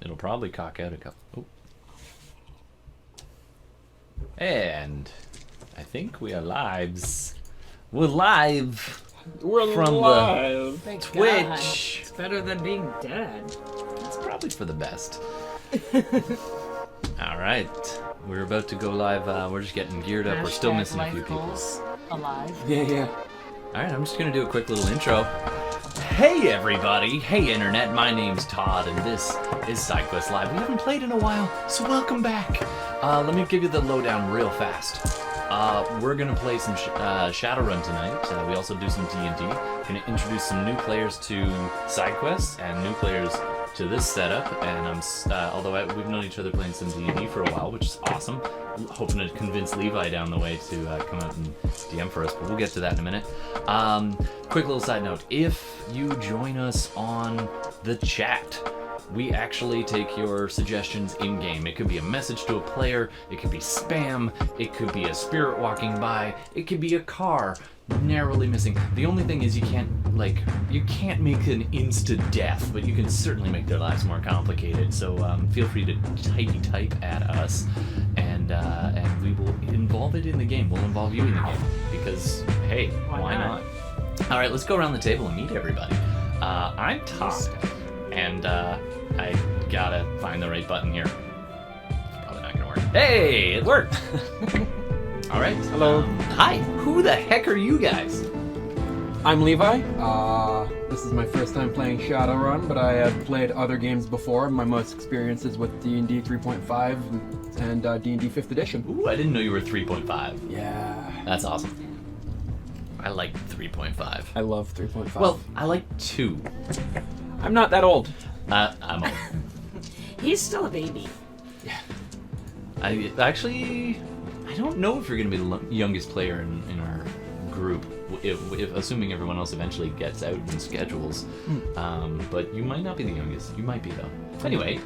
It'll probably cock out a couple. Oh. And I think we are lives. We're live. We're from live. the Twitch. God. It's better than being dead. It's probably for the best. All right, we're about to go live. We're just getting geared up. We're still missing a few people. Alive. Yeah. All right, I'm just gonna do a quick little intro. Hey everybody, hey internet, my name's Todd and this is SideQuests Live. We haven't played in a while, so welcome back. Let me give you the lowdown real fast. We're gonna play some Shadowrun tonight. We also do some D&D. Gonna introduce some new players to SideQuests and new players to this setup. And although we've known each other playing some D&D for a while, which is awesome. Hoping to convince Levi down the way to come out and DM for us, but we'll get to that in a minute. Quick little side note: if you join us on the chat, we actually take your suggestions in-game. It could be a message to a player, it could be spam, it could be a spirit walking by, it could be a car narrowly missing. The only thing is you can't make an insta-death, but you can certainly make their lives more complicated. So feel free to type at us, and we will involve it in the game. We'll involve you in the game, because, hey, why not? All right, let's go around the table and meet everybody. I'm Todd, and I gotta find the right button here. It's probably not gonna work. Hey, it worked! All right. Hello. Hi. Who the heck are you guys? I'm Levi. This is my first time playing Shadowrun, but I have played other games before. My most experience is with D&D 3.5 and D&D 5th edition. Ooh, I didn't know you were 3.5. Yeah. That's awesome. I like 3.5. I love 3.5. Well, I like 2. I'm not that old. I'm old. He's still a baby. Yeah. I don't know if you're going to be the youngest player in our group, if assuming everyone else eventually gets out and schedules. But you might not be the youngest. You might be, though. Anyway.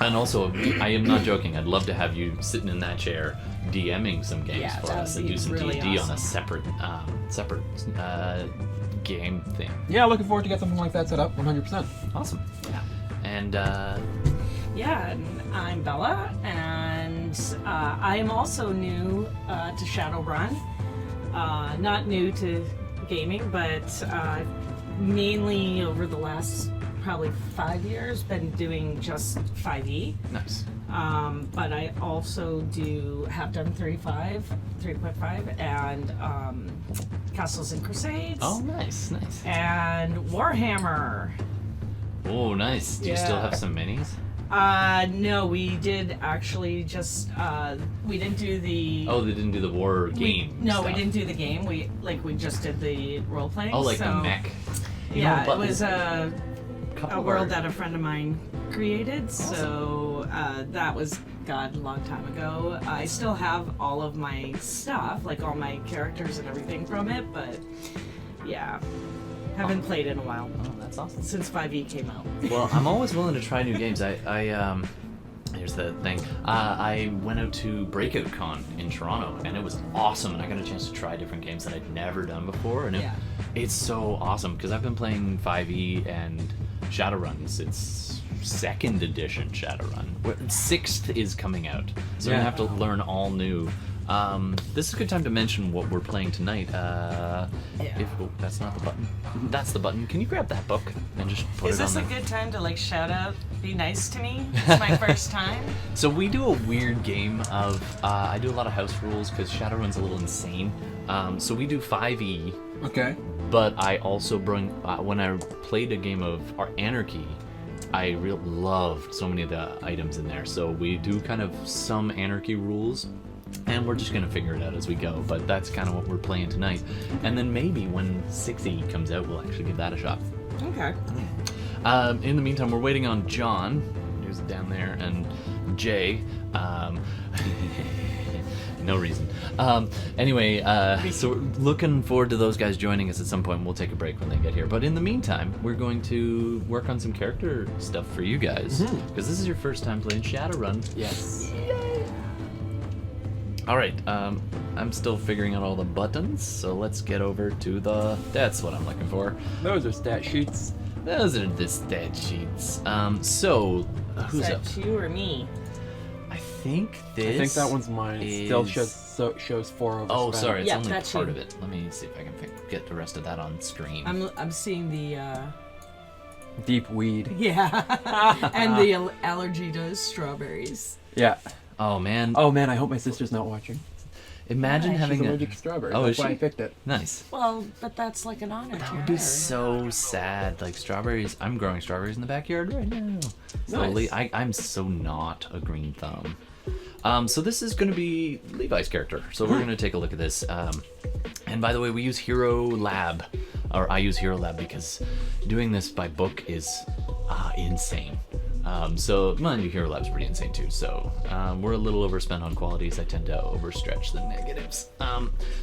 And also, I am not joking. I'd love to have you sitting in that chair DMing some games for us and do some really D&D awesome. on a separate game thing. Yeah, looking forward to get something like that set up, 100%. Awesome. Yeah. And Yeah, and I'm Bella, and I am also new to Shadowrun. Not new to gaming, but mainly over the last probably 5 years been doing just 5e. nice. But I also have done 3.5, and Castles and Crusades. Oh, nice. And Warhammer. Oh, nice. Do you still Yeah. have some minis? No, we did actually just, we didn't do the... Oh, they didn't do the war game. No, stuff. we didn't do the game. We just did the role playing. Oh, like so, the mech. Yeah, it was a couple world that a friend of mine created. Awesome. So that was, God, a long time ago. I still have all of my stuff, like all my characters and everything from it, but yeah, haven't played in a while. Oh, that's awesome. Since 5e came out. Well, I'm always willing to try new games. Here's the thing. I went out to Breakout Con in Toronto, and it was awesome. And I got a chance to try different games that I'd never done before, and it's so awesome because I've been playing 5e and Shadowrun since 2nd edition Shadowrun. 6th is coming out, so I'm gonna have to learn all new. This is a good time to mention what we're playing tonight. That's not the button. That's the button. Can you grab that book and just put Is it on this the... a good time to like shout out, be nice to me? It's my first time. So we do a weird game of, I do a lot of house rules because Shadowrun's a little insane. So we do 5e, Okay. but I also bring, when I played a game of Anarchy, I loved so many of the items in there. So we do kind of some Anarchy rules, and we're just going to figure it out as we go. But that's kind of what we're playing tonight. And then maybe when 6e comes out, we'll actually give that a shot. Okay. In the meantime, we're waiting on John, who's down there, and Jay. No reason. Anyway, so we're looking forward to those guys joining us at some point. We'll take a break when they get here. But in the meantime, we're going to work on some character stuff for you guys, because this is your first time playing Shadowrun. Yes. All right, I'm still figuring out all the buttons, so let's get over to that's what I'm looking for. Those are stat sheets. Those are the stat sheets. So, who's Is up? that you or me? I think this. I think that one's mine. It still shows 4 overspent. Oh, sorry, it's Yeah, only that's part you. of it. Let me see if I can get the rest of that on screen. I'm seeing the Deep weed. yeah, and the allergy to strawberries. Yeah. Oh man. Oh man, I hope my sister's not watching. Imagine Why? having She's a. allergic to strawberries. Oh, That's is why she? I picked it. Nice. Well, but that's like an honor. That to would be her. so sad. Like strawberries. I'm growing strawberries in the backyard right now. Slowly. Nice. I'm so not a green thumb. So this is going to be Levi's character. So we're going to take a look at this. And by the way, we use Hero Lab, or I use Hero Lab because doing this by book is insane. So mind you, Hero Lab's pretty insane too. So we're a little overspent on qualities. I tend to overstretch the negatives.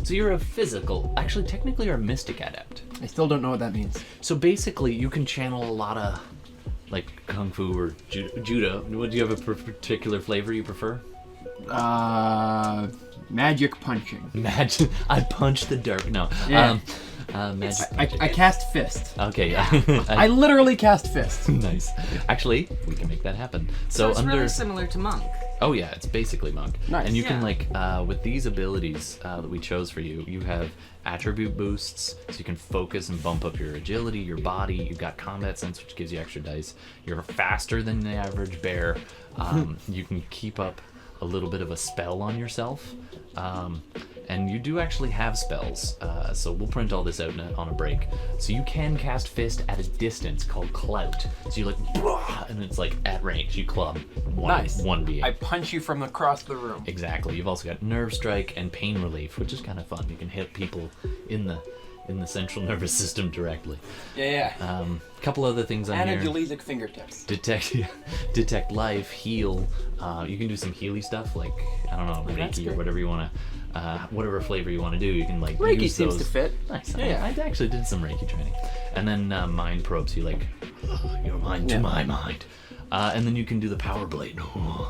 So you're a physical, actually technically you're a mystic adept. I still don't know what that means. So basically you can channel a lot of like kung fu or judo. Do you have a particular flavor you prefer? Magic punching. Magic. I punch the dark. No. Yeah. Magic. I cast fist. Okay. Yeah. I literally cast fist. Nice. Actually, we can make that happen. So it's under. really similar to monk. Oh yeah, it's basically monk. Nice. And you can Yeah. like with these abilities that we chose for you, you have attribute boosts, so you can focus and bump up your agility, your body. You've got combat sense, which gives you extra dice. You're faster than the average bear. You can keep up a little bit of a spell on yourself. And you do actually have spells, so we'll print all this out on a break. So you can cast Fist at a distance called Clout. So you like, "Blah," and it's like at range. You club Nice. 1d8. I punch you from across the room. Exactly. You've also got Nerve Strike and Pain Relief, which is kind of fun. You can hit people in the central nervous system directly. Yeah. A couple other things on here. Analgesic fingertips. Detect life, heal. You can do some healy stuff like I don't know, that's Reiki or good. whatever you want to, whatever flavor you want to do. You can like Reiki use seems those. to fit. Nice. Yeah. I actually did some Reiki training, and then mind probes. You like your mind to my mind, and then you can do the power blade.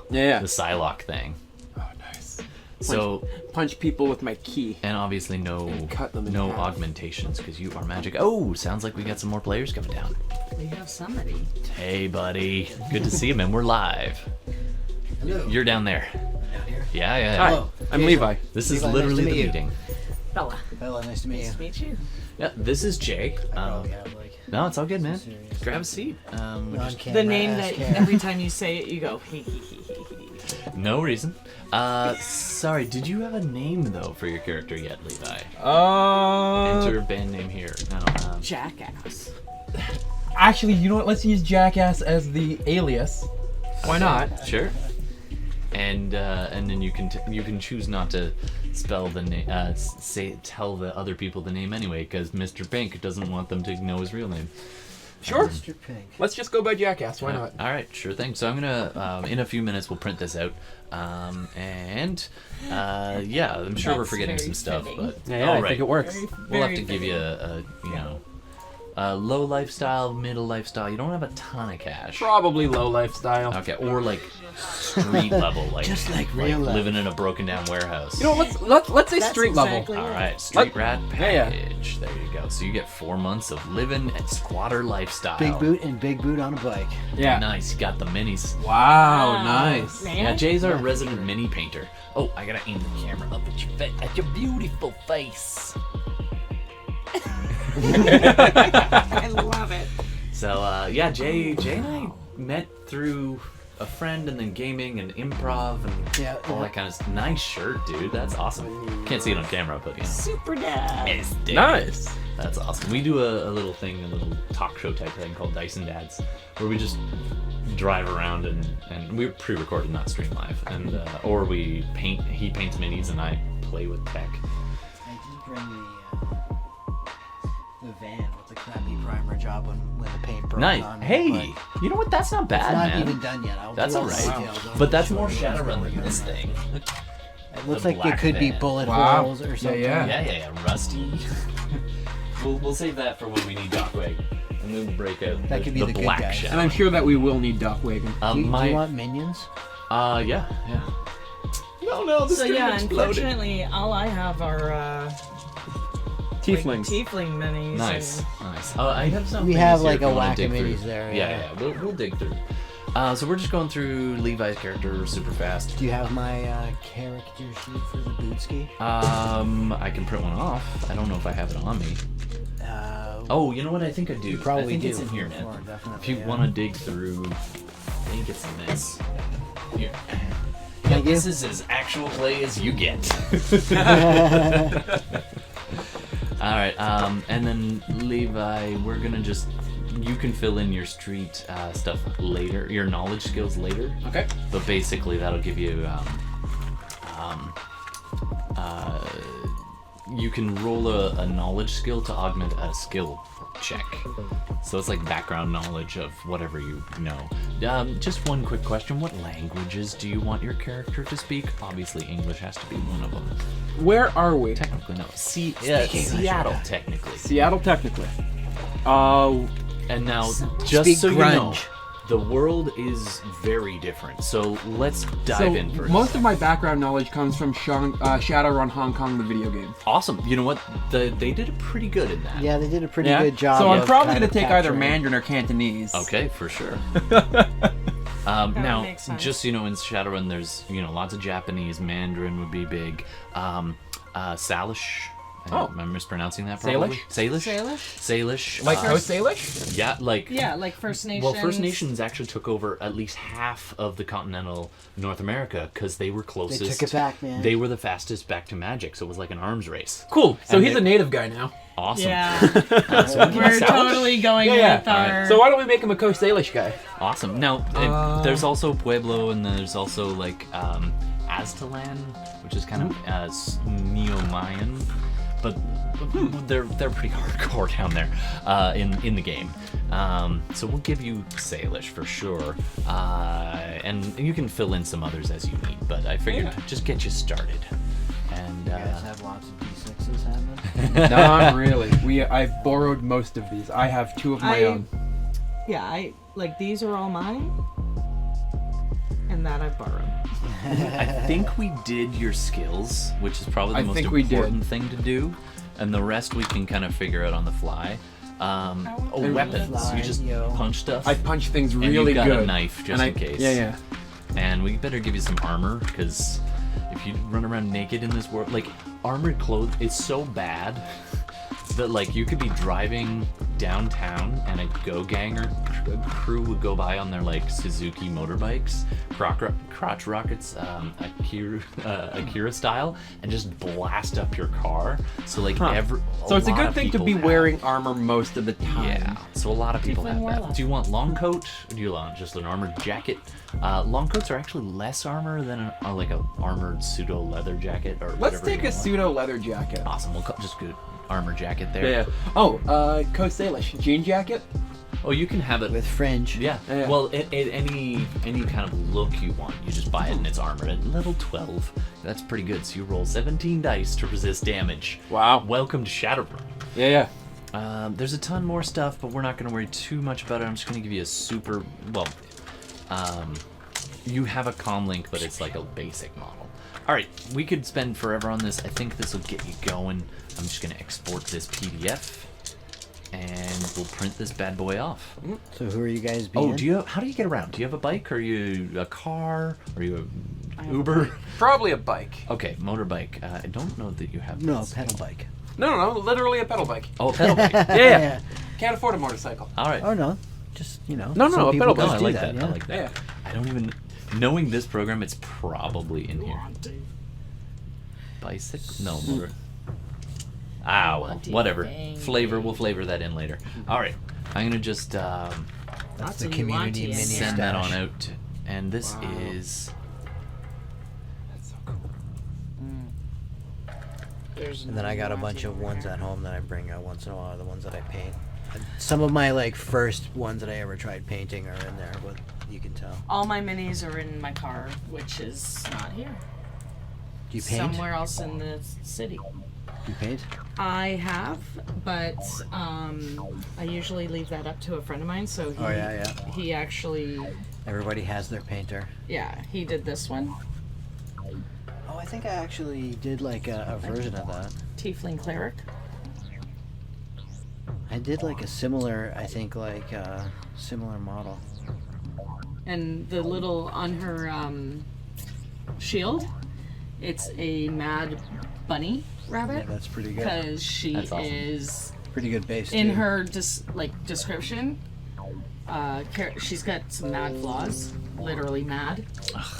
Yeah. The Psylocke thing. Oh, nice. So Punch people with my key. and obviously no cut them in no half. augmentations because you are magic. Oh, sounds like we got some more players coming down. We have somebody. Hey, buddy. Good to see you, man. We're live. Hello. You're down there. Down here. Yeah. Hi, Hello. I'm Levi. This is Levi, nice literally to the meet you. meeting. Bella. Bella, nice to meet Nice you. to meet you. Yeah, this is Jay. I probably have like No, it's all good, man. serious Grab a seat. non-camera The name ass that cam. every time you say it, you go hee hee hee hee hee. No reason. Sorry, did you have a name though for your character yet, Levi? Enter band name here. No. Jackass. Actually, you know what? Let's use Jackass as the alias. Why not? Sure. And then you can choose not to spell the name. Tell the other people the name anyway, because Mr. Pink doesn't want them to know his real name. Sure. Mr. Pink. Let's just go by Jackass. Why not? All right, sure thing. So I'm gonna in a few minutes we'll print this out, and yeah, I'm sure we're That's forgetting very some stuff, fitting. but Yeah, all I right. think it works. We'll have to give you a low lifestyle, middle lifestyle. You don't have a ton of cash. Probably low lifestyle. Okay, or like street level, like Just like real life. living in a broken down warehouse. You know, let's say That's street exactly level. All right, street rat yeah. package. There you go. So you get 4 months of living and squatter lifestyle. Bigboot and Bigboot on a bike. Yeah. Nice. You got the minis. Wow, nice. Man. Yeah, Jay's our resident mini painter. Oh, I gotta aim the camera up at your beautiful face. I love it. So yeah, Jay and I met through a friend, and then gaming and improv and Yeah, all yeah. that kind of stuff. Nice shirt, dude. That's awesome. Can't see it on camera, but you know. Super dad. It's dead. Nice. That's awesome. We do a little thing, a little talk show type thing called Dyson Dads, where we just drive around and we're pre-recorded, not stream live, and or we paint. He paints minis and I play with tech. I did bring the van with the crappy primer job when the paint broke Nice. on me. Hey, you know what? That's not but bad, it's not man. even done yet. I'll That's do all all the right. details. I'll But that's show more you Shadowrun what than this thing. It looks The like it black could be van. bullet Wow. holes or Yeah, something. yeah. Yeah, rusty. we'll save that for when we need Dockwag, and then we'll break out That could be the good black guys. shadow. And I'm sure that we will need Duck Wagon. Do you want minions? Yeah. No, the So stream yeah, exploded. unfortunately, all I have are Tieflings. Tiefling minis. Nice, and- nice. I have some. We minis have here like if a you wanna whack of dig minis through. there. Yeah. We'll dig through. So we're just going through Levi's character super fast. Do you have my character sheet for the bootski? I can print one off. I don't know if I have it on me. Oh, you know what? I think I do. You probably I think do. it's in here, Before, Ned. definitely, If you yeah. want to dig through, I think it's in this. Here. Thank you. This is as actual play as you get. All right, and then Levi, we're gonna just. You can fill in your street stuff later, your knowledge skills later. Okay. But basically, that'll give you. You can roll a knowledge skill to augment a skill check. So it's like background knowledge of whatever you know. Just one quick question: what languages do you want your character to speak? Obviously, English has to be one of them. Where are we? Technically, no. Seattle, technically. Seattle, technically. And now, just Speak so you know, grunge. the world is very different. So let's dive in for most of my background knowledge comes from Shadowrun Hong Kong, the video game. Awesome. You know what? They did pretty good in that. Yeah, they did a pretty good job. So I'm of probably kind gonna of take either capturing- Mandarin or Cantonese. Okay, for sure. would Now, make sense. just so you know, in Shadowrun, there's lots of Japanese. Mandarin would be big. Salish. Am I mispronouncing that? Probably. Salish. Salish. Like Coast Salish? Yeah, like. Yeah, like First Nations. Well, First Nations actually took over at least half of the continental North America because they were closest. They took it back, man. They were the fastest back to magic, so it was like an arms race. Cool. So And he's they- a native guy now. Awesome. Yeah. So we'll give you We're Salish. totally going Yeah. with our. Alright. So why don't we make him a Coast Salish guy? Awesome. Now, there's also Pueblo, and there's also like Aztlan, which is kind of Neo-Mayan, but they're pretty hardcore down there in the game. So we'll give you Salish for sure, and you can fill in some others as you need. But I figured just get you started. And You guys have lots of D6s, haven't Not really. I've borrowed most of these. I have 2 of my own. Yeah, I like these are all mine, and that I borrowed. I think we did your skills, which is probably the I most think we did. important thing to do, and the rest we can kind of figure out on the fly. Weapons. fly, You just yo. punch stuff. I punch things and really you've got good. a knife just in case. Yeah. And we better give you some armor, because if you run around naked in this world, like, armored clothes is so bad that, like, you could be driving downtown and a go-ganger crew would go by on their, like, Suzuki motorbikes, crotch rockets, Akira style, and just blast up your car. So, like, So it's a good thing to be wearing armor most of the time. Yeah, so a lot of people have Warlock. that. Do you want long coat, or do you want just an armored jacket? Long coats are actually less armor than like a armored pseudo leather jacket or Let's whatever take you a want. pseudo leather jacket. Awesome, we'll just go armor jacket there. Yeah. Oh, Coast Salish jean jacket. Oh, you can have it. With fringe. Yeah. Yeah. Well, any kind of look you want, you just buy it and it's armored at level 12. That's pretty good. So you roll 17 dice to resist damage. Wow. Welcome to Shadowrun. Yeah. There's a ton more stuff, but we're not going to worry too much about it. I'm just going to give you a super, you have a comm link, but it's like a basic model. All right, we could spend forever on this. I think this will get you going. I'm just going to export this PDF, and we'll print this bad boy off. So who are you guys being? Oh, how do you get around? Do you have a bike? Are you a car? Are you a Uber? Probably a bike. Okay, motorbike. I don't know that you have No, this. pedal bike. No, literally a pedal bike. Oh, a pedal bike. Yeah. Can't afford a motorcycle. All right. Oh no, just No, some a people pedal No, bike. I do like that. Yeah. I like that. Yeah. I don't even knowing this program. It's probably in here. Bicycle? No, motor. Ah, well, whatever. We'll flavor that in later. All right, I'm gonna just That's the of community Yuanti in mini send that on stash. out. And this Wow. is That's so cool. And then I got a bunch of ones at home that I bring out once in a while. The ones that I paint. Some of my like first ones that I ever tried painting are in there, but you can tell. All my minis are in my car, which is not here. Do you paint? Somewhere else in the city. You paint? I have, but I usually leave that up to a friend of mine. So he, Oh yeah. he actually, Everybody has their painter. he did this one, Oh, I think I actually did like a version of that. Tiefling Cleric. I did like a similar, I think similar model. And the little on her shield, it's a mad bunny Yeah, rabbit that's pretty good. because she That's awesome. is Pretty good base in too. her description. She's got some mad flaws, literally mad,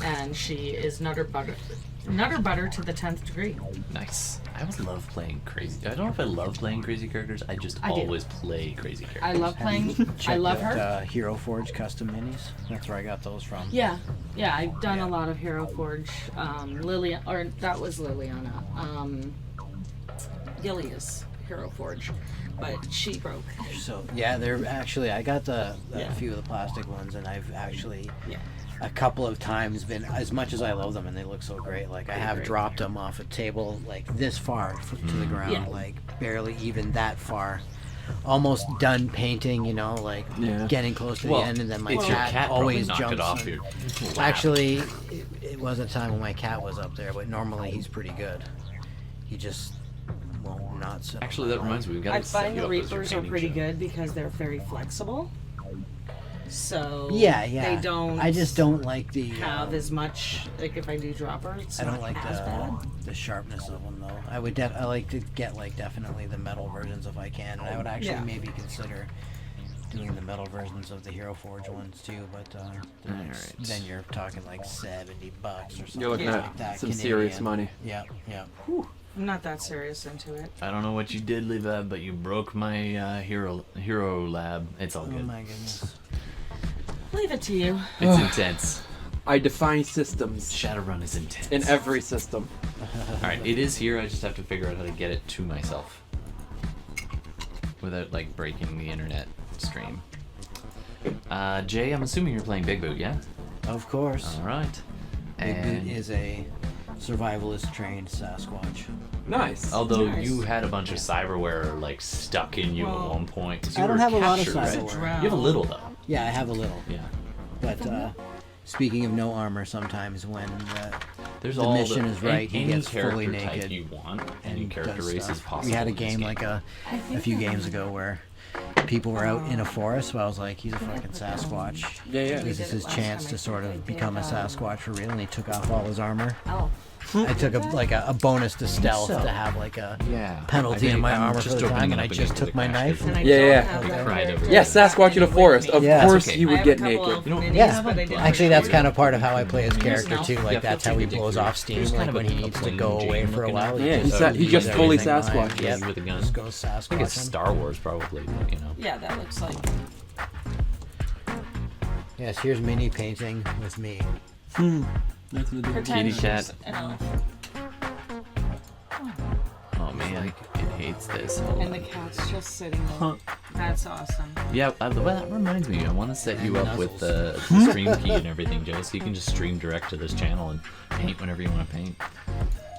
and she is nutter butter to the 10th degree. Nice. I always love playing crazy. I don't know if I love playing crazy characters. I just I do. always play crazy characters. I love playing. I love her. Hero Forge custom minis. That's where I got those from. Yeah, I've done a lot of Hero Forge. That was Liliana. Gilia's Hero Forge, but she broke. So yeah, they're actually I got a Yeah. few of the plastic ones, and I've actually Yeah. a couple of times been, as much as I love them and they look so great, like I have great. dropped them off a table like this far to the ground, Yeah. like barely even that far. Almost done painting, like Yeah. getting close to Well, the end, and then my it's your cat, cat always probably knocked jumps it off on- your lap. Actually, it was a time when my cat was up there, but normally he's pretty good. He just won't not sit. Actually, that reminds me. We got I to set find you the up as your Reapers are painting pretty show. good because they're very flexible. So Yeah. they don't. I just don't like the. have as much. Like if I do dropper, it's I don't not like as bad. the sharpness of them though. I like to get like definitely the metal versions if I can, and I would actually Yeah. maybe consider doing the metal versions of the Hero Forge ones too. But they're like Alright. then you're talking like $70 or something. You're looking Yeah. at like that. some serious Canadian. money. Yeah, yeah. I'm not that serious into it. I don't know what you did, Levi, but you broke my hero lab. It's all Oh good. my goodness. Leave it to you. It's intense. I define systems Shadowrun is intense. in every system. All right, it is here. I just have to figure out how to get it to myself without like breaking the internet stream. Jay, I'm assuming you're playing Bigboot, yeah? Of course. All right. Bigboot And is a survivalist trained Sasquatch. Nice. although Nice. you had a bunch of cyberware like stuck in you Well, at one point. 'cause you I don't were have a lot of captured, right? cyberware. You have a little though. Yeah, I have a little. Yeah. But speaking of no armor, sometimes when There's the all mission is right, he any gets fully character type naked you want, and any character does race stuff. is possible. We had a in this game like a few games ago where people were out in a forest, so I was like, he's a fucking Sasquatch. Yeah. This is his chance to sort of become a Sasquatch for real, and he took off all his armor. Oh. I took a bonus to stealth so. to have like a Yeah. penalty in my armor for the time, opening and I up just again took my because it knife. crashed. And I Yeah, don't yeah. have I that cried character over Yeah, it. Sasquatch in a with forest. me. Of Yeah. course okay. he I would have get a couple naked. of You know, minis, Yeah, but I didn't actually, that's record kind it. of part of how I play his character now. too. Yeah, Like that's how he feel free to blows dig off through. steam. There's Like kind of when a he needs to plain go away Jane for a looking while. at Yeah, it. he's So he you just use fully everything Sasquatch. live, Yep. with a gun. Just goes I think it's Sasquatch. Star Wars probably, but, you know. Yeah, that looks like. Yes, here's mini painting with me. That's what it is. Pretend Kitty cat. she's an elf. Oh man, it hates this. Hold And the on. cat's just sitting there. That's awesome. Yeah, well, that reminds me. I want to set you And up with nuzzles. the stream key and everything, Joe, so you can just stream direct to this channel and paint whenever you want to paint.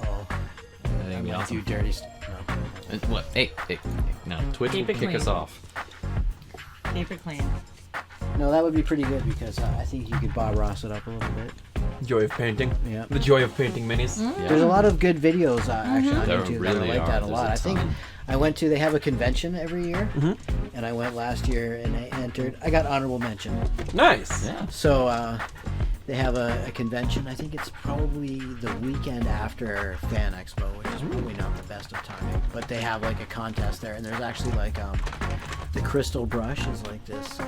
Oh, That'd I'm be like awesome. you dirty. No. What? Hey, no, Twitch Keep will it kick us clean. off. Keep it clean. No, that would be pretty good because I think you could Bob Ross it up a little bit. Joy of painting. Yeah. The joy of painting minis. Yeah. There's a lot of good videos actually on There YouTube that really I like that a are. lot. I There's a think ton. I went to. They have a convention every year, and I went last year and I entered. I got honorable mention. Nice. Yeah. So they have a convention. I think it's probably the weekend after Fan Expo, which is probably not the best of timing. But they have like a contest there, and there's actually like the crystal brush is like this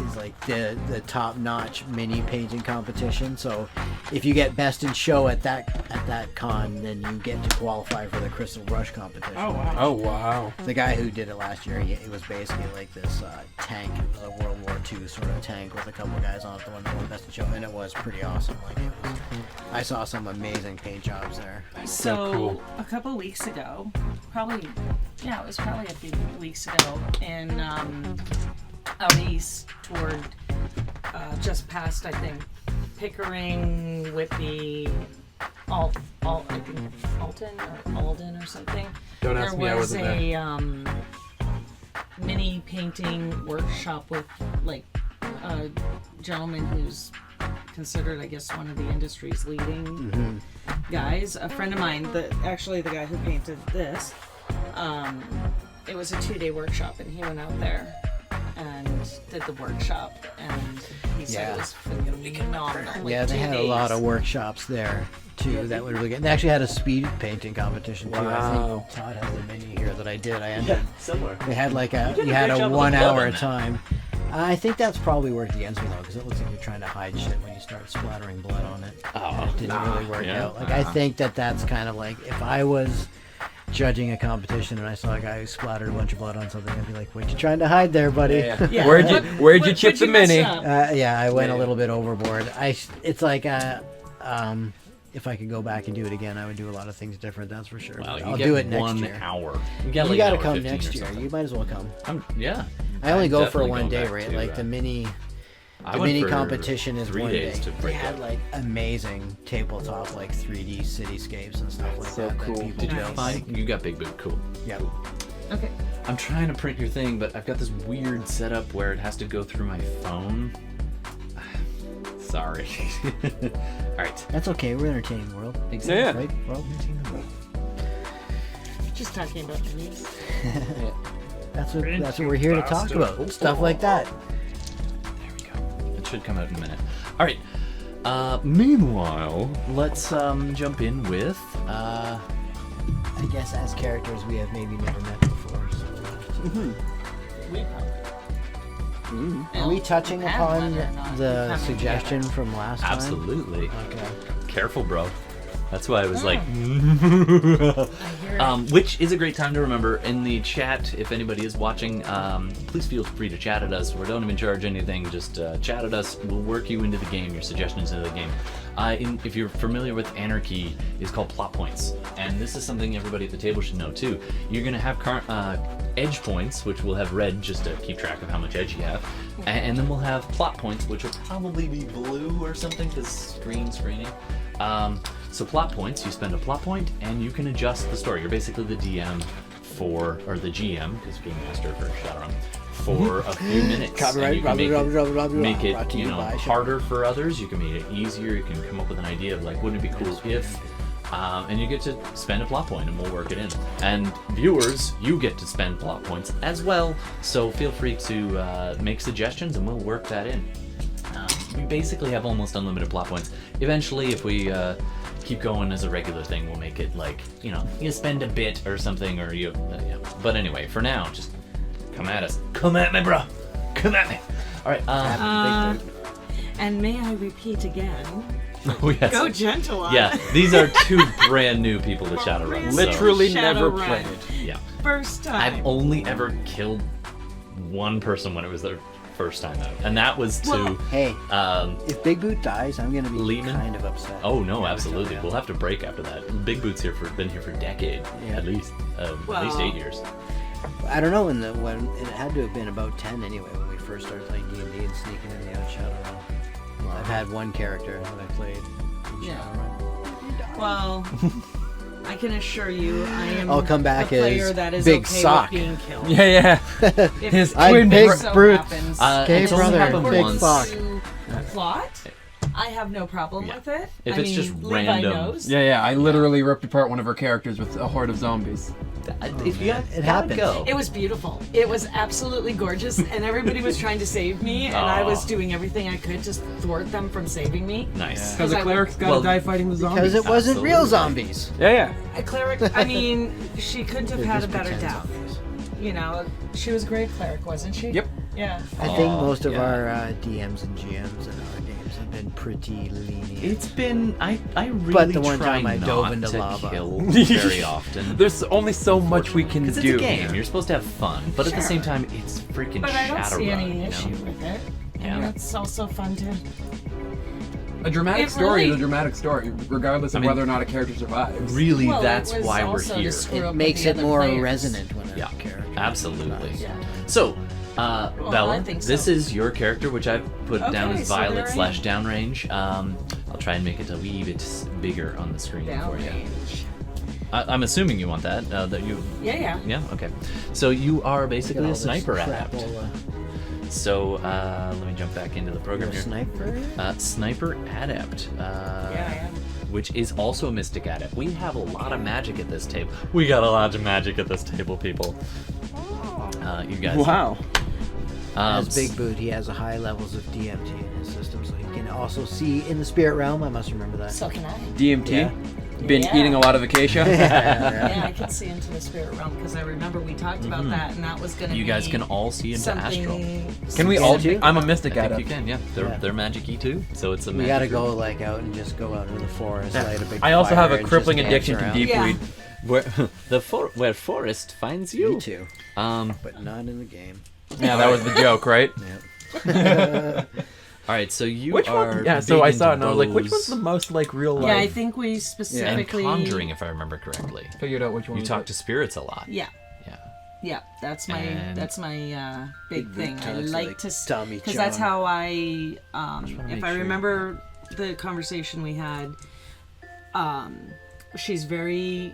is like the top notch mini painting competition. So if you get best in show at that con, then you get to qualify for the crystal brush competition. Oh, wow. Oh wow. The guy who did it last year, it was basically like this tank. It was a World War II sort of tank with a couple guys on it, the one that won best in show, and it was pretty awesome. Like it was, I saw some amazing paint jobs there. So cool. a couple weeks ago, it was probably a few weeks ago, in out east toward just past, I think, Pickering, Whitby, I think Alton or Alden or something. Don't ask me, I wasn't there. There was a mini painting workshop with like a gentleman who's considered, I guess, one of the industry's leading guys. A friend of mine, actually the guy who painted this, it was a 2-day workshop, and he went out there and did the workshop, and he said Yeah. it was phenomenal. Yeah, they had a lot of workshops there too. That would really get. They actually had a speed painting competition too. I Wow. think Todd has a mini here that I did. I ended. Similar. They had like did you a had great a job with 1 the blood hour on that. time. I think that's probably worked against me though, because it looks like you're trying to hide shit when you start splattering blood on it. Oh, It didn't really work yeah. out. Like I think that's kind of like if I was judging a competition and I saw a guy who splattered a bunch of blood on something, I'd be like, "What you trying to hide there, buddy?" Yeah. Yeah. Where'd you What chip the mess mini? up? Yeah, I went a Yeah. little bit overboard. It's like if I could go back and do it again, I would do a lot of things different. That's for sure. Well, But you I'll get do it next 1 year. hour. You You like gotta an hour come 15 next or year. something. You might as well come. Yeah. I only I'm go for definitely one going day, back right? to, Like the mini I The went mini for competition is 3 one days day. to They break had it. like amazing tabletop, like 3D cityscapes and stuff like So that. cool. That people Did you Nice. built. find? You got Bigboot. Cool. Yeah. Okay. I'm trying to print your thing, but I've got this weird setup where it has to go through my phone. Sorry. All right. That's okay. We're entertaining the world. Yeah. Right? World? Just talking about minis. That's what we're here to talk about. Stuff like that. There we go. It should come out in a minute. All right. Meanwhile, let's jump in with. I guess as characters we have maybe never met before. So. We probably. Are we touching Depends upon whether or not we the come suggestion together. from last time? Absolutely. Okay. Careful, bro. That's why I was like. I hear it. Which is a great time to remember in the chat. If anybody is watching, please feel free to chat at us. We don't even charge anything. Just chat at us. We'll work you into the game. Your suggestions into the game. If you're familiar with Anarchy, it's called plot points, and this is something everybody at the table should know too. You're gonna have edge points, which will have red just to keep track of how much edge you have, and then we'll have plot points, which will probably be blue or something because screening. So plot points, you spend a plot point, and you can adjust the story. You're basically the DM or the GM, because Game Master for Shadowrun, for a few minutes. Copyright, And you can make blah, it, brought to you you know, by harder for others. You can make it easier. You can come up with an idea of like, wouldn't it be cool if, and you get to spend a plot point, and we'll work it in. And viewers, you get to spend plot points as well. So feel free to make suggestions, and we'll work that in. We basically have almost unlimited plot points. Eventually, if we keep going as a regular thing, we'll make it like, you know, you spend a bit or something, or you. Yeah. But anyway, for now, just come at us. Come at me, bro. Come at me. All right. And may I repeat again? Oh yes. Go gentle on. Yeah, these are 2 brand new people to Shadowrun. so- Literally never Shadowrun. played. Yeah. First time. I've only ever killed one person when it was their first time out, and that was to. Well- Hey, Um, if Bigboot dies, I'm gonna be Lehman? kind of upset. oh no, absolutely. We'll have to break after that. Bigboot's been here for a decade, Yeah. at least 8 Well- years. I don't know when it had to have been about 10 anyway when we first started playing D&D and sneaking in the old Shadowrun. I've had one character that I played in Yeah. Shadowrun. Well, I can assure you, I am I'll come back the player as that is Big okay Sock. with being killed. Yeah. If His I'm twin Big bro- so Brute. happens, Okay, it's only brother, happened Big once. Sock. to plot, I have no problem Yeah. with it. If I it's mean, just Levi random- knows. Yeah. I literally ripped apart one of her characters with a horde of zombies. If you got, It happens. Go. It was beautiful. It was absolutely gorgeous, and everybody was trying to save me, and I was Aw. doing everything I could to throw them from saving me. Nice. Because Yeah. the cleric's gotta Well, die fighting the zombies. Because it wasn't real Absolutely. zombies. Yeah. A cleric, I mean, she couldn't have They're had a just better pretend death. zombies. You know, she was a great cleric, wasn't she? Yep. Yeah. I think Aw, most of yeah. our DMs and GMs in our games have been pretty lenient. It's been I really But the one try time I not dove into to lava. kill very often. There's only so much we can Because do. it's a game, you're supposed to have fun, but at the Sure. same time, it's freaking But I don't see Shadowrun, any you issue know? with it. Yeah. And it's also fun to. A dramatic It story really- is a dramatic story, regardless of I mean, whether or not a character survives. Really, Well, it that's was why we're also to here. screw up It with makes the it other more players. resonant when a Yeah, character absolutely. dies. Yeah. So, I Bella, think this so. is your character, which I've put down Okay, as so Violet there I / downrange. I'll try and make it a wee bit bigger on the screen for you. Downrange. I'm assuming you want that. That you. Yeah. Yeah. Okay. So you are Look at basically all a this sniper adept. crapola. So let me jump back into the program You're a here. sniper? Sniper adept. Yeah, I am. Which is also a mystic adept. We have a lot of magic at this table. We got a lot of magic at this table, people. You guys. Wow. As Bigboot, he has a high levels of DMT in his system, so he can also see in the spirit realm. I must remember that. So can I. DMT. Yeah. Been Yeah. eating a lot of acacia. Yeah, I can see into the spirit realm because I remember we talked about that, and that was going to be. You guys can all see into astral. Can we Yeah, all? too? I'm a mystic I at think you it. can, yeah. They're magic-y too, so it's a We magic gotta group. go like out and just go out into the forest, light a big I also have fire a and crippling just dance addiction to around. deep Yeah. weed. Where forest finds you. Me too, but not in the game. Yeah, that was the joke, right? Yep. All right, so you Which are. one? Yeah, so big I saw it into and I was like, which bows one's the most like real life? Yeah, I think we and specifically. conjuring, if I remember correctly. Figured out which one. You was talk it. to spirits a lot. Yeah, Yeah. yeah, that's my And- big Bigboot thing. I talks like like to Tommy because that's John. how I wanna if make I sure. remember the conversation we had. She's very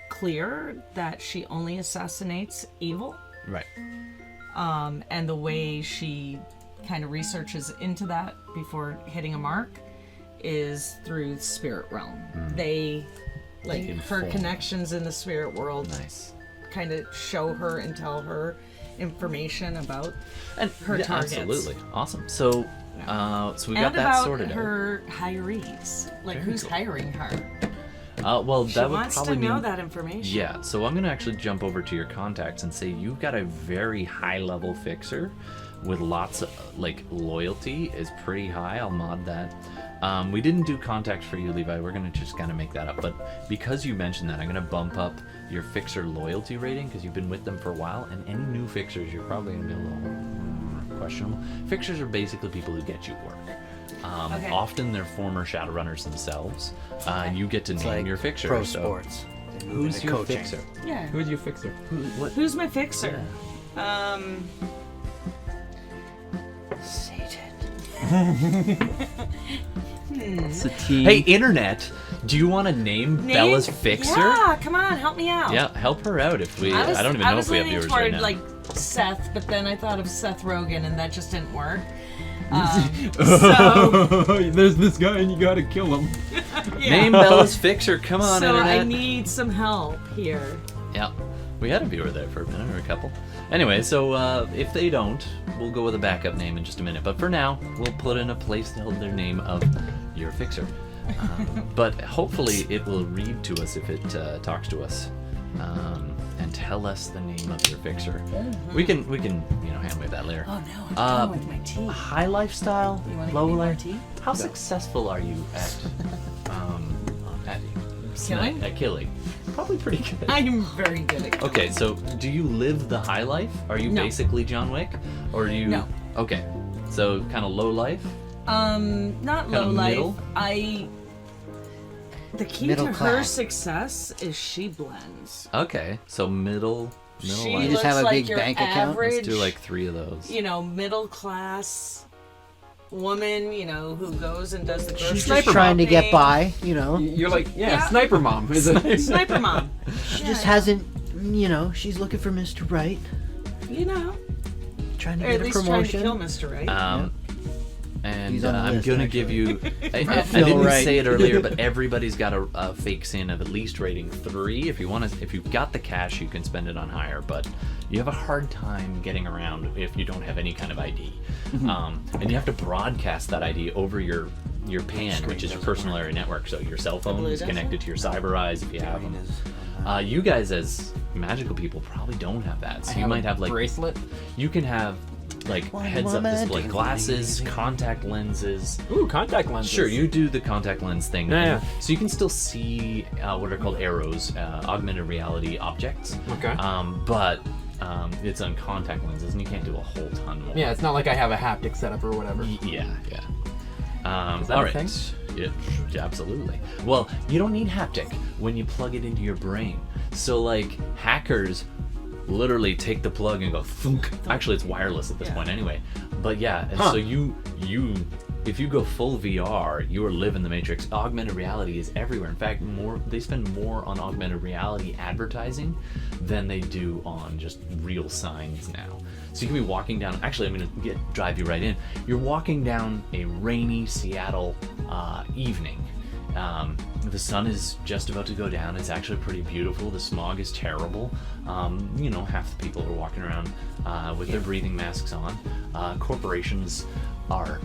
clear that she only assassinates evil. Right. And the way she kind of researches into that before hitting a mark is through the spirit realm. They like her inform. connections in the spirit world Nice. kind of show her and tell her information about And her yeah, targets. absolutely awesome. So, so we got and that about sorted out. her hirees, like Very who's cool. hiring her. Well, She that would wants probably to know mean. that information. Yeah, so I'm going to actually jump over to your contacts and say you've got a very high level fixer with lots of, like, loyalty is pretty high. I'll mod that. We didn't do contacts for you, Levi. We're going to just kind of make that up. But because you mentioned that, I'm going to bump up your fixer loyalty rating because you've been with them for a while. And any new fixers, you're probably going to be a little questionable. Fixers are basically people who get you work. Okay. Often they're former Shadowrunners themselves. You get to It's name like your fixer. pro so sports. They move Who's into your coaching. fixer? Yeah. Who's your fixer? Who's my fixer? Satan. Satine. Hey, Internet, do you want to name Bella's fixer? Yeah, come on, help me out. Yeah, help her out if we. I don't even I know was if we have leaning viewers toward, right now. like Seth, but then I thought of Seth Rogen, and that just didn't work. So There's this guy and you gotta kill him. yeah. Name Bella's fixer. Come on, So Internet. I need some help here. Yeah, we had a viewer there for a minute or a couple. Anyway, so if they don't, we'll go with a backup name in just a minute. But for now, we'll put in a placeholder name of your fixer. But hopefully, it will read to us if it talks to us. And tell us the name of your fixer. We can handle that later. Oh no, I'm done with my tea. High lifestyle, You wanna low give me more life. tea? How successful are you at Killing? At killing? Probably pretty good. I'm very good at killing. Okay, so do you live the high life? Are you No. basically John Wick, or do you? No. Okay, so kind of low life. Not Kinda low life. middle? The key Middle to her class. success is she blends. Okay, so middle She life. You just looks have a like big your bank account? average, Let's do like 3 of those. middle class woman, who goes and does the grocery She's just trying to get shopping. by, You're like, Yeah. sniper mom. Is it? Sniper mom. She just hasn't, she's looking for Mr. Right, trying to Or get at a least trying to promotion. kill Mr. Right. He's And on the I'm list, gonna actually. give you. I Phil didn't Wright. say it earlier, but everybody's got a fake sin of at least rating 3. If you've got the cash, you can spend it on higher, but you have a hard time getting around if you don't have any kind of ID. And you have to broadcast that ID over your PAN, which is your personal area network. So your cell phone is connected to your cyber eyes if you have them. You guys as magical people probably don't have that, so you might have like bracelet. you can have like heads-up display glasses, contact lenses. Ooh, contact lenses. Sure, you do the contact lens thing. Yeah, and so you can still see what are called arrows, augmented reality objects. Okay. But it's on contact lenses, and you can't do a whole ton more. Yeah, it's not like I have a haptic setup or whatever. Yeah. Is that all a right. thing? Yeah, absolutely. Well, you don't need haptic when you plug it into your brain. So, like, hackers literally take the plug and go thunk. Actually, it's wireless at this point anyway. But yeah, and so you if you go full VR, you are living the Matrix. Augmented reality is everywhere. In fact, they spend more on augmented reality advertising than they do on just real signs now. So you can be walking down. Actually, I'm going to drive you right in. You're walking down a rainy Seattle evening, The sun is just about to go down. It's actually pretty beautiful. The smog is terrible. Half the people are walking around with their breathing masks on. Corporations are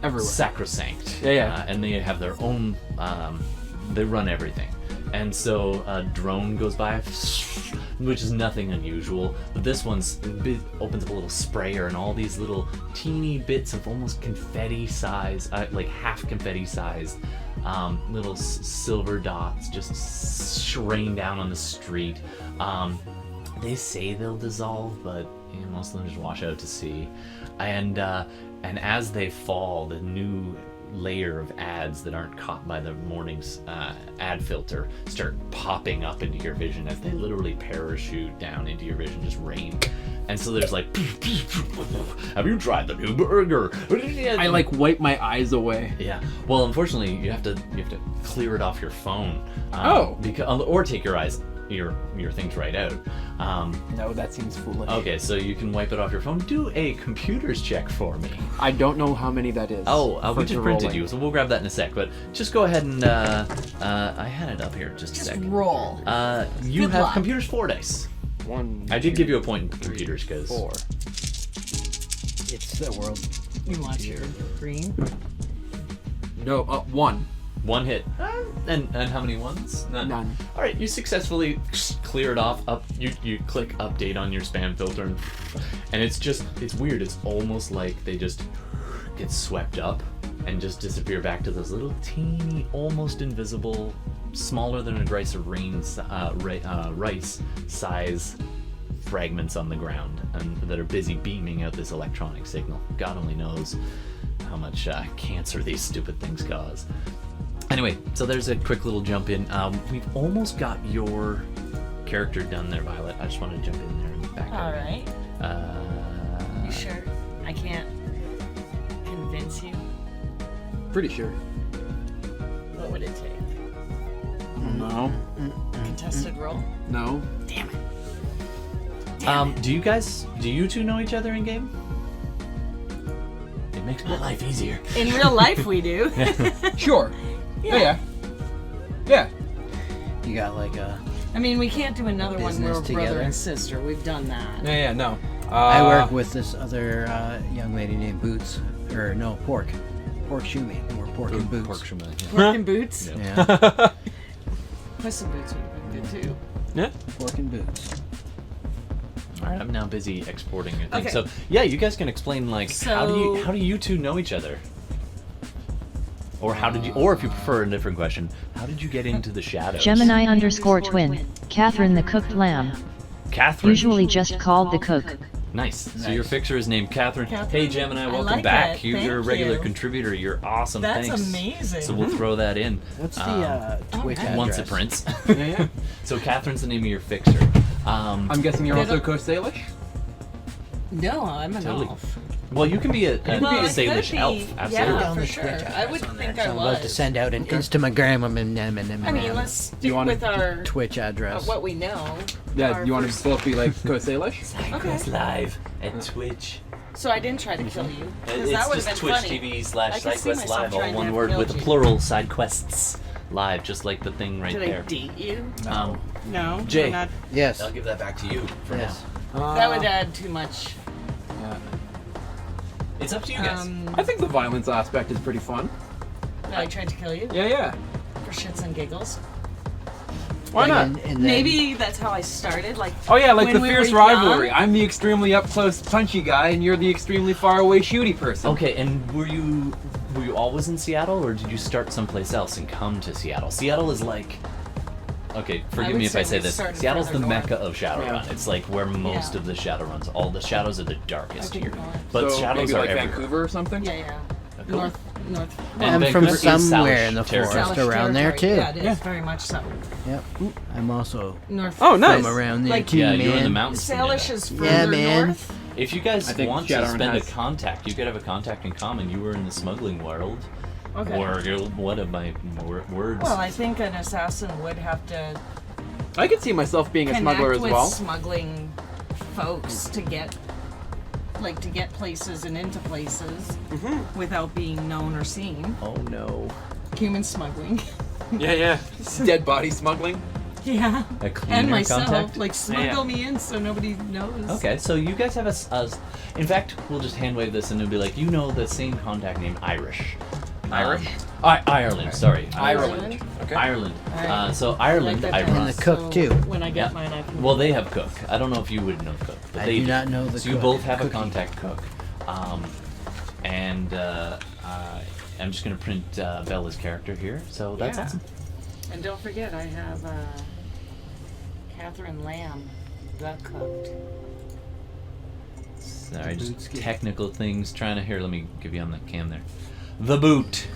Everywhere. sacrosanct. Yeah. And they have their own, they run everything. And so a drone goes by, which is nothing unusual, but this one's opens up a little sprayer, and all these little teeny bits of almost confetti size, like half confetti sized, little silver dots just rain down on the street. They say they'll dissolve, but most of them just wash out to sea. And as they fall, the new layer of ads that aren't caught by the morning's ad filter start popping up into your vision as they literally parachute down into your vision, just rain. And so there's like, have you tried the new burger? I like wipe my eyes away. Yeah. Well, unfortunately, you have to clear it off your phone. Or take your eyes. Your things right out. No, that seems foolish. Okay, so you can wipe it off your phone. Do a computers check for me. I don't know how many that is. We just printed rolling. you, so we'll grab that in a sec. But just go ahead and I had it up here just a sec. roll. You Good have luck. computers 4 dice. 1. I did 2, give you a point in computers because 4. It's the world. You want your green? No, 1. 1 hit. And how many ones? None. All right, you successfully clear it off. You click update on your spam filter, and it's weird. It's almost like they just get swept up and just disappear back to those little teeny, almost invisible, smaller than a rice of rice size fragments on the ground, and that are busy beaming out this electronic signal. God only knows how much cancer these stupid things cause. Anyway, so there's a quick little jump in. We've almost got your character done there, Violet. I just want to jump in there and back All up. right. You sure? I can't convince you. Pretty sure. What would it take? No. Contested roll? No. Damn it. Do you two know each other in game? It makes my life easier. In real life, we do. Sure. Yeah. You got like a. I mean, we can't do another one where Business we're brother together. and sister. We've done that. Yeah, no. I work with this other young lady named Boots, or no, Pork Shoemate. We're Pork and Boots. Pork shumai, yeah. Pork and boots. Yeah. Yeah, Puss and boots would have been good too. Yeah. Pork and Boots. All right, I'm now busy exporting your thing. Okay. So yeah, you guys can explain like how So- do you two know each other? Or or if you prefer a different question, how did you get into the shadows? Gemini_twin, Catherine the cooked lamb. Catherine. Usually just called the cook. Nice. So your fixer is named Catherine. Catherine. Hey Gemini, I welcome like back. it. You're a Thank regular you. contributor. You're awesome. That's Thanks. amazing. So we'll throw that in. What's the Twitch address? Once a prince. Yeah. So Catherine's the name of your fixer. I'm guessing you're also Coast Salish? No, I'm an Totally. elf. Well, you can be a Well, I Salish could elf. be, Absolutely. Yeah, Down for the sure. Twitch I would address on think there. I So I'm about to was. send out an Instagram. I mean, let's stick wanna with our Twitch address. what we know. Yeah, Our you want first- to both be like Coast Salish? SideQuests live at Twitch. So I didn't try to kill you. Because It's that would just have been Twitch funny. TV / I could see SideQuests myself live, all trying to one have word with killed you. plural SideQuests live, just like the thing right Did there. I date you? No. Jay. we're not- Yes. I'll give that back to you for Yes. that would add too much. Yeah. now. It's up to you guys. I think the violence aspect is pretty fun. That I tried to kill you Yeah. for shits and giggles. Why not? And then, Maybe that's how I started. Like Oh yeah, like when the we fierce were rivalry. young. I'm the extremely up close punchy guy, and you're the extremely far away shooty person. Okay, and were you always in Seattle, or did you start someplace else and come to Seattle? Seattle is like, okay, forgive would me if I say say we this. started Seattle's the further north. mecca of Shadowrun. Yeah. It's like where most Yeah. of the Shadowruns, all the shadows are the darkest I think here. north. But so shadows maybe are like everywhere. Vancouver or something. Yeah. Cool. North. And I'm from Vancouver is somewhere Salish in the territory. forest Salish around there too. territory. Yeah, it is Yeah. very much so. Yep. I'm also North. Oh, nice. from around there Like- too, Yeah, man. you're in the mountains. from Salish there. is further Yeah, man. north. If you guys I think want to Shadowrun spend has- a contact, you could have a contact in common. You were in the smuggling world. Okay. Or what of my words? Well, I think an assassin would have to I could see myself being a connect smuggler as with well. smuggling folks to get like to get places and into places without being known or seen. Oh no. Human smuggling. Yeah. Dead body smuggling. Yeah. A cleaner And myself, contact? like smuggle me in so nobody knows. Okay, so you guys have in fact, we'll just hand wave this and it'll be like, you know the same contact named Irish. Irish? Ireland, sorry. Ireland. Okay. Ireland. Alright. So Ireland, Like I that And run. the cook, too. When I get mine, I can. Well, they have cook. I don't know if you would know cook, but I they do not know the So you cook. both have Cookie. a contact cook. And I'm just gonna print Bella's character here. So that's Yeah. awesome. And don't forget, I have Catherine Lamb, the cooked. Sorry, just technical things. Trying to let me give you on the cam there. The boot.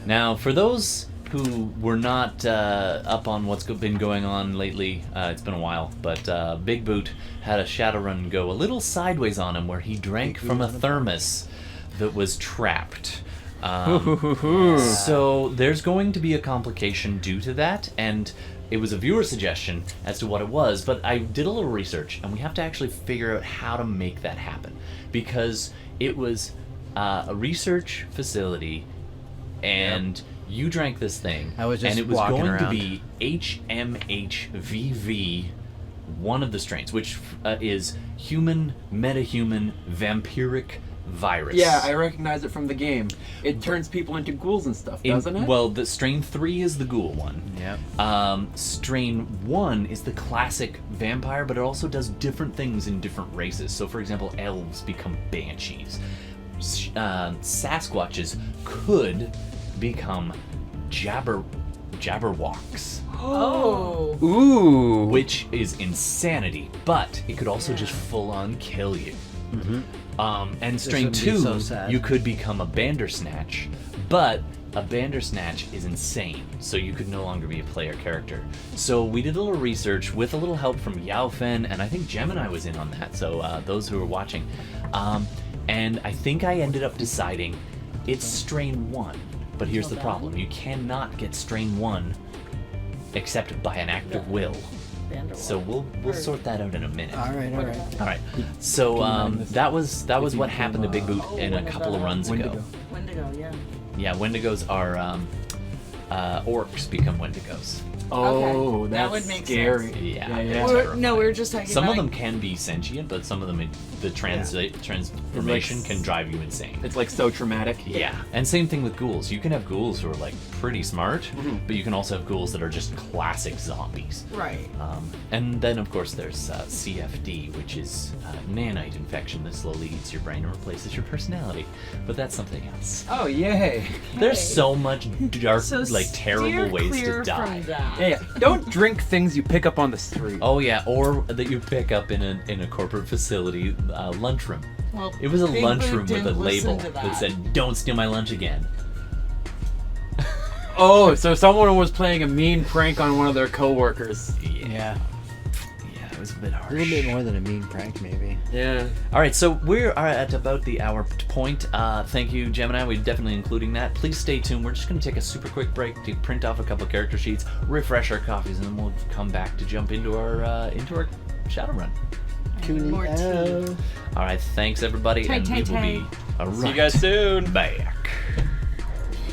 Now, for those who were not up on what's been going on lately, it's been a while, but Bigboot had a Shadowrun go a little sideways on him, where he drank from a thermos that was trapped. So there's going to be a complication due to that, and it was a viewer suggestion as to what it was, but I did a little research, and we have to actually figure out how to make that happen, because it was a research facility, and you drank this thing, I was just and it was walking going to around. be HMHVV, one of the strains, which is human, metahuman, vampiric virus. Yeah, I recognize it from the game. It turns people into ghouls and stuff, doesn't it? Well, the strain 3 is the ghoul one. Yep. Strain 1 is the classic vampire, but it also does different things in different races. So, for example, elves become banshees. Sasquatches could become Jabberwocks, Oh. Ooh. which is insanity, but it could also just full-on kill you. And strain would be 2, so sad. you could become a Bandersnatch, but a Bandersnatch is insane, so you could no longer be a player character. So we did a little research with a little help from Yaofen, and I think Gemini was in on that, so those who are watching. And I think I ended up deciding it's strain 1, but here's the problem. You cannot get strain 1 except by an act of will. So we'll sort that out in a minute. All right. All right. So that was what happened to Bigboot in a couple of runs ago. Wendigo, yeah. Yeah, Wendigos are orcs become Wendigos. Oh, Okay, that that's would make scary. sense. Yeah. Yeah. No, we were just talking Some about of them can be sentient, but some of them the transformation can drive you insane. It's like so traumatic. Yeah, and same thing with ghouls. You can have ghouls who are like pretty smart, but you can also have ghouls that are just classic zombies. Right. And then, of course, there's CFD, which is nanite infection that slowly eats your brain and replaces your personality. But that's something else. Oh, yay. There's so much dark, So terrible steer ways clear to die. From that. Yeah. Don't drink things you pick up on the street. Oh yeah, or that you pick up in a corporate facility lunchroom. Well, It was a Bigboot lunchroom with a didn't listen label to that said, "Don't steal my lunch again." Oh, so someone was playing a mean prank on one of their coworkers. Yeah. Yeah, it was a bit harsh. A little bit more than a mean prank, maybe. Yeah. All right, so we're at about the hour point. Thank you, Gemini. We're definitely including that. Please stay tuned. We're just going to take a super quick break to print off a couple of character sheets, refresh our coffees, and then we'll come back to jump into our Shadowrun. More tea. All right, thanks everybody, and we will be See you guys soon. back.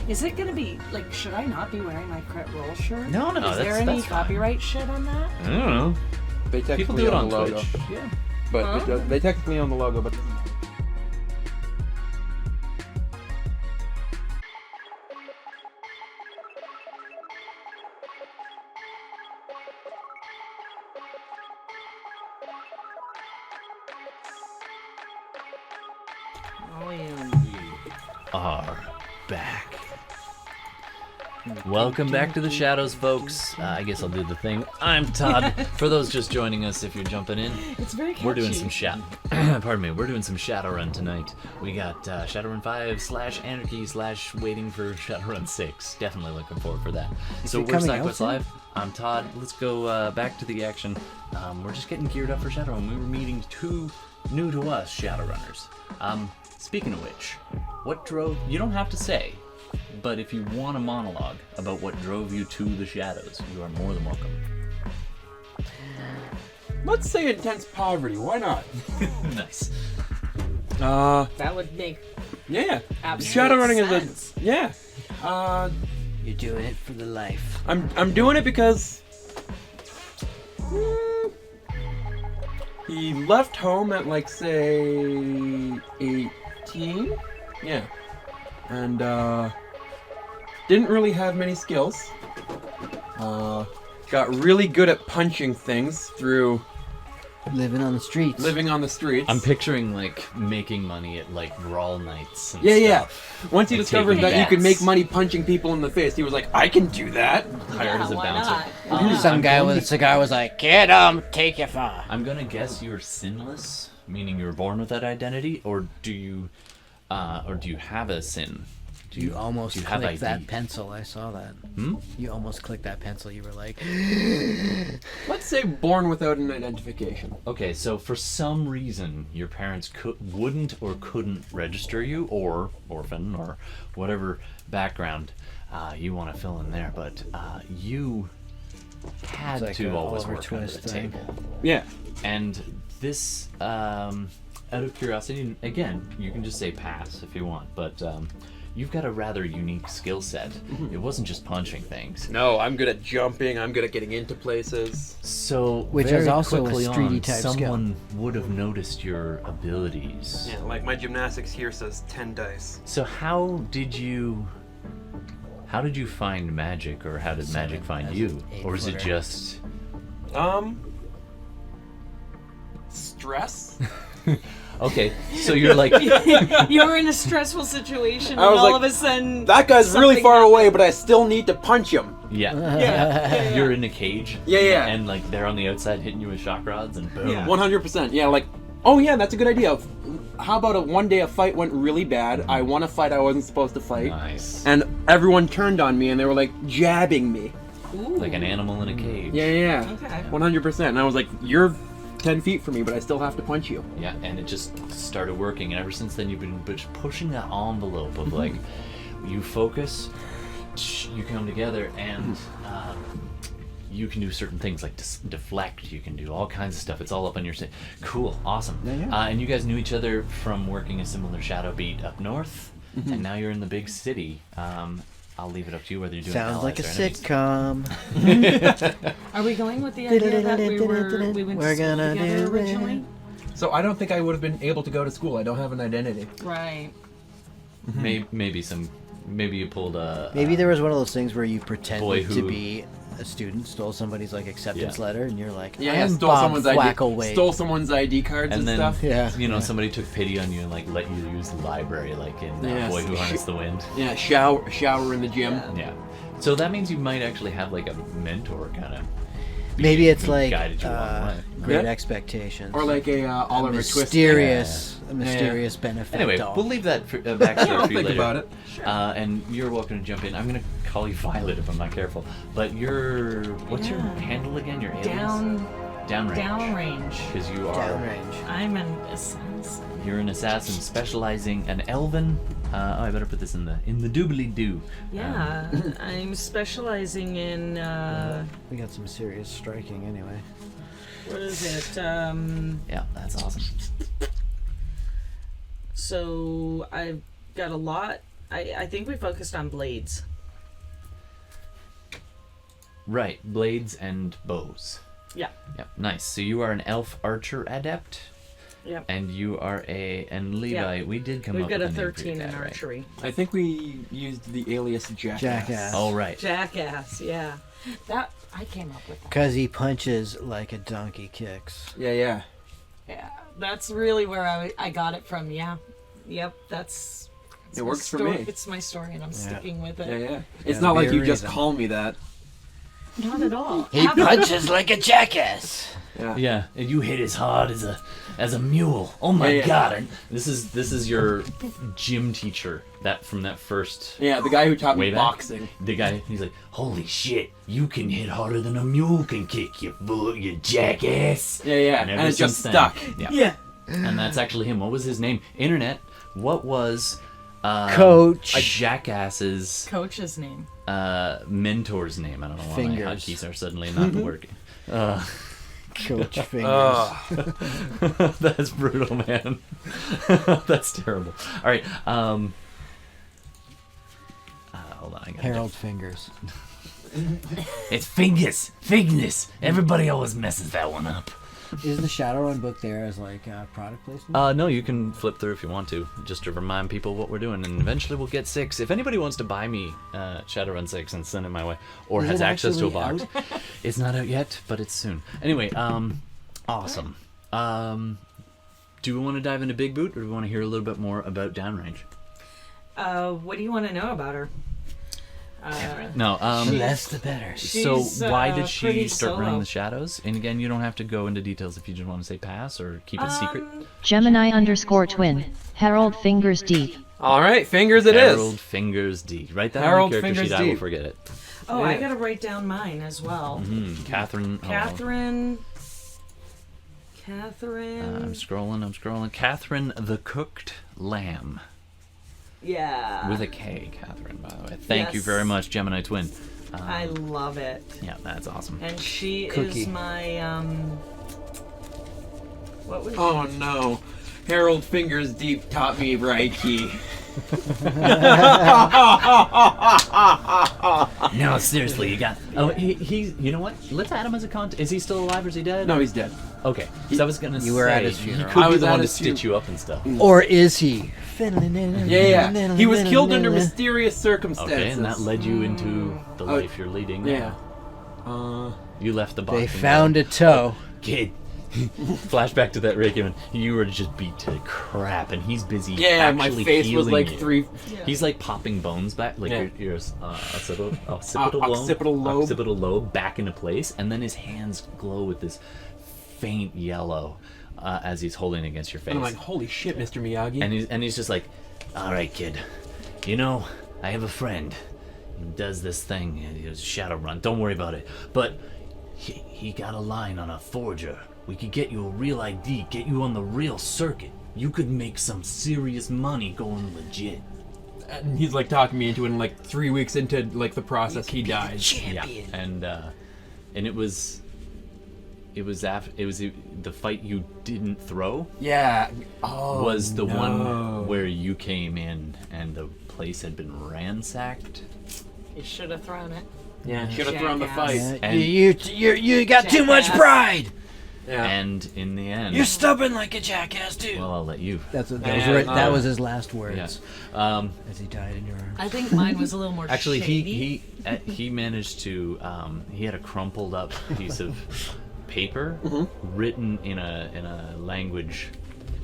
Is it gonna be like? Should I not be wearing my Crit Roll shirt? No, Is there any that's fine. copyright shit on that? I don't know. They People technically do it own on the logo. Twitch. Yeah. But Huh? they technically own the logo, but it doesn't matter. Oh yeah. Are back. Welcome back to the Shadows, folks. I guess I'll do the thing. I'm Todd. For those just joining us, if you're jumping in, It's very catchy. we're doing some Pardon me. We're doing some Shadowrun tonight. We got Shadowrun 5/Anarchy/ waiting for Shadowrun 6. Definitely looking forward for that. So it we're coming out SideQuests soon? Live. I'm Todd. Let's go back to the action. We're just getting geared up for Shadowrun. We were meeting two new to us Shadowrunners. Speaking of which, what drove... You don't have to say, but if you want a monologue about what drove you to the Shadows, you are more than welcome. Let's say intense poverty. Why not? Nice. That would make Yeah. absolute Shadowrunning sense. is yeah. You're doing it for the life. I'm doing it because he left home at like say 18. Yeah. And didn't really have many skills. Got really good at punching things through Living on the streets. living on the streets. I'm picturing like making money at like brawl nights. And Yeah. stuff. Once he Like discovered taking that you could make bets. money punching people in the face, he was like, I can do that. Hired as a why bouncer. not? Some I'm guy going with a to- cigar was like, "Get him, take you far." I'm gonna guess you're sinless, meaning you were born with that identity, or do you have a sin? Do You almost do you have clicked that ID? pencil. I saw that. Hmm? You almost clicked that pencil. You were like, Let's say born without an identification. Okay, so for some reason your parents wouldn't or couldn't register you, or orphan, or whatever background you want to fill in there, but you had It's like to a always Oliver work under Twist the thing. table. Yeah. And this, out of curiosity, and again, you can just say pass if you want, but you've got a rather unique skill set. It wasn't just punching things. No, I'm good at jumping. I'm good at getting into places. So, Which is very also a quickly streety on, type skill. someone would have noticed your abilities. Yeah, like my gymnastics here says 10 dice. So how did you find magic, or how did magic find as you? an Or is it eight-footer. just Stress? okay? So you're like, You're in a stressful situation, and I was all like, of a sudden That guy's really something far happens. away, but I still need to punch him. yeah, Yeah. you're in a cage. Yeah. And like they're on the outside hitting you with shock rods, and boom. Yeah. 100%. Yeah, like, oh yeah, that's a good idea. How about one day a fight went really bad. I won a fight I wasn't supposed to fight. Nice. And everyone turned on me and they were like jabbing me. Ooh. Like an animal in a cage. Yeah. Okay. 100%. And I was like, you're 10 feet from me, but I still have to punch you. Yeah, and it just started working, and ever since then you've been pushing that envelope of like, you focus, you come together, and you can do certain things like deflect. You can do all kinds of stuff. It's all up on your cool, awesome. Yeah. And you guys knew each other from working a similar shadow beat up north, and now you're in the big city. I'll leave it up to you whether you're doing "Sounds like a allies or enemies. sitcom." Are we going with the idea that we went We're to school gonna together do originally? So I don't think I would have been able to go to school. I don't have an identity. Right. Maybe you pulled a. Maybe there was one of those things where you pretended Boy to who- be a student, stole somebody's like acceptance Yeah. letter, and you're like, Yeah, "I'm stole Bob someone's ID. Flackaway." Stole someone's ID cards and, And then, stuff. Yeah. somebody took pity on you and like let you use the library, like in Yes. Boy Who Harnessed the Wind. Yeah, shower in the gym. Yeah. So that means you might actually have like a mentor kind of. Maybe it's like guided you along the way. Great Yeah. Expectations, Or like a Oliver Twist. thing. a mysterious benefit. Anyway, doll. we'll leave that for, backstory I'll for you think later. about it. And you're welcome to jump in. I'm gonna call you Violet if I'm not careful. But what's your Yeah. handle again? Your alias? Downrange. Downrange. Because you are. Downrange. I'm an assassin. You're an assassin specializing an elven. I better put this in the doobly doo. Yeah, I'm specializing in We got some serious striking anyway. what is it? Yeah, that's awesome. So I've got a lot. I think we focused on blades. Right, blades and bows. Yeah. Yep, nice. So you are an elf archer adept, Yep. and you are and Levi. Yeah. We did come We've up got with a name for 13 your in guy, right? archery. I think we used the alias Jackass. Jackass. Oh right. Jackass. Yeah. That I came up with that. Because he punches like a donkey kicks. Yeah. Yeah. That's really where I got it from. Yeah. Yep. That's. It my works for story. me. It's my story, and I'm sticking with it. Yeah. It's Gotta not be like a you just reason. call me that. Not at all. He punches like a jackass. Yeah. Yeah, and you hit as hard as a mule. Oh my Yeah. god! And this is your gym teacher from that first. Yeah, the guy who taught Way me back? boxing. The guy, he's like, holy shit, you can hit harder than a mule can kick, you fool, you jackass. Yeah. And And, ever it just since then- stuck. Yeah. And that's actually him. What was his name? Internet. What was Coach. a jackass's Coach's name. mentor's name? I don't know why my Fingers. hotkeys are suddenly not working. Coach fingers. That's brutal, man. That's terrible. All right. Hold on. I gotta Harold fingers. It's Fignus. Everybody always messes that one up. Is the Shadowrun book there as like product placement? No, you can flip through if you want to, just to remind people what we're doing, and eventually we'll get 6. If anybody wants to buy me Shadowrun 6 and send it my way, or Is has it access to a actually box, it's not out yet, but it's soon. Anyway, awesome. Do we want to dive into Bigboot, or do we want to hear a little bit more about Downrange? What do you want to know about her? No, The less the better. so she's, why did she pretty start running solo. the shadows? And again, you don't have to go into details if you just want to say pass or keep it secret. Gemini_twin. Harold fingers deep. All right, fingers it is. Harold Fingers D. Write that Harold on the character Fingers sheet. I will D. forget it. Oh, I Yeah. gotta write down mine as well. Catherine. Catherine. I'm scrolling. Catherine the Cooked Lamb. Yeah. With a K, Catherine, by the way. Thank you Yes. very much, Gemini Twin. I love it. Yeah, that's awesome. And she Cookie. is my what was Oh no. Harold Fingers Deep taught me Reiki. No, seriously, you got. Oh, he. You know what? Let's add him as a contact. Is he still alive or is he dead? No, he's dead. Okay. So I was gonna say You were at his he funeral. could I be was the at one to his stitch you up and stuff. Or is he? Yeah. He was killed under mysterious circumstances. Okay, and that led you into the life you're leading now. Yeah. You left the box. They found a toe. Kid. Flashback to that Reiki. You were just beat to crap, and he's busy. Yeah, my actually face was healing like you. 3. He's like popping bones back, like Yeah. your occipital Occipital lobe. back into place, and then his hands glow with this faint yellow as he's holding it against your face. And I'm like, holy shit, Mr. Miyagi. And he's just like, all right, kid, you know, I have a friend who does this thing. He goes, Shadowrun, don't worry about it. But he got a line on a forger. We could get you a real ID, get you on the real circuit. You could make some serious money going legit. And he's like talking me into it, and like 3 weeks into like the process, he dies. Yeah, and it was the fight you didn't throw Yeah. Oh, was the no. one where you came in and the place had been ransacked. You should have thrown it. Yeah, should have thrown the Jackass. fight. And- You got too much Jackass. pride. Yeah. And in the end, You're stubborn like a jackass too. well, I'll let you. That was Yeah, that was his last words Yes. as he died in your arms. I think mine was a little more Actually, shady. he managed to. He had a crumpled up piece of paper written in a language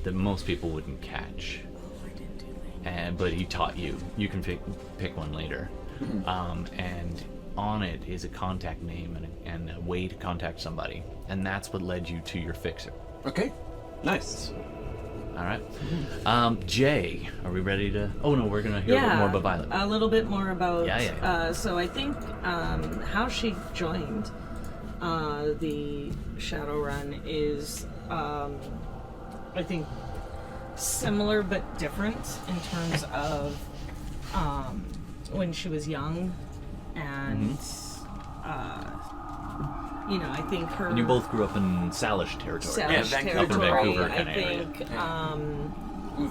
that most people wouldn't catch. But he taught you. You can pick one later. And on it is a contact name and a way to contact somebody, and that's what led you to your fixer. Okay. Nice. All right. Jay, are we ready to? Oh no, we're gonna hear a bit more about Violet. A little bit more about. Yeah. So I think how she joined the Shadowrun is, I think, similar but different in terms of when she was young, and I think her. And you both grew up in Salish territory. Salish Vancouver. Up in Vancouver territory. kind of I area. think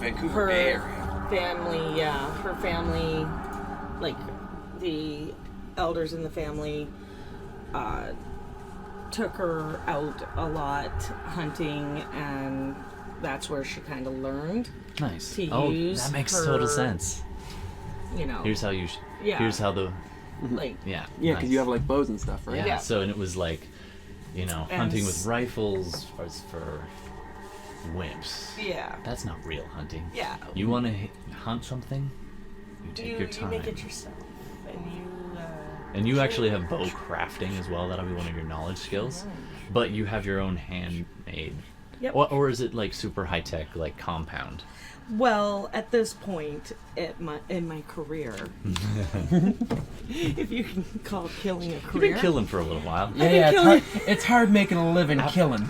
Vancouver her Bay Area. family, her family, like the elders in the family, took her out a lot hunting, and that's where she kind of learned. Nice. To Oh, use that makes her- total sense. Here's Here's how you. Yeah. Here's how the. like Yeah. Yeah, because nice. you have like bows and stuff, right? Yeah. Yeah. So and it was like, And hunting with rifles was for wimps. yeah. That's not real hunting. Yeah. You want to hunt something? You take your time. You make it yourself, and you. And you actually have bow crafting as well. That'll be one of your knowledge skills. But you have your own handmade. Yep. Or is it like super high tech, like compound? Well, at this point in my career, if you can call killing a You've career, been killing for a little while. Yeah, it's hard making a living killing.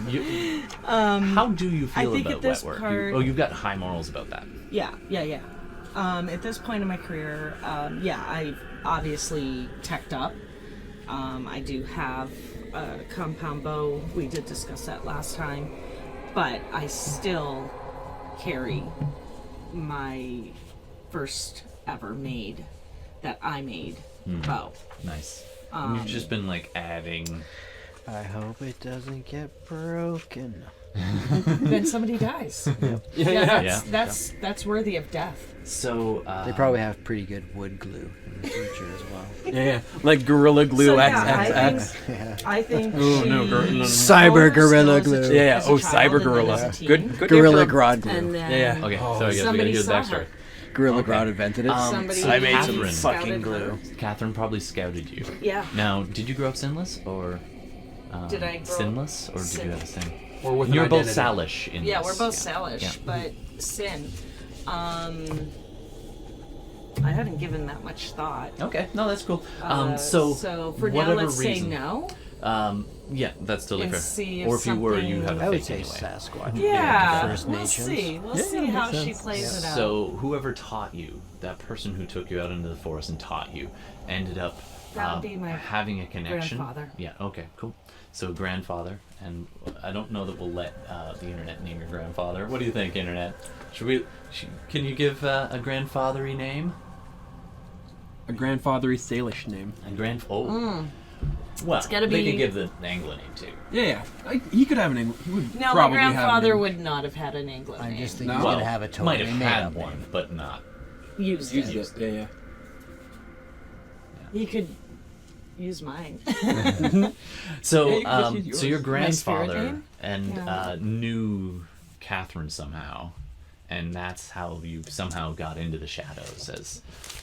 How do you I feel think about at this wet work? part- You've got high morals about that. Yeah. At this point in my career, I've obviously teched up. I do have a compound bow. We did discuss that last time, but I still carry my first ever made that I made bow. Nice. And you've just been like adding. I hope it doesn't get broken. Then somebody dies. That's worthy of death. So They probably have pretty good wood glue in the future as well. Yeah, like Gorilla Glue So, XXX. I think Oh, no, she Cyber honed her Gorilla skills as Glue. Yeah, as a oh, child Cyber and then Gorilla. as a teen. Good Gorilla intro. Grodd glue. And then Yeah. okay, Oh, so I guess we gotta somebody hear the saw backstory. her. Gorilla Okay. Grodd invented it. Somebody so I made had some scouted fucking her. glue. Catherine probably scouted you. Yeah. Now, did you grow up sinless or Did I grow up sinless, or did you have a sin? Or with an You're both identity. Salish in Yeah, this. we're both Salish, Yeah. but sin. I haven't given that much thought. Okay, no, that's cool. So for now, whatever let's reason, say no. Yeah, that's totally And fair. see if Or if you were, you have something- a I would fake say anyway. Sasquatch. Yeah, First we'll Nations. see. We'll Yeah, see makes how she sense. plays it out. So whoever taught you, that person who took you out into the forest and taught you, ended up That would be my having a connection. grandfather. Yeah. Okay. Cool. So grandfather, and I don't know that we'll let the internet name your grandfather. What do you think, internet? Should we? Can you give a grandfathery name? A grandfathery Salish name. A Well, It's gotta they be- could give the Anglo name too. Yeah, he could have an English. He would No, my probably have an grandfather English. would not have had an English I name. just think No. he's Well, gonna have a totally might have made had up one, name. but not. Used Use it. it. Yeah. He could use mine. So, Yeah, you can just use so your yours. My spirit grandfather name? and Yeah. knew Catherine somehow, and that's how you somehow got into the shadows. As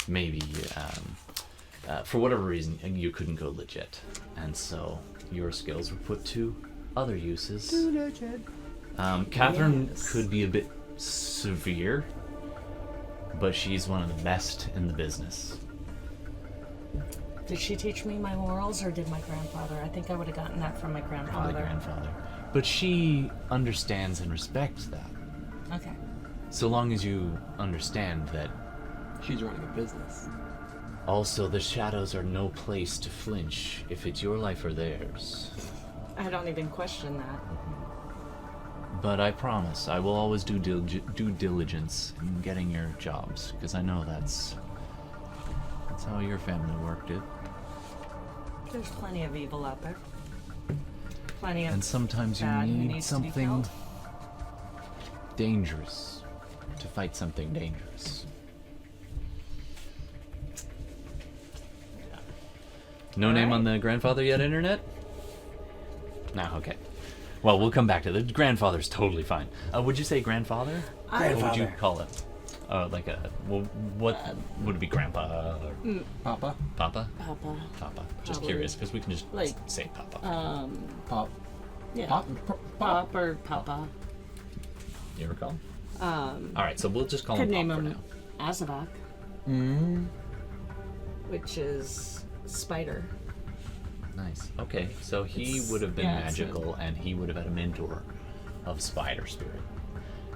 maybe for whatever reason you couldn't go legit, and so your skills were put to other uses. Catherine Yes. could be a bit severe, but she's one of the best in the business. Did she teach me my morals, or did my grandfather? I think I would have gotten that from my Probably grandfather. grandfather, but she understands and respects that. Okay. So long as you understand that She's running a business. also the shadows are no place to flinch if it's your life or theirs. I don't even question that. But I promise I will always do due diligence in getting your jobs, because I know that's how your family worked it. There's plenty of evil out there. Plenty of And sometimes you bad who need needs to be something killed. dangerous to fight something dangerous. No name on the grandfather yet, internet? No, okay. Well, we'll come back to the grandfather's totally fine. Would you say grandfather? What would you call it? Like what would it be, grandpa or Papa. papa? Papa. Papa. Just Probably. curious, because we can just Like, say papa. Pop. Yeah. Pop. Pop or Papa. You recall? All All right, so we'll just call could him name Pop for him now. Azabak, which is spider. Nice. Okay, so he It's- would have been yeah, it's magical, and he would have had a mentor of spider spirit,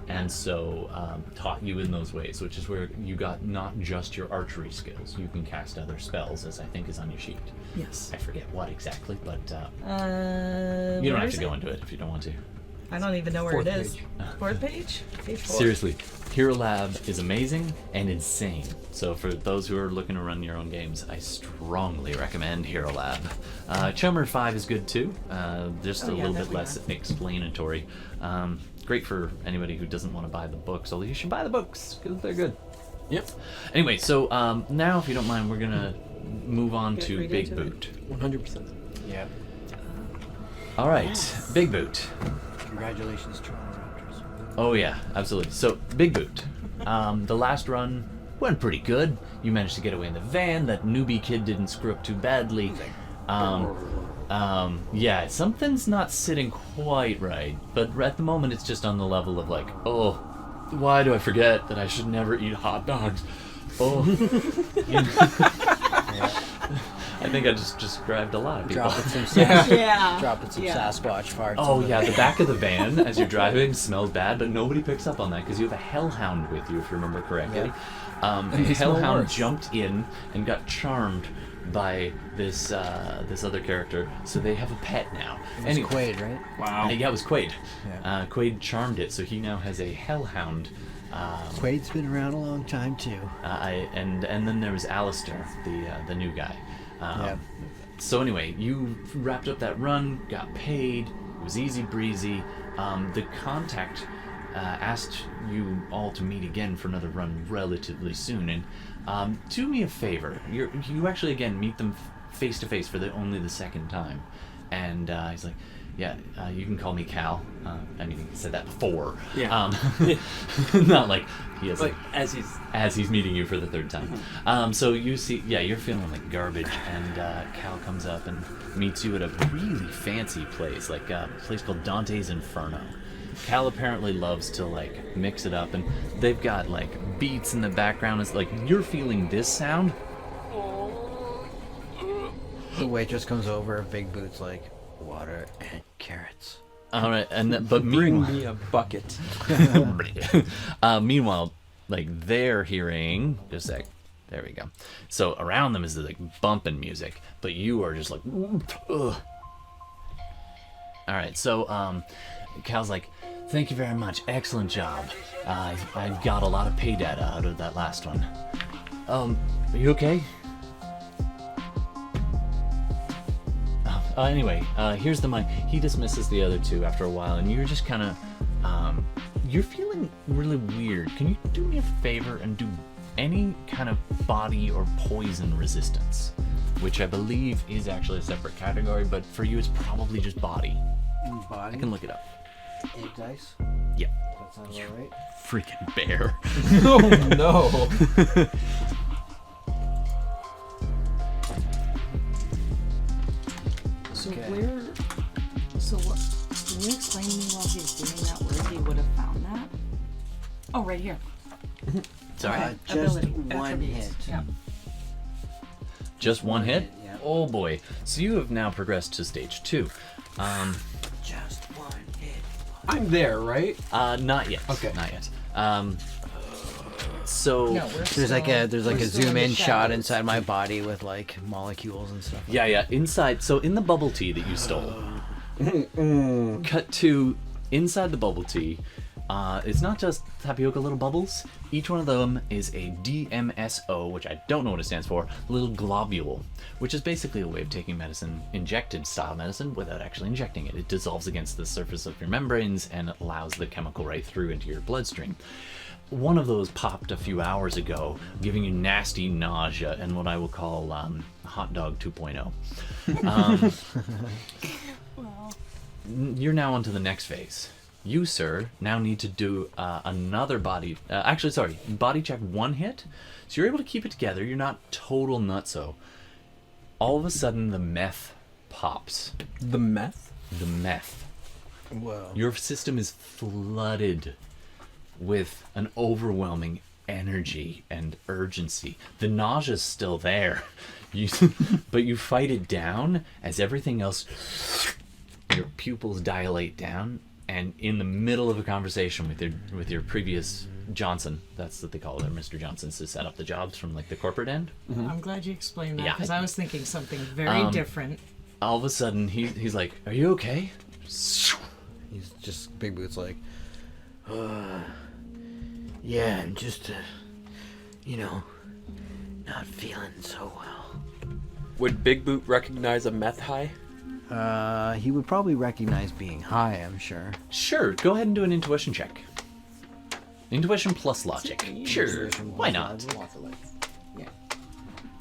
and so taught you in those ways, which is where you got not just your archery skills. You can cast other spells, as I think is on your sheet. Yes. I forget what exactly, but you where don't have is to go into it if you don't want to. I don't even know where Fourth it is. page. Fourth page? Page 4. Seriously, Hero Lab is amazing and insane. So for those who are looking to run your own games, I strongly recommend Hero Lab. Chummer 5 is good too, just Oh, a yeah, little that bit we less are. explanatory. Great for anybody who doesn't want to buy the books, although you should buy the books because they're good. Yep. Anyway, so now if you don't mind, we're gonna move on Get to right Big into it. Boot. 100%. Yeah. All right, Yes. Big Boot. Congratulations, Toronto Raptors. Oh yeah, absolutely. So Big Boot. The last run went pretty good. You managed to get away in the van. That newbie kid didn't screw up too badly. Yeah, something's not sitting quite right. But at the moment, it's just on the level of like, oh, why do I forget that I should never eat hot dogs? Oh. I think I just described a lot of people. Dropping some Yeah. dropping some Yeah. Sasquatch farts. Oh in yeah, the back of the van as you're driving smells bad, but nobody picks up on that because you have a hellhound with you, if you remember correctly. The they smell hellhound worse. jumped in and got charmed by this other character, so they have a pet now. It's Quaid, right? Wow. Yeah, it was Quaid. Yeah. Quaid charmed it, so he now has a hellhound. Quaid's been around a long time too. And then there was Alistair, the new guy. Yep. So anyway, you wrapped up that run, got paid. It was easy breezy. The contact asked you all to meet again for another run relatively soon, and do me a favor. You actually again meet them face to face for only the second time, and he's like, "Yeah, you can call me Cal." I mean, he said that before. Yeah. Not like he has Like, as he's meeting you for the third time. So you see, yeah, you're feeling like garbage, and Cal comes up and meets you at a really fancy place, like a place called Dante's Inferno. Cal apparently loves to like mix it up, and they've got like beats in the background. It's like you're feeling this sound. The waitress comes over. Bigboot's like, water and carrots. All right, and but Bring meanwhile, me a bucket. meanwhile, like they're hearing just a sec. There we go. So around them is like bumping music, but you are just like, ugh. All right, so Cal's like, thank you very much, excellent job. I've got a lot of pay data out of that last one. Are you okay? Anyway, here's the mic. He dismisses the other two after a while, and you're just kind of, you're feeling really weird. Can you do me a favor and do any kind of body or poison resistance? Which I believe is actually a separate category, but for you it's probably just body. Body. I can look it up. 8 dice. Yep. That sounds alright. Freaking bear. Oh no. So Okay. can you explain to me while he's doing that where he would have found that? Oh, right here. Sorry. Just Ability. one Attributes. hit. Yeah. Just one hit? Yeah. Oh boy. So you have now progressed to stage 2. Just one hit. I'm there, right? Not yet. Okay. Not yet. So No, we're There's like a we're still zoom the in shot shadows. inside my body with like molecules and stuff. yeah, inside. So in the bubble tea that you stole, cut to inside the bubble tea. It's not just tapioca little bubbles. Each one of them is a DMSO, which I don't know what it stands for, little globule, which is basically a way of taking medicine, injected style medicine, without actually injecting it. It dissolves against the surface of your membranes and allows the chemical right through into your bloodstream. One of those popped a few hours ago, giving you nasty nausea and what I will call hot dog 2.0. You're now on to the next phase. You, sir, now need to do another body... body check 1 hit. So you're able to keep it together. You're not total nutso. All of a sudden, the meth pops. The meth? The meth. Whoa. Your system is flooded with an overwhelming energy and urgency. The nausea's still there, but you fight it down as everything else... Your pupils dilate down, and in the middle of a conversation with your previous Johnson, that's what they call it, Mr. Johnson's, to set up the jobs from like the corporate end. I'm glad you explained that Yeah. because I was thinking something very different. All of a sudden, he's like, "Are you okay?" He's just Bigboot's like, yeah, I'm just, not feeling so well. Would Bigboot recognize a meth high? He would probably recognize being high, I'm sure. Sure, go ahead and do an intuition check. Intuition plus logic. Sure, why not? Yeah.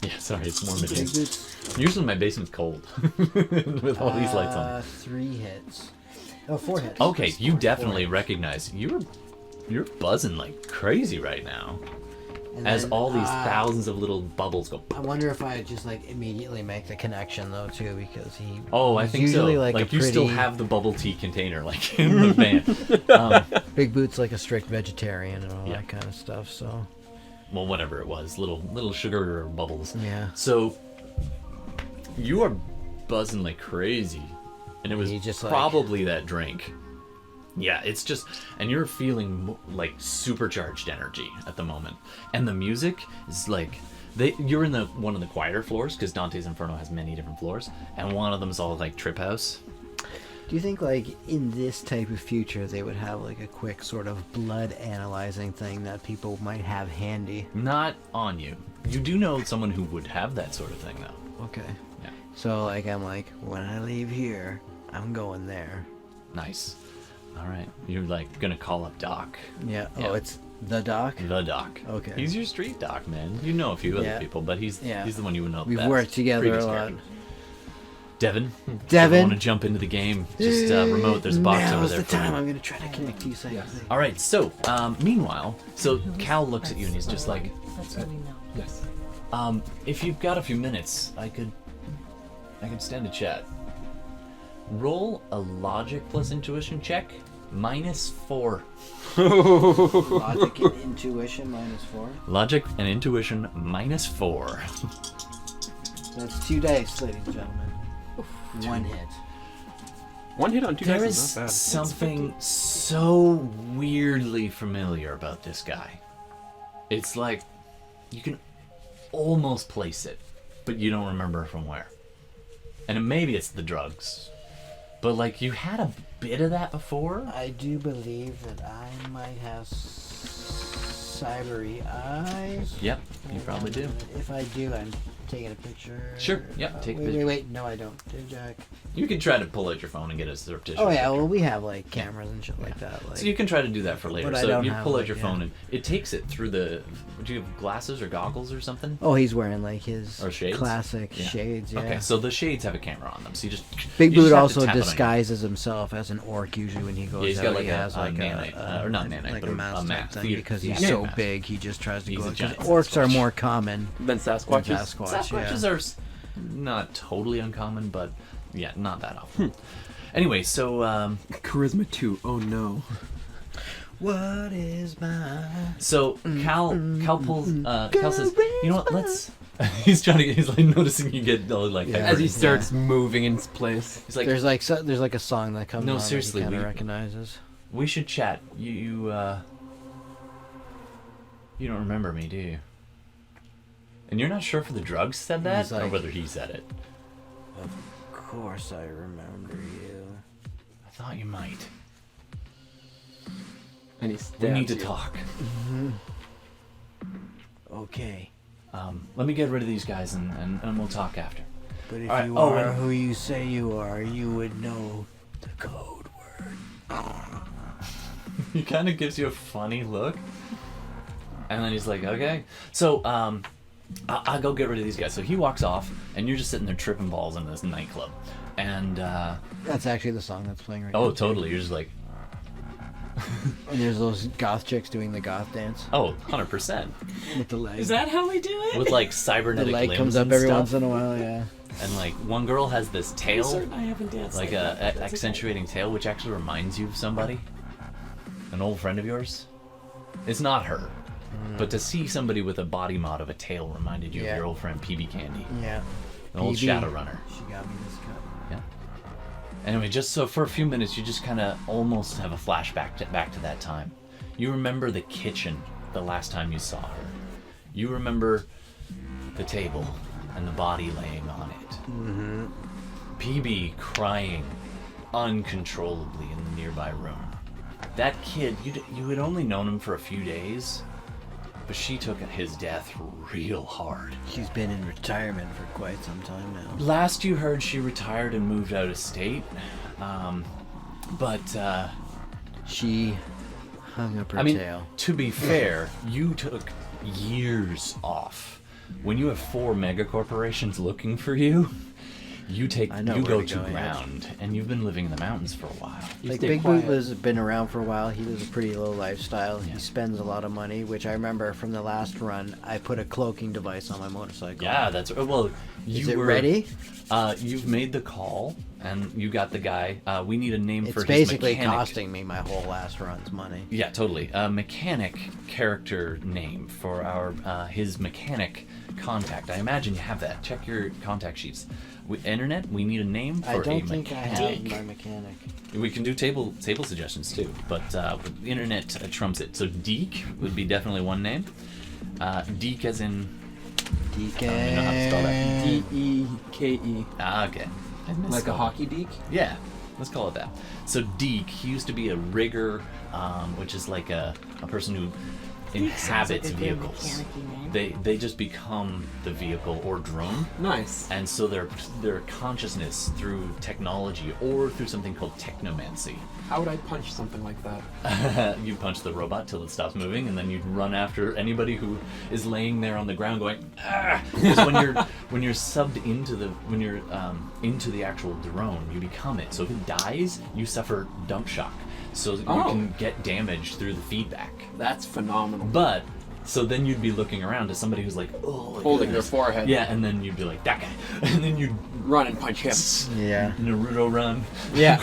Yeah, sorry, it's warm in here. Bigboot's Usually my basement's cold with all these lights on. 3 hits. Oh, 4 hits. Okay, you 4 definitely hits. recognize you're buzzing like crazy right now. And As then, all these thousands of little bubbles go. I wonder if I just like immediately make the connection though too, because he. Oh, I he's think so. usually Like, like a you still pretty- have the bubble tea container like in the van. Bigboot's like a strict vegetarian and all Yeah. that kind of stuff. So Well, whatever it was, little sugar bubbles. yeah. So you are buzzing like crazy, and it was He just, like- probably that drink. Yeah, it's just, and you're feeling like supercharged energy at the moment, and the music is like You're in one of the quieter floors because Dante's Inferno has many different floors, and one of them is all like trip house. Do you think, like, in this type of future, they would have, like, a quick sort of blood analyzing thing that people might have handy? Not on you. You do know someone who would have that sort of thing, though. Okay. Yeah. So, like, I'm like, when I leave here, I'm going there. Nice. All right. You're, like, going to call up Doc. Yeah. Yeah. Oh, it's the doc? The Doc. Okay. He's your street doc, man. You know a few other people, but he's the one you would know the We've best. worked together Previous a lot. character. Devin? Devin? Want to jump into the game? Just remote. There's a box over Now's there the for you. time. I'm going to try to connect to you. All right. So, meanwhile, Cal looks at you and he's just like, That's what we know. Yes. if you've got a few minutes, I could stand a chat. Roll a logic plus intuition check, -4. Logic and intuition -4. Logic and intuition -4. That's 2 dice, ladies and gentlemen. 1 hit. 1 hit on 2 There dice is is not bad. something so weirdly familiar about this guy. It's like you can almost place it, but you don't remember from where. And maybe it's the drugs. But like you had a bit of that before. I do believe that I might have cybery eyes. Yep, you probably do. If I do, I'm taking a picture. Sure, yep, take a wait, picture. Wait, no, I don't. Jack. You can try to pull out your phone and get a surreptitious Oh yeah, picture. well we have like cameras and shit like that. Like, So you can try to do that for later. But I So don't you have, pull out like, your phone and it takes it through the. Do you have glasses or goggles or something? oh, he's wearing like his Or shades? classic Yeah. shades. Yeah. Okay, so the shades have a camera on them. So you just. Big you just Boot have to also tap it on your- disguises himself as an orc usually when he goes Yeah, he's out. got like he a has like nanite, or not nanite, like but a a mask mask. type thing He- because he's he's a so mask. big he just tries to He's go. a Because giant orcs are Sasquatch. more common Then than Sasquatches. Sasquatches are not totally uncommon, but yeah, not that often. Anyway, so Charisma 2. Oh no. What is mine? so Cal pulls Cal says, you know what? Let's. He's like noticing you get all like Yeah. As he hyper- starts moving in place. He's like, There's like a song that comes No, on seriously, that he kind we- of recognizes. we should chat. You don't remember me, do you? And you're not sure if the drugs said that He's or like- whether he said it. Of course I remember you. I thought you might. And he We stabs need to you. talk. Okay. Let me get rid of these guys and we'll talk after. But if All right, you oh, are and- who you say you are, you would know the code word. He kind of gives you a funny look. And then he's like, okay. So, I'll go get rid of these guys. So he walks off, and you're just sitting there tripping balls in this nightclub. And, That's actually the song that's playing right now. oh, totally. You're just like, And there's those goth chicks doing the goth dance oh, 100%. with the leg. Is that how we do it? With, like, the cybernetic leg limbs comes up and every stuff. once in a while, yeah. And, like, one girl has this I'm tail, certain I haven't danced like that, a but that's accentuating tail, which actually reminds you of somebody. An old friend of yours. It's not her. But to see somebody with a body mod of a tail reminded you Yeah. of your old friend PB Candy. Yeah. An old PB. Shadowrunner. She got me this cup. Yeah. Anyway, just so for a few minutes, you just kind of almost have a flashback back to that time. You remember the kitchen the last time you saw her. You remember the table and the body laying on it. Mm-hmm. PB crying uncontrollably in the nearby room. That kid, you had only known him for a few days, but she took his death real hard. She's been in retirement for quite some time now. Last you heard, she retired and moved out of state. But She hung up her I mean, tail. to be fair, you took years off. When you have 4 mega corporations looking for you, you I know you where go to to go, yeah. ground, and you've been living in the mountains for a while. Like stay Big quiet. Boot has been around for a while. He lives a pretty low lifestyle. Yeah. He spends a lot of money, which I remember from the last run. I put a cloaking device on my motorcycle. Yeah, that's well. Is You it were ready? You've made the call, and you got the guy. We need a name It's for his basically mechanic. costing me my whole last run's money. Yeah, totally. A mechanic character name for our his mechanic contact. I imagine you have that. Check your contact sheets. Internet, we need a name for I a don't think I mechanic. have my mechanic. We can do table suggestions too, but the internet trumps it. So Deke would be definitely one name. Deke as in Deke. I don't even know how to spell that. D-E-K-E. Ah, okay. I Like a misspelled it. hockey deke? Yeah, let's call it that. So Deke, he used to be a rigger, which is like a person who inhabits vehicles. They just become the vehicle or drone. Nice. And so their consciousness through technology or through something called technomancy. How would I punch something like that? You punch the robot till it stops moving, and then you run after anybody who is laying there on the ground going, ah! Because when you're subbed into into the actual drone, you become it. So if it dies, you suffer dump shock. So you can get damaged through the feedback. That's phenomenal. But so then you'd be looking around to somebody who's like, oh, Holding their forehead. yeah, and then you'd be like, that guy, and then you'd Run and punch him. Yeah. Naruto run. Yeah.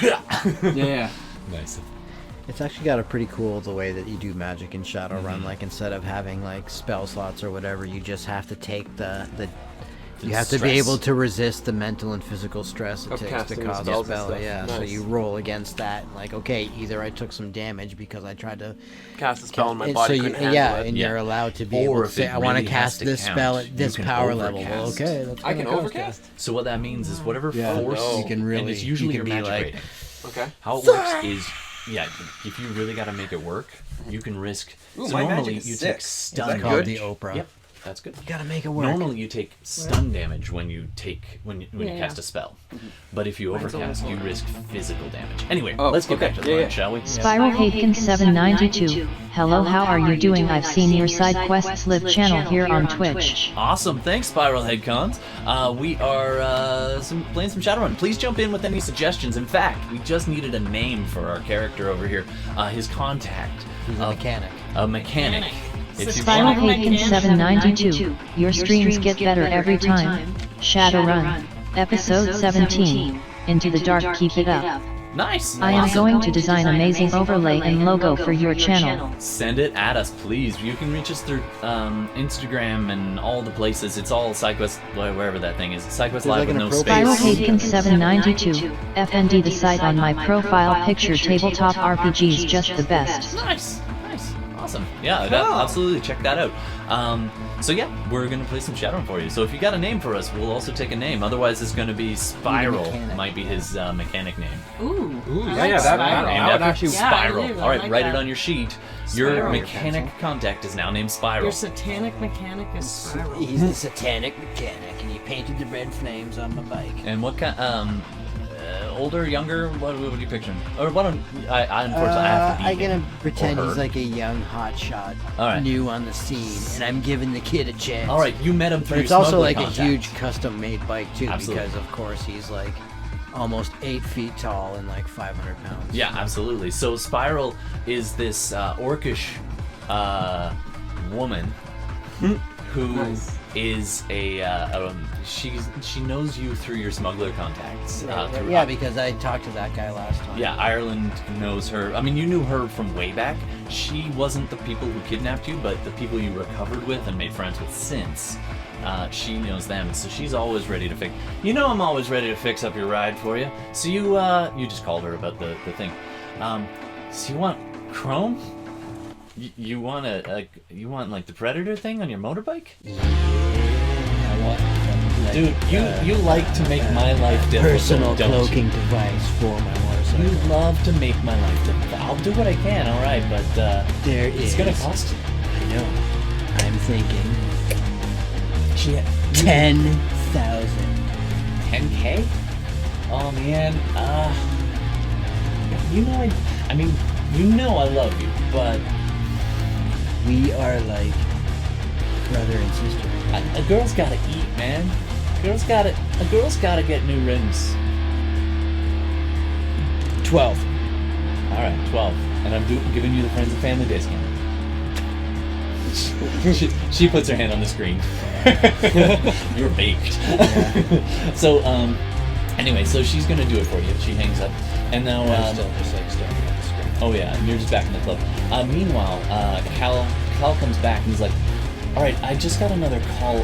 Yeah. Nice. It's actually got a pretty cool the way that you do magic in Shadowrun. Like instead of having like spell slots or whatever, you just have to take you have to be stress. able to resist the mental and physical stress it Of takes to casting cause a spells and spell. stuff. Yeah, so Nice. you roll against that. And like, okay, either I took some damage because I tried to Cast a spell and my and body so couldn't handle yeah, it. and Yeah. you're allowed to be Or able to if say, it I want to really has cast to this count, spell at you this can power level. Well, overcast. okay, that's I can gonna overcast? So what that means is whatever Yeah, force no. you can and really it's usually you can your be magic like, rating. Okay. How it works is, yeah, if you really got to make it work, you can risk. Ooh, so my normally magic is you 6. take Is stun that it's called damage. the Oprah. Yep, that's good. You gotta make it work. Normally you take stun damage when you Yeah. cast a spell, but if you overcast, you risk physical damage. Anyway, Oh, let's get okay. back to the Yeah, run, yeah. shall we? Spiral Haken 792. Hello, how are you doing? I've seen your SideQuests live channel here on Twitch. Awesome, thanks, Spiral Headcons. We are playing some Shadowrun. Please jump in with any suggestions. In fact, we just needed a name for our character over here. His contact. He's a mechanic. A mechanic. If you Spiral want- Haken 792. Your streams get better every time. Shadowrun. Episode 17. Into the Dark, keep it up. Nice. I am Awesome. going to design amazing overlay and logo for your channel. Send it at us, please. You can reach us through Instagram and all the places. It's all SideQuest, wherever that thing is. SideQuest Live like with an no appropriate- Spiral space. Haken 792. FND the site on my profile picture tabletop RPGs just the best. Nice, nice, awesome. Yeah, absolutely. Check that out. So yeah, we're gonna play some Shadowrun for you. So if you got a name for us, we'll also take a name. Otherwise, it's gonna be Spiral. Mechanic. Might be his mechanic name. Ooh. Ooh, I yeah, like yeah, that Spiral. would Named actually- after Yeah, I Spiral. do. I All right, like write that. it on your sheet. Your Spiral. mechanic contact is now named Spiral. Your satanic mechanic is Spiral. He's the satanic mechanic, and he painted the red flames on my bike. And what kind? Older, younger? What are you picturing? Or what? I unfortunately I have to be I'm gonna him. pretend Or he's her. like a young hotshot, All right. new on the scene, and I'm giving the kid a chance. All right, you met him through But it's your also smuggling like contact. a huge custom-made bike too, Absolutely. because of course he's like almost 8 feet tall and like 500 pounds. Yeah, absolutely. So Spiral is this orcish woman who Nice. is she knows you through your smuggler contacts. Through, Yeah, because I talked to that guy last time. Yeah, Ireland knows her. I mean, you knew her from way back. She wasn't the people who kidnapped you, but the people you recovered with and made friends with since. She knows them, so she's always ready to fix. You know, I'm always ready to fix up your ride for you. So you just called her about the thing. So you want chrome? You want you want like the Predator thing on your motorbike? I want Dude, you like to make my life difficult, personal don't cloaking you? device for my motorcycle. You love to make my life difficult. I'll do what I can, all right, but There it's is. gonna cost you. I know. I'm thinking Shit. 10,000. 10K? Oh man, you know I mean, you know I love you, but We are like brother and sister. a girl's gotta eat, man. A girl's gotta get new rims. 12. All right, 12, and I'm giving you the friends and family discount. She puts her hand on the screen. You're baked. So anyway, so she's gonna do it for you. She hangs up, and now I'm still just like staring at the screen. oh yeah, and you're just back in the club. Meanwhile, Cal comes back and he's like, all right, I just got another call,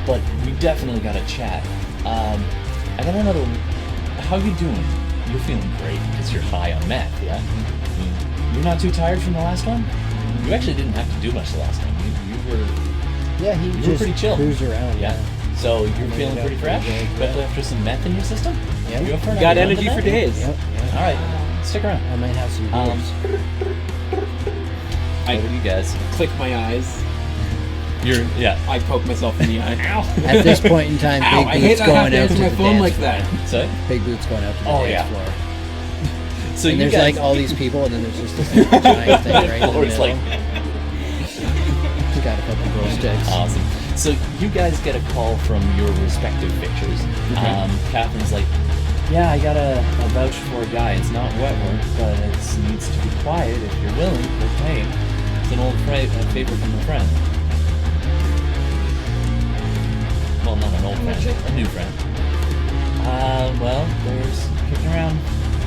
but we definitely got to chat. I got another. How you doing? You're feeling great because you're high on meth, yeah? You're not too tired from the last one? You actually didn't have to do much the last time. You were Yeah, he You were just pretty chill. cruised around. Yeah. So you're Yeah, feeling yeah, pretty fresh? pretty good, Especially after some meth in your system? Yeah. You up for Got another energy run for tonight? days. Yep. Yeah. All right, stick around. I might have some beers. What do you guys? Click my eyes. Yeah. I poke myself in the eye. Ow. At this point in time, Ow, I Big hate Boot's that I have going to out answer to my the phone dance like floor. that. So, Big Boot's going out to the Oh, dance yeah. floor. so And you there's guys, like all these people, and then there's just this giant thing right in the floor is middle. like It's got a couple glow sticks. awesome. So you guys get a call from your respective pictures. Catherine's like, yeah, I got a vouch for a guy. It's not wet work, but it needs to be quiet if you're willing. But hey, it's an old favor from a friend. Well, not an old friend, a new friend. Well, there's kicking around.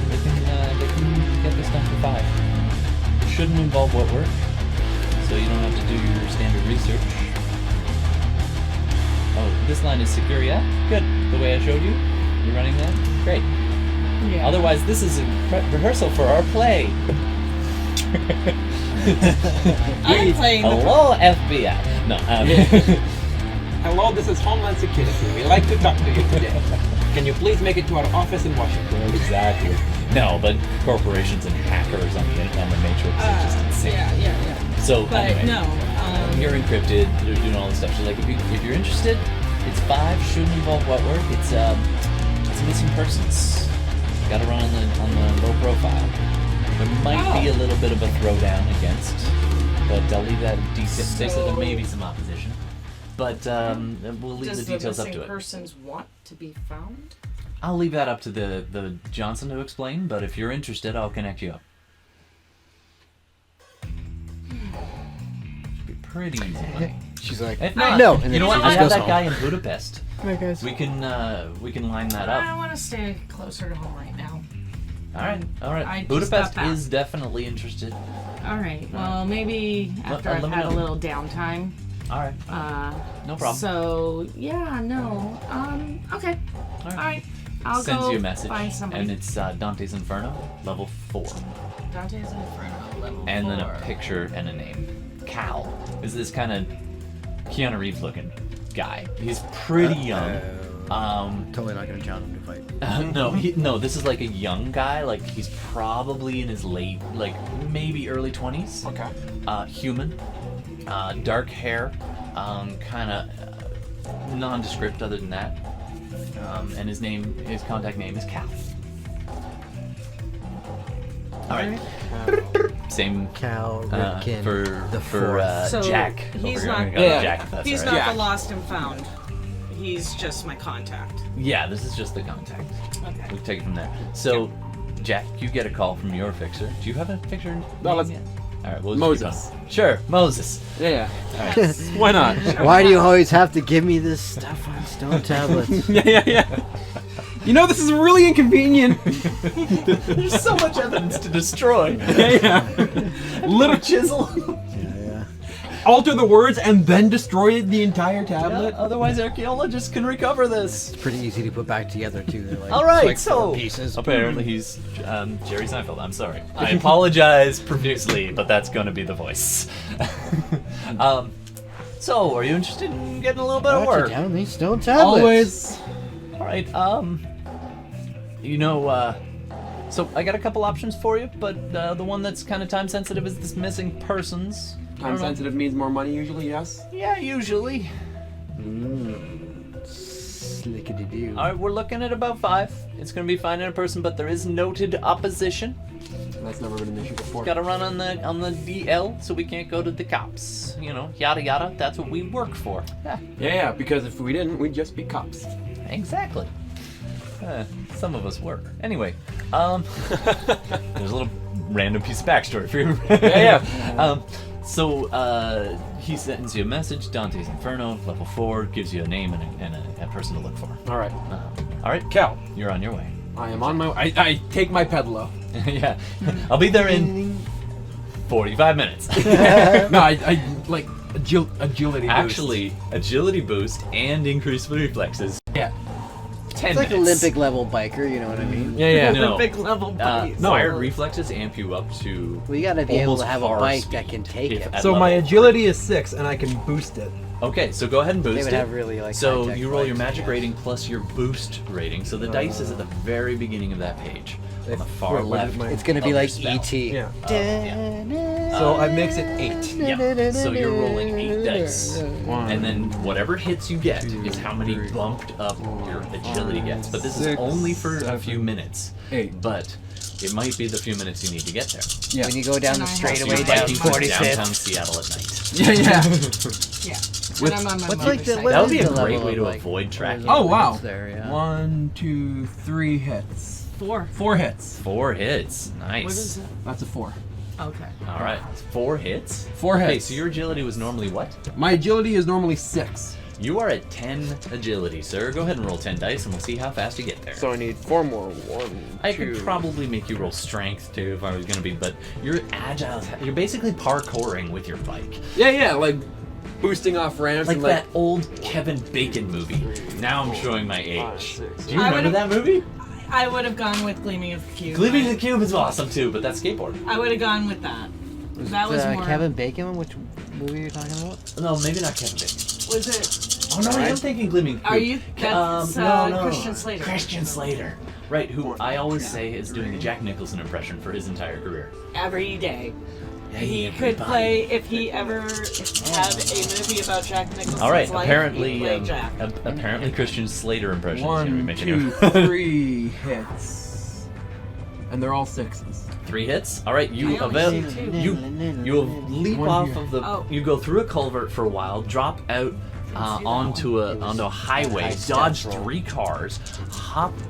They can get this done for 5. It shouldn't involve wet work, so you don't have to do your standard research. Oh, this line is secure, yeah? Good. The way I showed you? You're running that? Great. Yeah. Otherwise, this is a rehearsal for our play. I'm playing the Hello, FBI. No, Hello, this is Homeland Security. We'd like to talk to you today. Can you please make it to our office in Washington? exactly. No, but corporations and hackers on the Matrix are just insane. yeah. So, But anyway, no, you're encrypted. They're doing all this stuff. So, like, if you're interested, it's 5. Shouldn't involve wet work. It's missing persons. Got to run on the low profile. There might be a little bit of a throwdown against, but I'll leave that detail. They said there may be some opposition, but we'll leave does the details up to missing it. persons want to be found? I'll leave that up to the Johnson to explain. But if you're interested, I'll connect you up. Should be pretty easy money. She's like, If not, no. And you know then what? she I just have goes that home. guy in Budapest. We can line that I up. want to stay closer to home right now. All right. I just Budapest got back. is definitely interested. All right. Well, maybe after I've let me had a know. little downtime. All right. No problem. So yeah, no. Okay. All All right. I'll Sends go you a message, find somebody. and it's Dante's Inferno, level 4, Dante's Inferno, level and 4. then a picture and a name. Cal is this kind of Keanu Reeves looking guy. He's pretty young. Totally not going to challenge him to fight. No, this is like a young guy. Like he's probably in his late, like maybe early 20s. Okay. Human, dark hair, kind of nondescript other than that. And his contact name is Cal. All right. Same Cal Ripken the for Fourth. So Jack. he's over not- here. Yeah. Jack. If that's He's all not right. Jack. the lost and found. He's just my contact. Yeah, this is just the contact. Okay. We'll take it from there. So, Jack, you get a call from your fixer. Do you have a fixer? No, name let's- yet? All right, we'll Moses. just keep on. Sure, Moses. Yeah. Why not? Why do you always have to give me this stuff on stone tablets? Yeah. You know, this is really inconvenient. There's so much evidence to destroy. Yeah. Little chisel. Yeah. Alter the words and then destroy the entire tablet. Otherwise, archaeologists can recover this. It's pretty easy to put back together too. They're like, All right, it's like so 4 pieces. apparently he's Jerry Seinfeld. I'm sorry. I apologize profusely, but that's going to be the voice. So, are you interested in getting a little bit of Watch it work? down these stone tablets. Always. All right. So I got a couple options for you, but the one that's kind of time sensitive is this missing persons. I Time don't know. sensitive means more money usually, yes? Yeah, usually. Slickety-doo. All right, we're looking at about 5. It's going to be finding a person, but there is noted opposition. That's never been an issue before. Got to run on the DL, so we can't go to the cops. You know, yada yada. That's what we work for. Yeah, because if we didn't, we'd just be cops. Exactly. Some of us were. Anyway, there's a little random piece of backstory for you. Yeah. So he sends you a message, Dante's Inferno, level 4, gives you a name and a person to look for. All right. All right, Cal, you're on your way. I am on my way. I take my pedalo. Yeah, I'll be there in 45 minutes. No, I like agility boost. Actually, agility boost and increased reflexes. Yeah. 10 It's like minutes. Olympic level biker, you know what I mean? Yeah. No. Olympic level buddies. Fired reflexes amp you up to Well, you gotta be able almost to have a car bike speed that can take if it. at So my level. agility is 6, and I can boost it. Okay, so go ahead and boost They would it. have really like. So high-tech you roll your lights, magic yeah. rating plus your boost rating. So the dice is at the very beginning of that page. On the far Wait, what is left. my- It's gonna be of like your spell. E.T. Yeah. Yeah. So it makes it 8. Yeah. So you're rolling 8 dice. One. And then whatever hits you get is how many bumped up your agility gets. But this is 6, only for a 7, few minutes. 8. But it might be the few minutes you need to get there. Yeah. When you go down the And I have straightaway to You're down biking through 45th. downtown Seattle at night. Yeah, yeah. Yeah. With- And I'm on my What's like the motorcycle. what That would is be a the great level way of, to like, avoid tracking. Oh, wow. There, yeah. 1, 2, 3 hits. 4. 4 hits. 4 hits. Nice. What is it? That's a 4. Okay. All right. 4 hits? 4 hits. Okay, so your agility was normally what? My agility is normally 6. You are at 10 agility, sir. Go ahead and roll 10 dice, and we'll see how fast you get there. So I need 4 more. 1, I 2. could probably make you roll strength too if I was gonna be, but you're agile. You're basically parkouring with your bike, Yeah, yeah, like boosting off ramps like and that old Kevin Bacon movie. Now I'm showing my age. 5, 6. Do you I remember that movie? I would have gone with Gleaming of the Cube. Gleaming the Cube is awesome too, but that's skateboard. I would have gone with that. That was more. Kevin Bacon one? Which movie are you talking about? No, maybe not Kevin Bacon. Was it? Oh no, I'm thinking Gleaming Cube. Are you? That's no. Christian Slater. Christian Slater. Right, who I always say is doing the Jack Nicholson impression for his entire career. Every day. Hey, He everybody. could play if he ever had a movie about Jack Nicholson's All right, life. apparently, he'd play Jack. apparently Christian Slater impressions are gonna be 1, making 2, you 3 hits. And they're all 6s. 3 hits. All right, you I only avail. see 2. You leap One off here. of the. Oh. You go through a culvert for a while, drop out onto a highway, high steps dodge roll. 3 cars,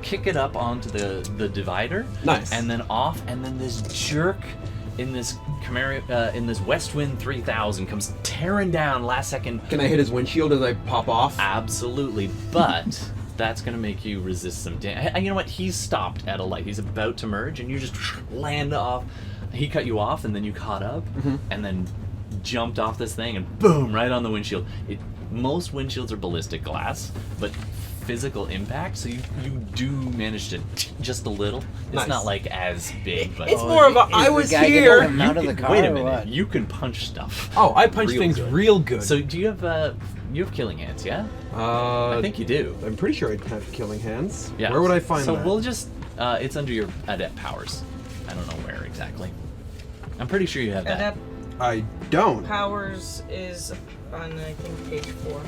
kick it up onto the divider, Nice. and then off, and then this jerk in this Camaro, in this Westwind 3000 comes tearing down last second. Can I hit his windshield as I pop off? Absolutely, but that's gonna make you resist some damage. You know what? He's stopped at a light. He's about to merge, and you just land off. He cut you off, and then you caught up, and then jumped off this thing, and boom, right on the windshield. Most windshields are ballistic glass, but physical impact, so you do manage to just a little. It's Nice. not like as big, but It's more of a, I was here. Him out of the car wait a or minute. what? You can punch stuff. Oh, I punch Real things good. real good. So do you have killing hands? Yeah, I think you do. I'm pretty sure I'd have killing hands. Yeah. Where would I find so that? we'll just it's under your adept powers. I don't know where exactly. I'm pretty sure you have that. Adept I don't. Powers is on I think page 4.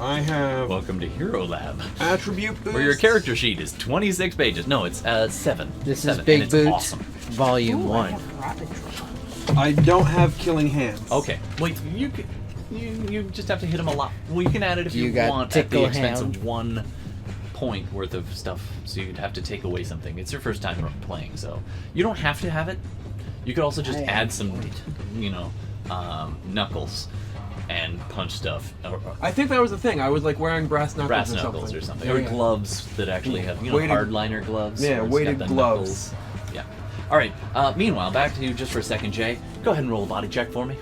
I have Welcome to Hero Lab, attribute boost. where your character sheet is 26 pages. No, it's 7. This 7, is Big and Boot, it's awesome. Volume Ooh, I 1. have rapid draw. I don't have killing hands. Okay, wait. You just have to hit him a lot. Well, you can add it if you, You got want at the tickle expense hand. of 1 point worth of stuff. So you'd have to take away something. It's your first time playing, so you don't have to have it. You could also just I add am some, point. knuckles and punch stuff. Or I think that was the thing. I was like wearing brass knuckles brass or knuckles something. or something. Yeah, Or yeah. gloves that actually have, Weighted- hardliner gloves. Yeah, where it's weighted got the gloves. knuckles. Yeah. All right. Meanwhile, back to you just for a second, Jay. Go ahead and roll a body check for me.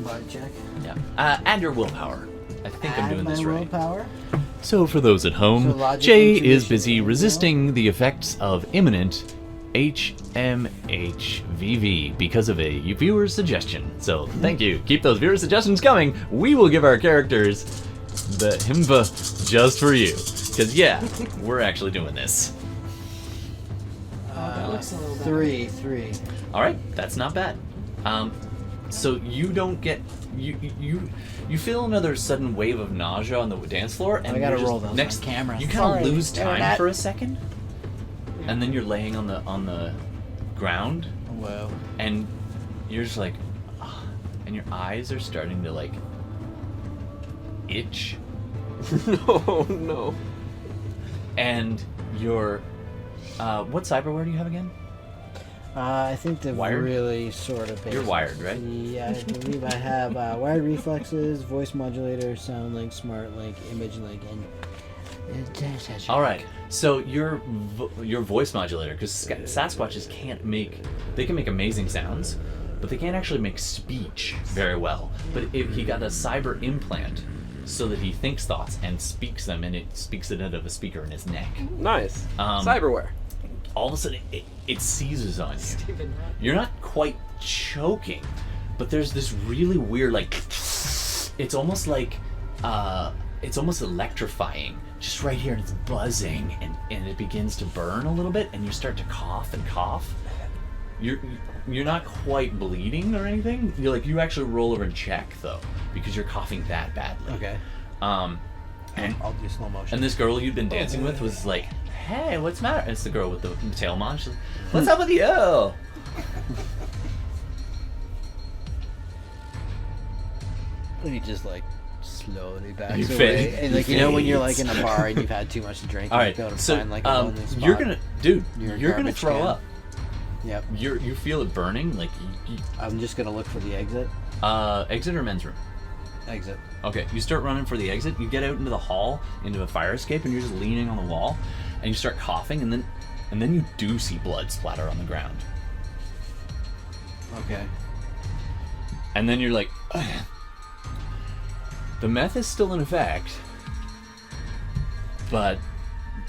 Body check. Yeah. Add your willpower. I think I'm doing this right. Willpower. So for those at home, So logic, Jay is intuition, busy and resisting the effects of imminent HMHVV because of a viewer's suggestion. So thank you. Keep those viewer suggestions coming. We will give our characters the himba just for you. Because yeah, we're actually doing this. That looks a little better. 3. All right, that's not bad. So you don't get you feel another sudden wave of nausea on the dance floor, and I gotta you're just roll those next on camera. You kind Sorry, of lose time internet. for a second, and then you're laying on the ground, Whoa. and you're just like, "Ah," and your eyes are starting to like itch, No. and your what cyberware do you have again? I think the Wired? really sort of basic. You're wired, right? Yeah, I believe I have wired reflexes, voice modulator, sound link, smart link, image link, and All right, so your voice modulator, because Sasquatches they can make amazing sounds, but they can't actually make speech very well. But he got a cyber implant so that he thinks thoughts and speaks them, and it speaks it out of a speaker in his neck. Nice. Cyberware. All of a sudden, it seizes on you. You're not quite choking, but there's this really weird, like, it's almost like it's almost electrifying just right here, and it's buzzing, and it begins to burn a little bit, and you start to cough and cough. You're not quite bleeding or anything. You actually roll over and check though, because you're coughing that badly. Okay. And I'll do slow motion. And this girl you'd been dancing with was like, "Hey, what's the matter?" And it's the girl with the tail on. She's like, "What's up with you?" And he just like slowly backs You away. fade. And like when you're like in a bar and you've had too much to drink, All you right, go to so find like a lonely spot. you're gonna garbage throw can. up. Yep. You feel it burning. Like, I'm just gonna look for the exit. exit or men's room. Exit. Okay, you start running for the exit. You get out into the hall, into a fire escape, and you're just leaning on the wall, and you start coughing, and then you do see blood splatter on the ground. Okay. And then you're like, ugh. The meth is still in effect, but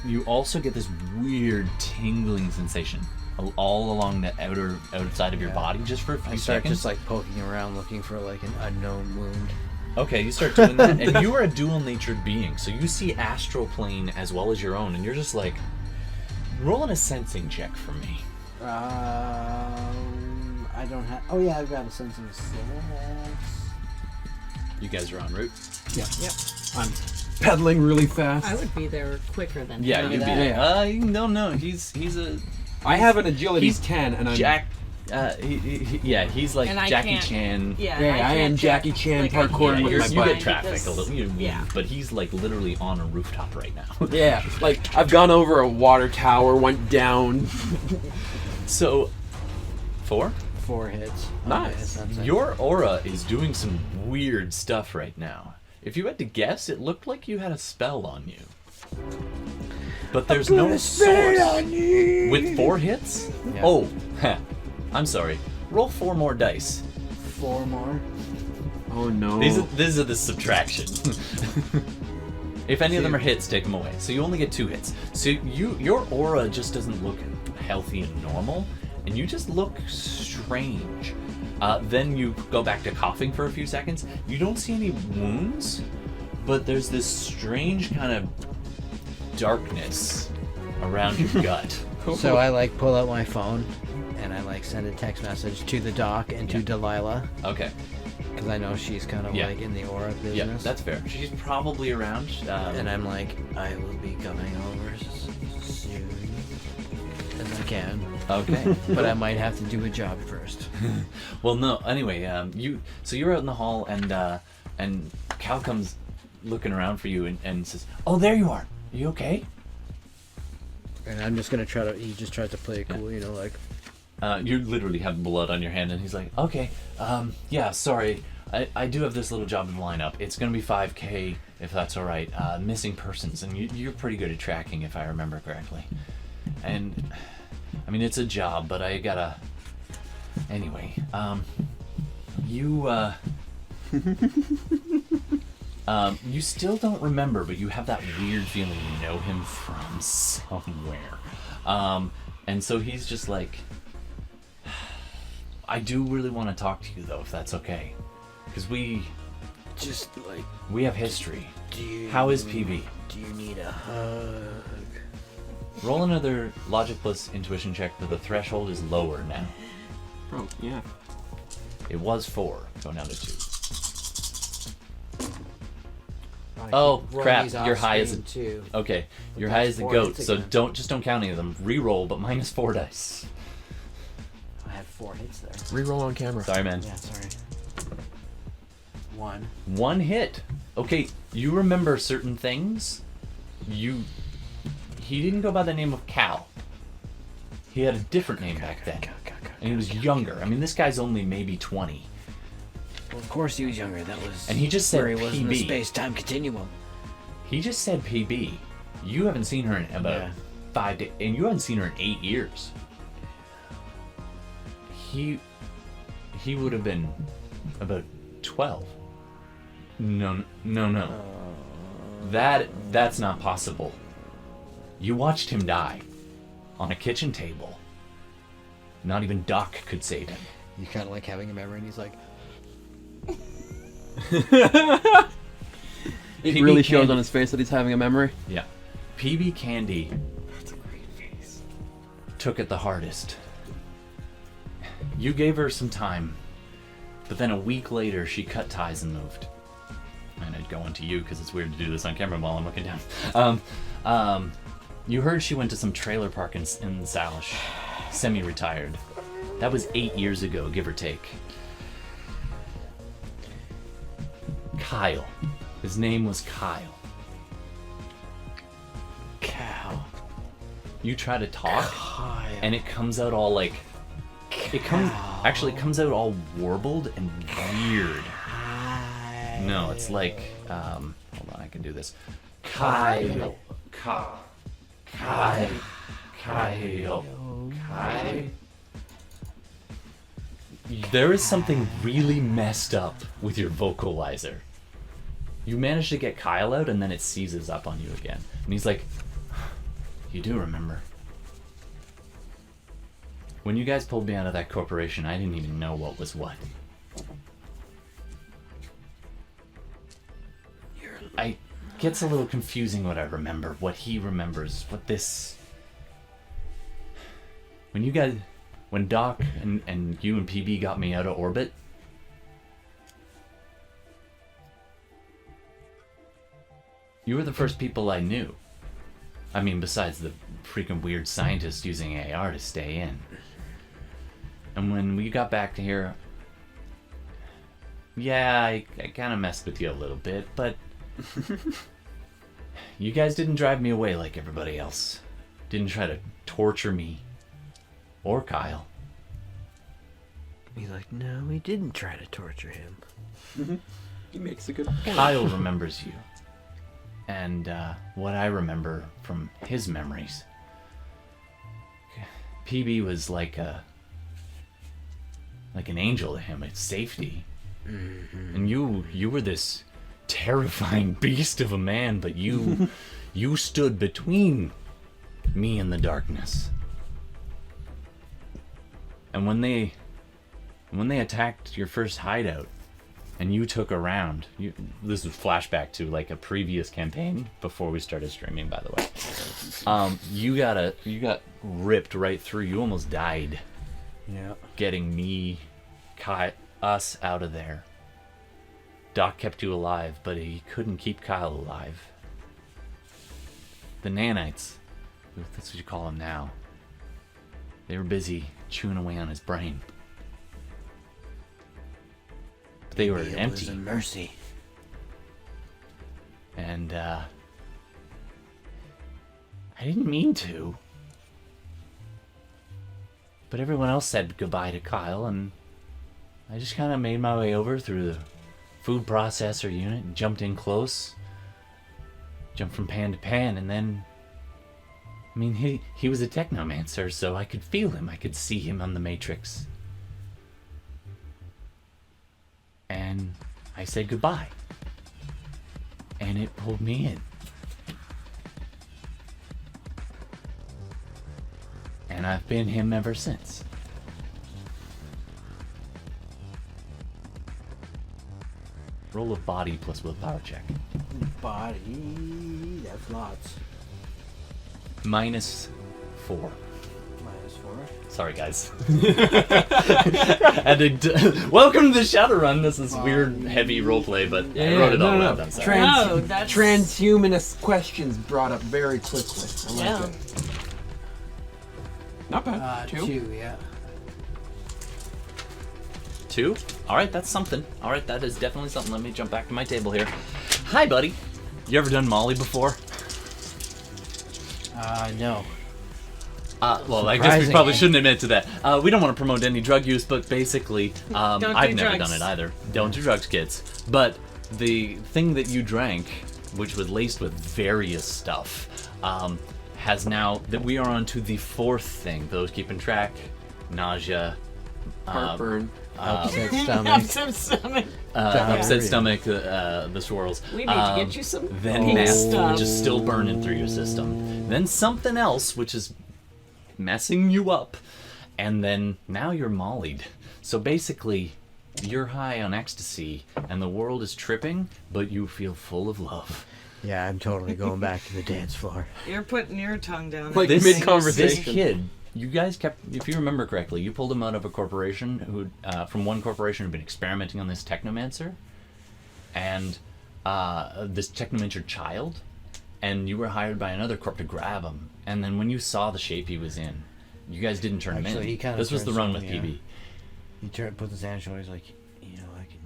you also get this weird tingling sensation all along the outside of your body, just for a few I start seconds. just like poking around looking for like an unknown wound. Okay, you start doing that, and you are a dual-natured being, so you see astral plane as well as your own, and you're just like, rolling a sensing check for me. I don't have. Oh yeah, I've got a sensing sense. You guys are en route. Yeah. Yep. I'm pedaling really fast. I would be there quicker than Yeah, him. you'd be that. there. No, he's a I have an agility he's 10, and I'm Jack. He's like And I Jackie can't- Chan. Yeah, Yeah, I can't am check- Jackie Chan like, parkouring with You my get bike. traffic because- a little, yeah. but he's like literally on a rooftop right now. Yeah, like I've gone over a water tower, went down. So, 4? 4 hits. Nice. Okay, sensing. Your aura is doing some weird stuff right now. If you had to guess, it looked like you had a spell on you. But there's no source. With 4 hits? Yeah. Oh, I'm sorry. Roll 4 more dice. 4 more. Oh no. These are the subtraction. If any of them are hits, take them away. So you only get 2 hits. So your aura just doesn't look healthy and normal, and you just look strange. Then you go back to coughing for a few seconds. You don't see any wounds, but there's this strange kind of darkness around your gut. So I like pull out my phone and I like send a text message to the doc and to Delilah Okay. because I know she's kind of Yeah. like in the aura business. Yeah, that's fair. She's probably around. And I'm like, I will be coming over soon as I can, Okay. but I might have to do a job first. Well, no. Anyway, you're out in the hall, and Cal comes looking around for you and says, "Oh, there you are. Are you okay?" And I'm just gonna try to. He just tries to play it cool, like. You literally have blood on your hand, and he's like, "Okay, yeah, sorry. I do have this little job in the lineup. It's gonna be 5K if that's all right. Missing persons, and you're pretty good at tracking, if I remember correctly. And I mean, it's a job, but I gotta. Anyway, you still don't remember, but you have that weird feeling you know him from somewhere. And so he's just like, I do really want to talk to you though, if that's okay, because we have history. How is PB? Do you need a hug? Roll another logic plus intuition check, but the threshold is lower now. Oh, yeah. It was 4, going down to 2. I Oh, keep rolling crap, these your off high is screen, too. Okay, your But high that's is the 4 goat, hits so again. don't count any of them. Re-roll, but minus 4 dice. I have 4 hits there. Reroll on camera. Sorry, man. Yeah, sorry. 1. 1 hit. Okay, you remember certain things. He didn't go by the name of Cal. He had a different name back then. And he was younger. I mean, this guy's only maybe 20. Well, of course he was younger. That was. And he just said where he was in the PB. space-time continuum. He just said PB. You haven't seen her in about 5 days, and you haven't seen her in 8 years. He would have been about 12. No. That's not possible. You watched him die on a kitchen table. Not even Doc could save him. You kind of like having a memory, and he's like, It PB really shows Candy. on his face that he's having a memory. Yeah. PB Candy. That's a great face. Took it the hardest. You gave her some time, but then a week later she cut ties and moved. And I'd go into you because it's weird to do this on camera while I'm looking down. You heard she went to some trailer park in Salish, semi-retired. That was 8 years ago, give or take. Kyle. His name was Kyle. Cow. You try to talk, Kyle. and it comes out all like... It comes out all warbled and weird. No, it's like, hold on, I can do this. Kyle. Kyle. Kyle. Kyle. Kyle. There is something really messed up with your vocalizer. You manage to get Kyle out, and then it seizes up on you again. And he's like, you do remember. When you guys pulled me out of that corporation, I didn't even know what was what. It gets a little confusing what I remember, what he remembers, what this... When Doc and you and PB got me out of orbit, you were the first people I knew. I mean, besides the freaking weird scientist using AR to stay in. And when we got back to here, yeah, I kind of messed with you a little bit, but you guys didn't drive me away like everybody else. Didn't try to torture me. Or Kyle. He's like, no, we didn't try to torture him. He makes a good point. Kyle remembers you. And what I remember from his memories. PB was like an angel to him. It's safety. Mm-hmm. And you were this terrifying beast of a man, but you stood between me and the darkness. And when they attacked your first hideout and you took a round, this was flashback to like a previous campaign before we started streaming, by the way. You got ripped right through. You almost died. Yeah. Getting us out of there. Doc kept you alive, but he couldn't keep Kyle alive. The nanites, that's what you call them now, they were busy chewing away on his brain. But they were Maybe it empty. was a mercy. And I didn't mean to. But everyone else said goodbye to Kyle, and I just kind of made my way over through the food processor unit and jumped in close. Jumped from pan to pan, and then... I mean, he was a technomancer, so I could feel him. I could see him on the Matrix. And I said goodbye. And it pulled me in. And I've been him ever since. Roll of body plus willpower check. Body, that's lots. -4. -4. Sorry, guys. Welcome to the Shadowrun. This is weird, heavy roleplay, but I wrote it all out. I'm sorry. No, that's- Transhumanist questions brought up very quickly. I like Yeah. it. Not bad. 2? 2, yeah. 2? Alright, that's something. Alright, that is definitely something. Let me jump back to my table here. Hi, buddy. You ever done Molly before? No. Well, I guess we probably shouldn't admit to that. We don't want to promote any drug use, but basically, Don't do I've never drugs. done it either. Don't do drugs, kids. But the thing that you drank, which was laced with various stuff, has now, that we are on to the 4th thing. Those keeping track, nausea, Heartburn. Upset stomach. Upset stomach. upset stomach, the swirls. We need to get you some Then pink meth, stuff. which is still burning through your system. Then something else, which is messing you up. And then now you're mollied. So basically, you're high on ecstasy, and the world is tripping, but you feel full of love. Yeah, I'm totally going back to the dance floor. You're putting your tongue down. Like This mid-conversation. kid, you guys kept, if you remember correctly, you pulled him out of a corporation who, from one corporation who'd been experimenting on this technomancer, and this technomancer child, and you were hired by another corp to grab him. And then when you saw the shape he was in, you guys didn't turn him in. He kind of This was the run with yeah. PB. He puts his hand on his shoulder. He's like, you know, I can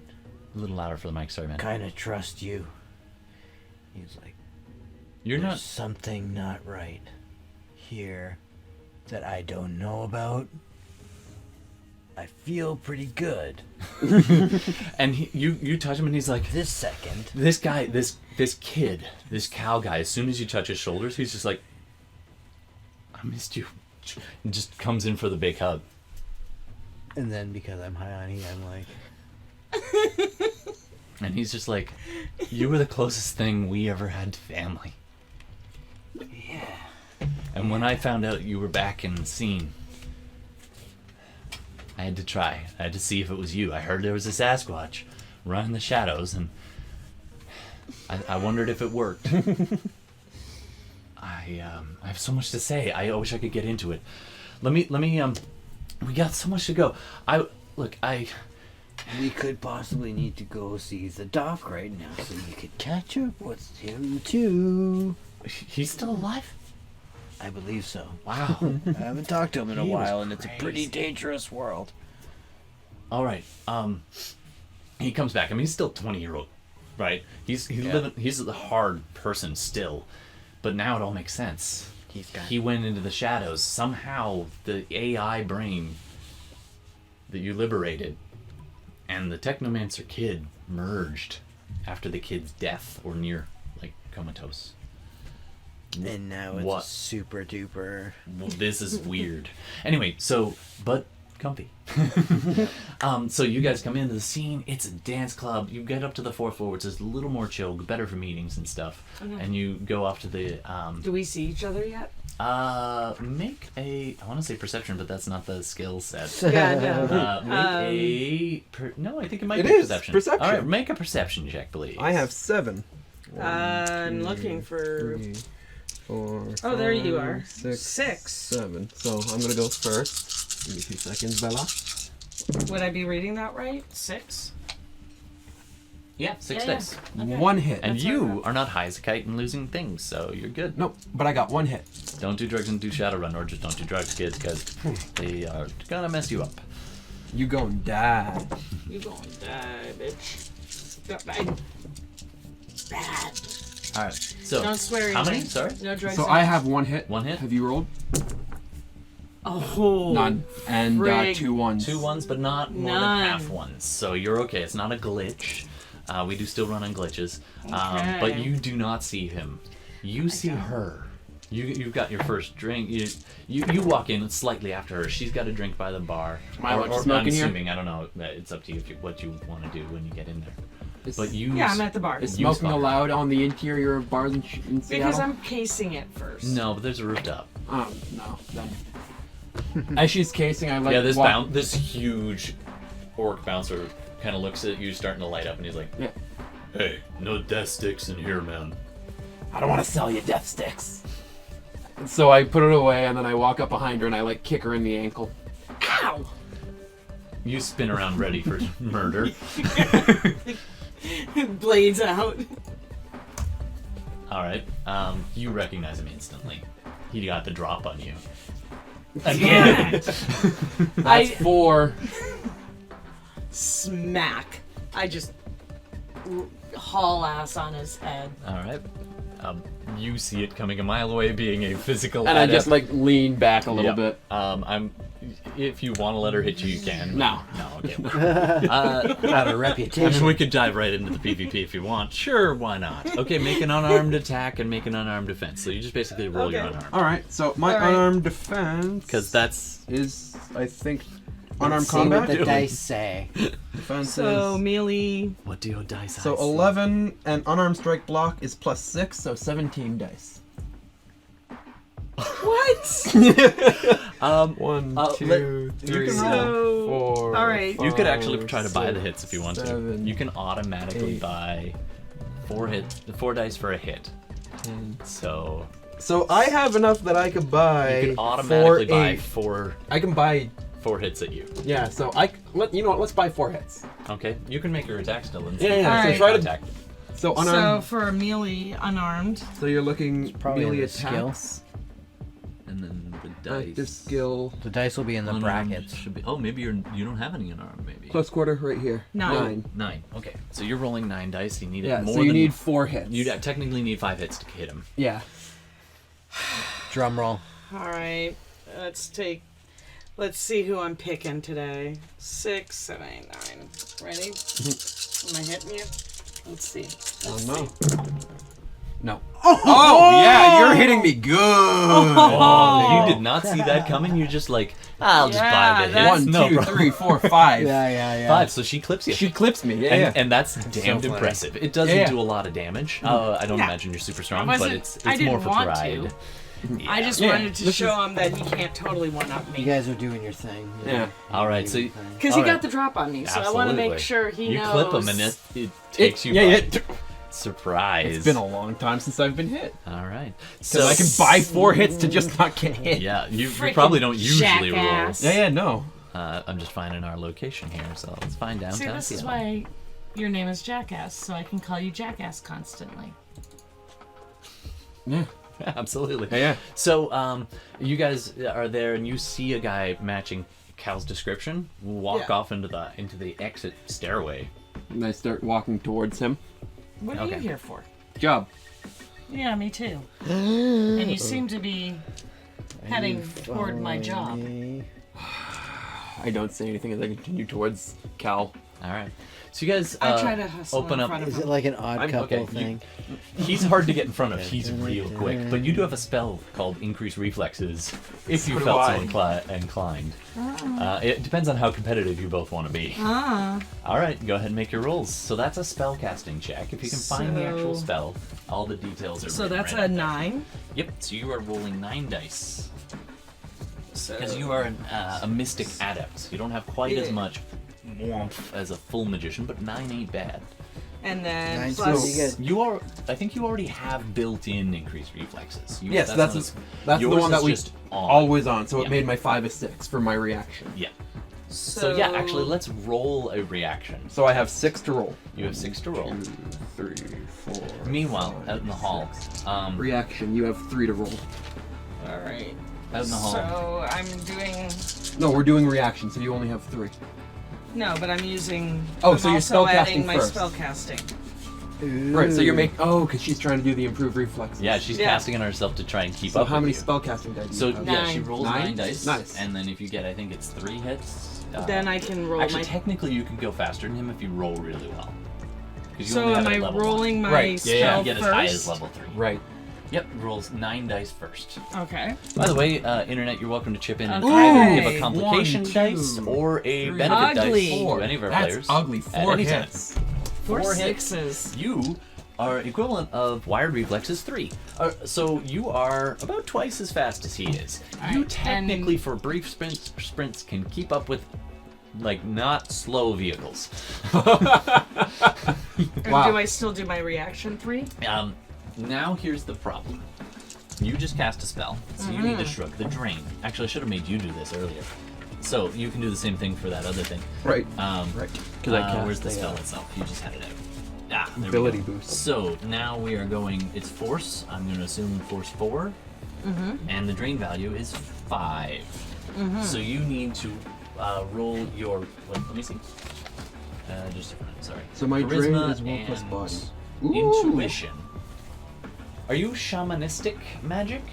A little louder for the mic, sorry, man. kind of trust you. He's like, You're there's not. something not right here that I don't know about. I feel pretty good. And you touch him, and he's like, This second. this guy, this kid, this cow guy. As soon as you touch his shoulders, he's just like, I missed you. And just comes in for the big hug. And then because I'm high on E, I'm like, And he's just like, you were the closest thing we ever had to family. yeah. And when I found out you were back in the scene, I had to try. I had to see if it was you. I heard there was a Sasquatch running the shadows, and I wondered if it worked. I have so much to say. I wish I could get into it. Let me. We got so much to go. We could possibly need to go see the doc right now so you could catch up with him too. He's still alive? I believe so. Wow. I haven't talked to him in a He was while, and it's a pretty crazy. dangerous world. All right. He comes back. I mean, he's still 20-year-old, right? He's living. He's a hard person still, but now it all makes sense. He went into the shadows. Somehow, the AI brain that you liberated and the Technomancer kid merged after the kid's death or near, like, comatose. And now it's What? super duper. Well, this is weird. Anyway, but comfy. So you guys come into the scene. It's a dance club. You get up to the 4th floor, which is a little more chill, better for meetings and stuff. And you go off to the Do we see each other yet? make a, I want to say perception, but that's not the skill set. Yeah, no. No, I think it might It be is perception. perception. All right, make a perception check, please. I have 7. I'm looking for. 3, 4. Oh, there you 5, are. 6, 6. 7. So I'm gonna go first. Give me 2 seconds, Bella. Would I be reading that right? 6? Yeah, 6 Yeah, dice. yeah. Okay. 1 hit. And That's what I you got. are not high as a kite and losing things, so you're good. Nope, but I got 1 hit. Don't do drugs and do Shadowrun, or just don't do drugs, kids, because they are gonna mess you up. You gon' die. You gonna die, bitch. Bad. All right. So Don't swear. how many? anything. Sorry. No drugs. So I have 1 hit. 1 hit. Have you rolled? Oh. None. And frig. 2 ones. 2 ones, but not more than None. half ones. So you're okay. It's not a glitch. We do still run on glitches, but Okay. you do not see him. You see her. You've got your first drink. You walk in slightly after her. She's got a drink by the bar. Am I allowed to or smoke I'm in here? assuming. I don't know. It's up to you what you want to do when you get in there. But you. Yeah, I'm at the bar. Is You smoking spot her. allowed on the interior of bars in Seattle? Because I'm casing it first. No, but there's a rooftop. Oh, no. Then. As she's casing, I like Yeah, this walk- this huge orc bouncer kind of looks at you, starting to light up, and he's like, Yeah. "Hey, no death sticks in here, man." I don't want to sell you death sticks. So I put it away, and then I walk up behind her, and I like kick her in the ankle. Ow! You spin around, ready for murder. Blades out. All right. You recognize him instantly. He got the drop on you. Again. That's 4. Smack. I just haul ass on his head. All right. You see it coming a mile away, being a physical. And I adept. just like lean back a little Yep. bit. If you want to let her hit you, you can. No. No. Okay. Got a I mean, reputation. we could dive right into the PvP if you want. Sure, why not? Okay, make an unarmed attack and make an unarmed defense. So you just basically roll your Okay. unarmed. All right. So my All right. unarmed defense. Because that's is I think unarmed See what combat. the Doing. dice say. Defense So is melee. what do your dice so say? 11, and unarmed strike block is +6, so 17 dice. What? 1, 2, 3, you can roll. 4. All right. You could actually 5, try to buy the hits if you want to. 7, You can automatically 8, buy 4 dice for a hit. 10. So So I have enough that I could buy. you can automatically buy 8. four I can buy. hits at you. Yeah. So you know what? Let's buy 4 hits. Okay, you can make your attack still and see Yeah, if yeah. you so can try to- attack. So So unarmed. for a melee unarmed, So you're looking probably melee in the skill. attacks. And then the dice. Active skill. The dice will be in the Unarmed brackets. should be. Oh, maybe you don't have any unarmed. Maybe. Plus quarter right here. 9. 9. Okay, so you're rolling 9 dice. You need Yeah. it more So you than need 4 hits. You technically need 5 hits to hit him. Yeah. Drum roll. all right. Let's see who I'm picking today. 6, 7, 8, 9. Ready? Am I hitting you? Let's see. Let's no. see. No. Oh yeah, you're hitting me good. Oh, you did not see that coming. You're just like, I'll just buy the hit. that's- 1, No 2, problem. 3, 4, 5. Yeah. 5. So she clips you. She clips me. Yeah. And that's damned funny. impressive. It doesn't Yeah. do a lot of damage. I don't Yeah. imagine you're super strong, I but wasn't- it's I didn't more for want pride. to. I just Yeah, wanted to this show him that he can't totally one-up You me. guys are doing your thing. Yeah. All right, so Because he got the drop on me, so I want to Absolutely. make sure he you knows. clip him and it takes you Yeah. by surprise. It's been a long time since I've been hit. All right. So I can buy 4 hits to just not get hit. Yeah, you Freaking probably don't usually jackass. Yeah. No. roll. I'm just finding our location here, so let's find downtown. See, this is Seattle. why your name is Jackass, so I can call you Jackass constantly. Yeah. Absolutely. Yeah. So, you guys are there, and you see a guy matching Cal's description walk Yeah. off into the exit stairway. And I start walking towards him. What are Okay. you here for? Job. Yeah, me too. And you seem to be heading toward my job. I don't say anything as I continue towards Cal. All right. So you guys I try to hustle open in up. front of Is him. it like an odd I'm- couple okay, thing? He's hard to get in front of. He's real quick. But you do have a spell called Increase Reflexes if you So do felt so I. inclined. It depends on how competitive you both want to be. All right, go ahead and make your rolls. So that's a spell casting check. If you can find the actual So- spell, all the details are So written that's right a there. 9. Yep, so you are rolling 9 dice. So Because you are a mystic adept. You don't have quite as Yeah. much warmth as a full magician, but 9 ain't bad. and then 9's plus pretty good. I think you already have built-in increased reflexes. Yes, not that's as- the yours one that is we just on. always on. So Yeah. it made my 5 a 6 for my reaction. Yeah. So yeah, actually, let's roll a reaction. So I have 6 to roll. You have 6 to roll. 3, 4. Meanwhile, out in the hall, Reaction. You have 3 to roll. All right. out in the hall. So I'm doing No, we're doing reaction, so you only have 3. no, but I'm using. Oh, I'm so you're also spellcasting adding my first. spellcasting. Right. So you're making. Oh, because she's trying to do the improved reflexes. Yeah, she's Yeah. casting on herself to try and keep So up. how with many you. spellcasting dice? do So you have? yeah, she 9. rolls 9? 9 dice. Nice. And then if you get, I think it's 3 hits. Then I can roll Actually, my. technically, you can go faster than him if you roll really well. 'Cause you So only have am it I at level 1. rolling my Right. spell Yeah, you get first? as high as level 3. Right. Yep, rolls 9 dice first. Okay. By the way, Internet, you're welcome to chip in and Okay. either give Ooh, a complication 1, 2, dice or a benefit Ugly. dice to any of our That's players. ugly. at 4 any time. hits. 4 4 hits. sixes. You are equivalent of wired reflexes 3. So you are about twice as fast as he is. You Alright, technically, and- for brief sprints, can keep up with, like, not slow vehicles. Wow. Do I still do my reaction 3? Now here's the problem. You just cast a spell, so you need to Mm-hmm. shrug the drain. Actually, I should have made you do this earlier. So you can do the same thing for that other thing. Right. Right. Because I cast where's the a, spell itself? You just had it out. Ah, there we ability go. boost. So now we are going. It's force. I'm going to assume force 4, and the drain value is 5. So you need to roll your. Let me see. Just a minute. Sorry. So my drain Charisma is 1 plus and body. Intuition. Are you shamanistic magic,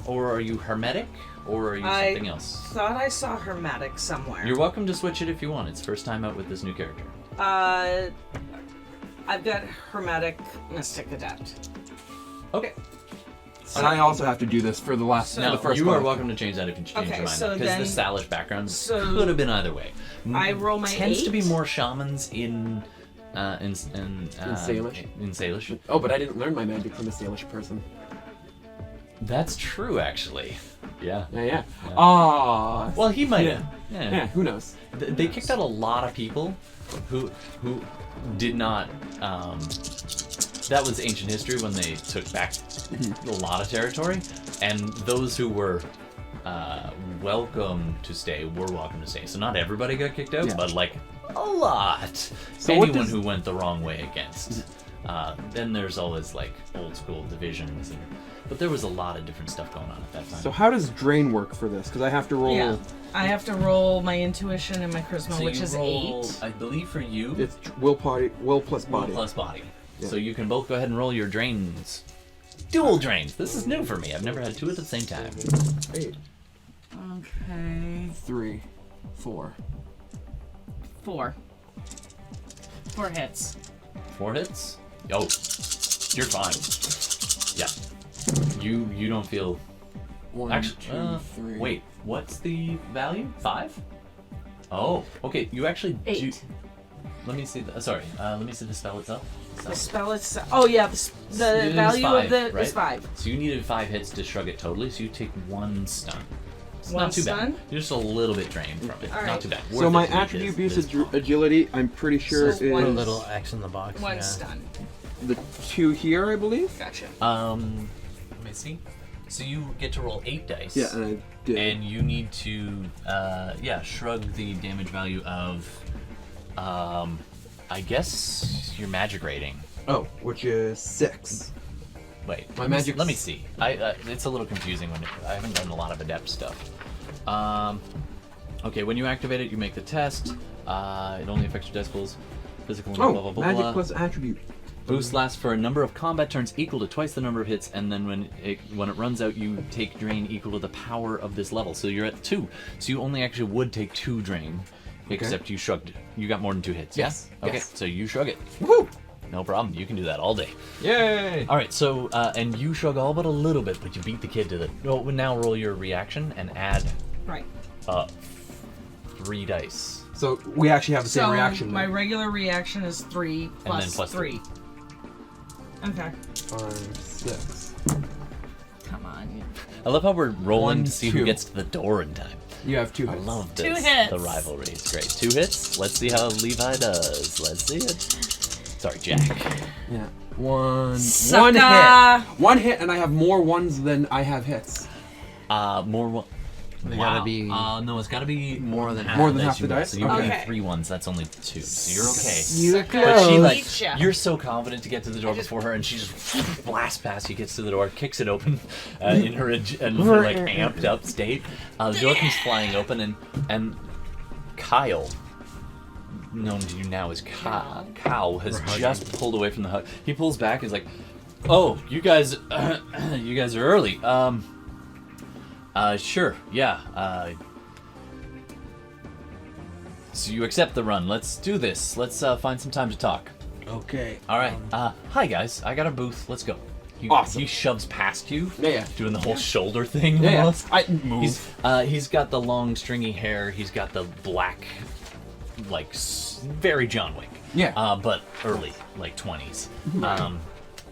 or are you hermetic, or are you something else? Thought I saw Hermetic somewhere. You're welcome to switch it if you want. It's first time out with this new character. I've got Hermetic Mystic Adept. Okay. And I also have to do this for the last. Now, the first you are part. welcome to change that if you change Okay, your mind. so Because the then- Salish background so could have been either way. I roll my Tends to be 8. more shamans in Salish? In Salish. Oh, but I didn't learn my magic from a Salish person. That's true, actually. Yeah. Yeah. Ah. Well, he might Yeah. have. Yeah. Who knows? They kicked out a lot of people who did not. That was ancient history when they took back a lot of territory, and those who were welcome to stay were welcome to stay. So not everybody got kicked out, but like a lot. So Anyone who went the wrong way against. Then there's always like old school divisions, but there was a lot of different stuff going on at that time. So how does drain work for this? Because I have to roll. Yeah. I have to roll my intuition and my charisma, So which you is roll, 8. I believe for you, It's will plus body. will plus body. Yeah. So you can both go ahead and roll your drains. Dual drains. This is new for me. I've never had two at the same time. 8, Okay. 3, 4. 4. 4 hits. 4 hits? Oh, you're fine. Yeah. You don't feel. 1, Actually, 2, 3. wait. What's the value? 5? Oh, okay. You actually 8. do. Let me see. Sorry. Let me see the spell itself. The spell is. Oh yeah, the It is value 5, of the right? is 5. So you needed 5 hits to shrug it totally. So you take 1 stun. It's One not too stun? bad. You're just a little bit drained from it. All Not right. too bad. So Worth my it to eat attribute this piece of bomb. agility, I'm pretty sure So is one Put a little X in the box. 1 yeah. stun. the 2 here, I believe. Gotcha. Let me see. So you get to roll 8 dice. Yeah, and I did. And you need to, shrug the damage value of, I guess your magic rating. Oh, which is 6. Wait, My let me- magic's- Let me see. It's a little confusing when I haven't done a lot of adept stuff. Okay, when you activate it, you make the test. It only affects your decibels, physical, blah blah Oh, blah magic blah. plus attribute. Boost lasts for a number of combat turns equal to twice the number of hits, and then when it runs out, you take drain equal to the power of this level. So you're at 2. So you only actually would take 2 drain, except you shrugged. You got more than 2 hits. Yes, Yeah? Okay. yes. So you shrug it. Woo! No problem. You can do that all day. Yay! All right. So and you shrug all but a little bit, but you beat the kid to the. No. Now roll your reaction and add Right. 3 dice. So we actually have the same So reaction. my then. regular reaction is 3 And then plus plus 3. Okay. 5, 6. Come on. I love how we're rolling 1, to see 2. who gets to the door in time. You have 2 I hits. love 2 this. hits. The rivalry is great. 2 hits. Let's see how Levi does. Let's see it. Sorry, Jack. Yeah. 1 Sucker. hit. 1 hit, and I have more ones than I have hits. More one. They Wow. gotta be no, it's gotta be more than half. More than dice half the you roll. dice? So you Okay. get 3 ones. That's only 2. So you're okay. You But she like Each. you're so confident to get to the door before her, and she just blasts past you, gets to the door, kicks it open in her like amped up state. The door comes flying open, and Kyle, known to you now as Kyle, has just pulled away from the hug. He pulls back. He's like, "Oh, you guys are early. Sure, yeah. So you accept the run. Let's do this. Let's find some time to talk." Okay. All right. Hi guys. I got a booth. Let's go. Awesome. He shoves past you. Yeah. Doing the whole shoulder thing. Yeah. Almost. I move. He's got the long stringy hair. He's got the black, like very John Wick. Yeah. But early, like 20s.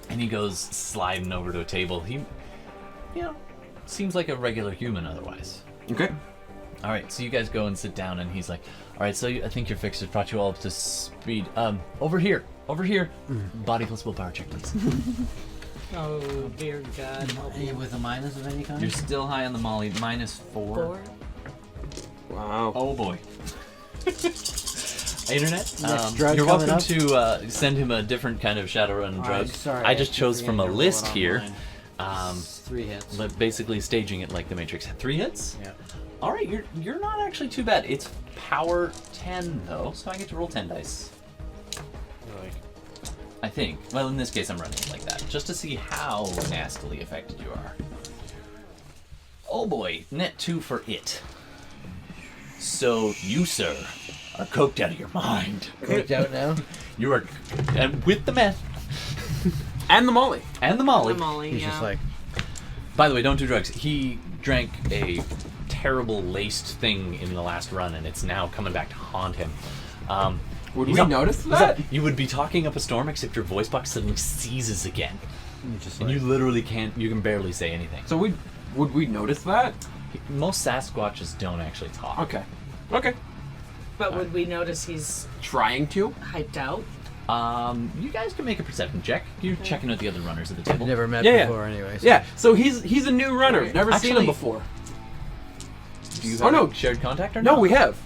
And he goes sliding over to a table. He, seems like a regular human otherwise. Okay. All right, so you guys go and sit down, and he's like, "All right, so I think your fix has brought you all up to speed. Over here. Body plus willpower check, please." Oh dear God. Are you with a minus of any kind? You're still high on the Molly, -4. 4. Wow. Oh boy. Internet, Next drug you're coming welcome up. to send him a different kind of Shadowrun drug. Sorry, I just chose from a forget to list roll it here, online. 3 hits. but basically staging it like the Matrix. 3 hits? Yeah. All right, you're not actually too bad. It's power 10 though, so I get to roll 10 dice. I think. Well, in this case, I'm running it like that, just to see how nastily affected you are. Oh boy, net 2 for it. So you, sir, are coked out of your mind. Cooked out now? You are, and with the meth And the Molly. and the Molly. Molly, He's yeah. just like, By the way, don't do drugs. He drank a terrible laced thing in the last run, and it's now coming back to haunt him. Would he's we up- notice he's that? up- You would be talking up a storm, except your voice box suddenly seizes again, just and like you literally can't. You can barely say anything. So would we notice that? Most Sasquatches don't actually talk. Okay. Okay. But would we notice he's Trying to. hyped out? You guys can make a perception check. You're checking out the other runners at the table. Never met Yeah. before, anyways. Yeah. So he's a new runner. Right. Never seen him Actually- before. Do you Oh, have no. a shared contact or No, not? we have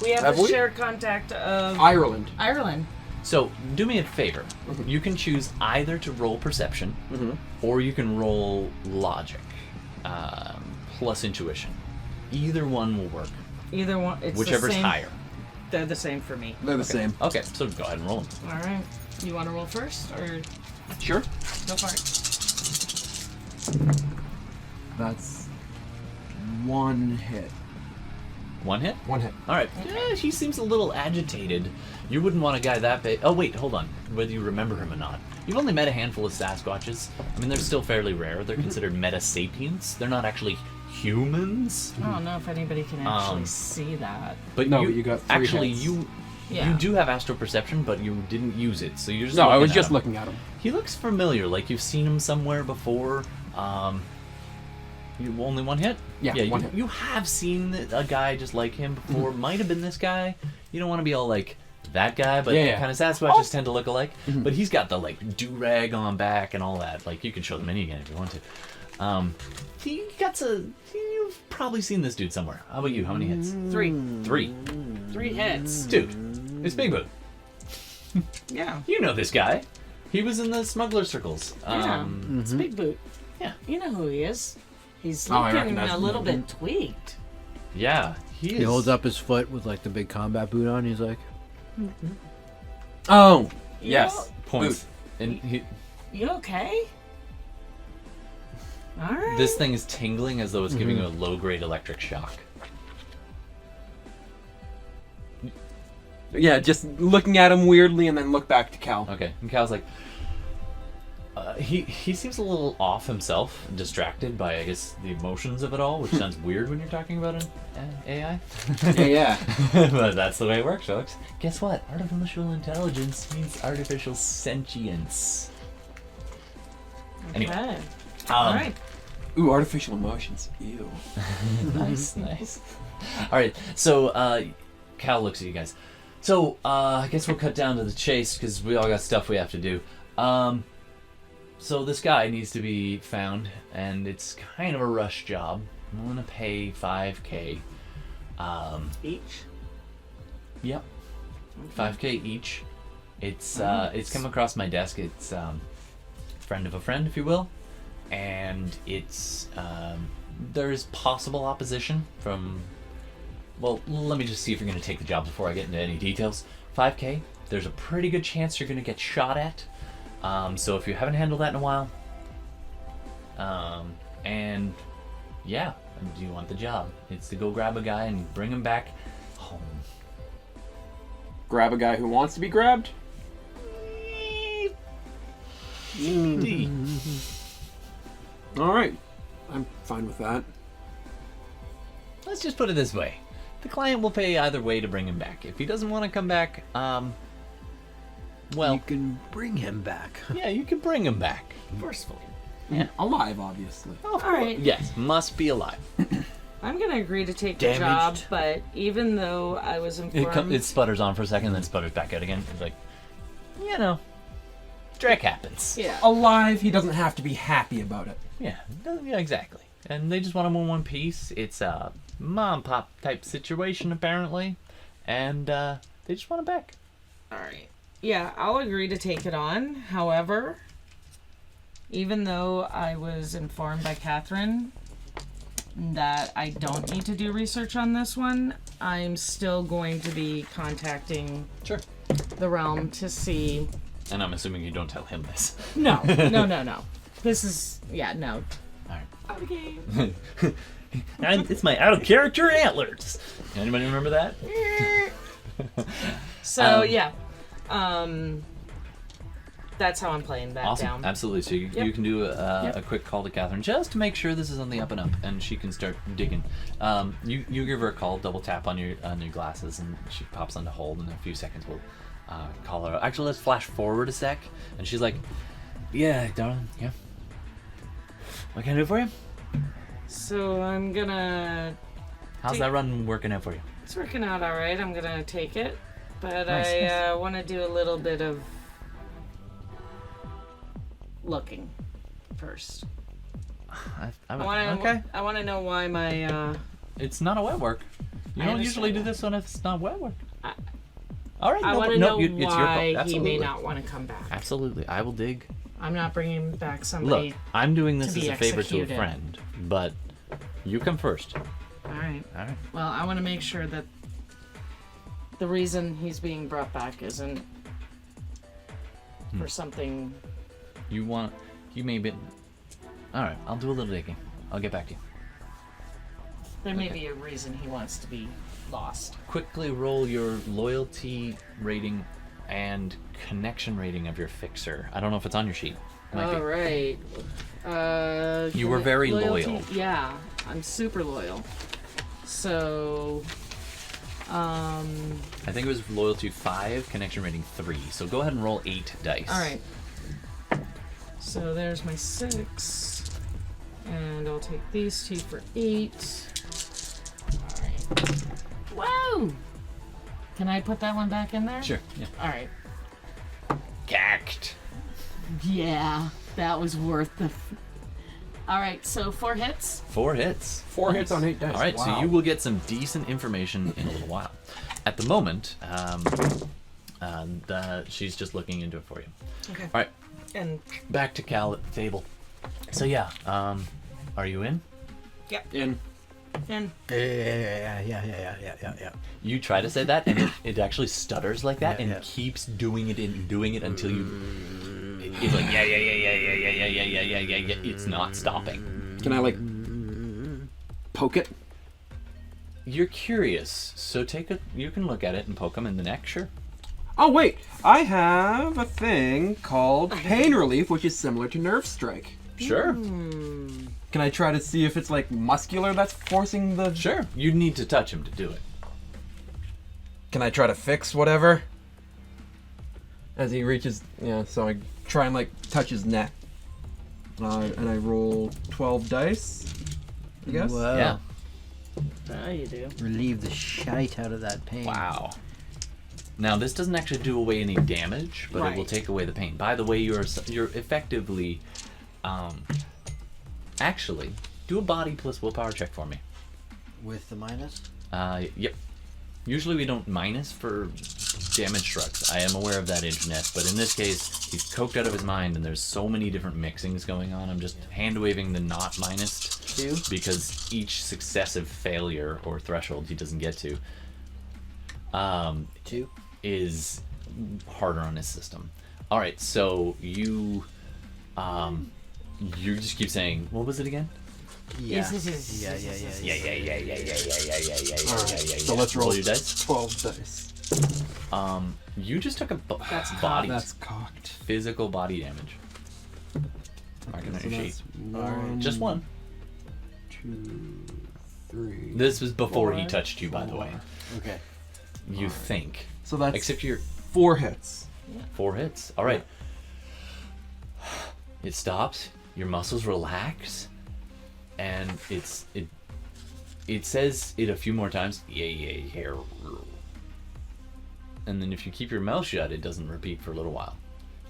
We have Have the we? shared contact of Ireland. Ireland. So, do me a favor. You can choose either to roll perception, or you can roll logic, plus intuition. Either one will work. Either one. It's Whichever's the same. higher. They're the same for me. They're the same. Okay, so go ahead and roll them. All right. You want to roll first, or Sure. go for it? That's one hit. One hit? One hit. All right. Yeah, he seems a little agitated. You wouldn't want a guy that big. Oh, wait, hold on. Whether you remember him or not. You've only met a handful of Sasquatches. I mean, they're still fairly rare. They're considered meta-sapiens. They're not actually humans. I don't know if anybody can actually see that. But No, you got 3 actually, hits. you Yeah. do have astral perception, but you didn't use it. So you're just No, I looking was at just him. looking at him. He looks familiar, like you've seen him somewhere before. You only one hit? Yeah, you, one hit. you have seen a guy just like him before. Might have been this guy. You don't want to be all like that guy, but Yeah, yeah. kind of Sasquatches tend to look alike. But he's got the like do-rag on back and all that. Like you can show the mini again if you want to. You've probably seen this dude somewhere. How about you? How many hits? 3. 3. 3 hits. Dude, it's Bigboot. Yeah. You know this guy. He was in the smuggler circles. Yeah. It's Bigboot. Yeah. You know who he is. He's Oh, I looking recognize a him. little bit tweaked. Yeah, he is. He holds up his foot with like the big combat boot on. He's like, Oh. You Yes. know- points. And You okay? All right. this thing is tingling as though it's giving you a low-grade electric shock. Yeah, just looking at him weirdly and then look back to Cal. Okay, and Cal's like, he seems a little off himself, distracted by, I guess, the emotions of it all, which sounds weird when you're talking about an AI. Yeah. But that's the way it works, folks. Guess what? Artificial intelligence means artificial sentience. Okay. Anyway. All right. Ooh, artificial emotions. Ew. Nice. All right, so Cal looks at you guys. So I guess we'll cut down to the chase because we all got stuff we have to do. So this guy needs to be found, and it's kind of a rush job. I'm gonna pay $5K. Each. Yep, $5K each. It's come across my desk. It's friend of a friend, if you will, and it's there's possible opposition from. Well, let me just see if you're going to take the job before I get into any details. 5K, there's a pretty good chance you're going to get shot at. So if you haven't handled that in a while, and yeah, do you want the job? It's to go grab a guy and bring him back home. Grab a guy who wants to be grabbed? Alright. I'm fine with that. Let's just put it this way. The client will pay either way to bring him back. If he doesn't want to come back, well, you can bring him back. yeah, you can bring him back. Forcefully. Yeah. Alive, obviously. All right. Yes, must be alive. I'm gonna agree to take the Damaged. job, but even though I was informed, It sputters on for a second, then sputters back out again. It's like, you know, Drek happens. yeah, Alive, he doesn't have to be happy about it. Yeah, exactly. And they just want him in one piece. It's a mom and pop type situation, apparently. And they just want him back. all right, yeah, I'll agree to take it on. However, even though I was informed by Catherine that I don't need to do research on this one, I'm still going to be contacting Sure. the realm to see. And I'm assuming you don't tell him this. No. This is no. All right. Out of game. It's my out of character antlers. Anybody remember that? So that's how I'm playing that Awesome. down. Absolutely. So Yep. you can do Yep. a quick call to Catherine just to make sure this is on the up and up, and she can start digging. You give her a call, double tap on your glasses, and she pops onto hold. In a few seconds, we'll call her. Actually, let's flash forward a sec, and she's like, "Yeah, darling. Yeah. What can I do for you?" So I'm gonna... How's that run working out for you? It's working out alright. I'm gonna take it. But Nice, I want to do a little bit of looking first. I want to know why my... It's not a wet work. You don't usually do this when it's not wet work. All right. I want to know why he may Absolutely. not want to come back. Absolutely. I will dig. I'm not bringing back somebody. Look, I'm doing this to as be a favor to a executed. friend, but you come first. All right. All right. Well, I want to make sure that the reason he's being brought back isn't for something. You may be... All right. I'll do a little digging. I'll get back to you. There may be a reason he wants to be lost. Quickly roll your loyalty rating and connection rating of your fixer. I don't know if it's on your sheet. Might be. All right. You were very loyalty- loyal. Yeah, I'm super loyal. So, I think it was loyalty 5, connection rating 3. So go ahead and roll 8 dice. all right. So there's my 6, and I'll take these 2 for 8. All right. Whoa! Can I put that one back in there? Sure. Yeah. All right. Cacked. Yeah, that was worth the. All right, so 4 hits. 4 hits. 4 hits on 8 dice. All right, Wow. so you will get some decent information in a little while. At the moment, she's just looking into it for you. Okay. All right, And back to Cal at the table. So yeah, are you in? In. Yeah. You try to say that, and it actually stutters like that, Yeah, and yeah. keeps doing it and doing it until you. It's like yeah. It's not stopping. Can I, like, poke it? You're curious, so you can look at it and poke him in the neck, sure. Oh, wait. I have a thing called Pain Relief, which is similar to Nerve Strike. Sure. Can I try to see if it's, like, muscular that's forcing the... Sure. You'd need to touch him to do it. Can I try to fix whatever? As he reaches... Yeah, so I try and, like, touch his neck. And I roll 12 dice, I guess? Wow. Yeah. you do. Relieve the shite out of that pain. Wow. Now this doesn't actually do away any damage, but it will Right. take away the pain. By the way, you're effectively, actually, do a body plus willpower check for me. With the minus? Yep. Usually we don't minus for damage strokes. I am aware of that, internet, but in this case, he's coked out of his mind, and there's so many different mixings going on. I'm just hand waving the not minus 2? because each successive failure or threshold he doesn't get to. 2? Is harder on his system. All right, so you just keep saying, what was it again? Yeah. Yes. So let's roll your dice. 12 dice. You just took a That's body, That's cocked. physical body damage. Mark it on So your that's sheet. 1, Just 1. 2, 3. This was before he 4. touched you, by the way. Okay. You think. So that's Except you're 4 hits. 4 hits. All right. It stops. Your muscles relax, and it says it a few more times. Yeah. And then if you keep your mouth shut, it doesn't repeat for a little while.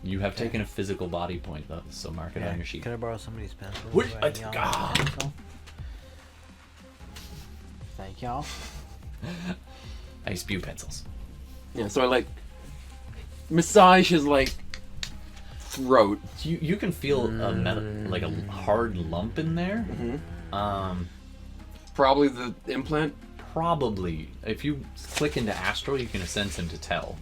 You have taken a physical body point, though, so mark it on your sheet. Can I borrow somebody's pencil? What? Writing on my pencil? Thank y'all. I spew pencils. Yeah, so I, like, massage his, like, throat. You can feel like a hard lump in there. Probably the implant. Probably. If you click into Astral, you can sense him to tell.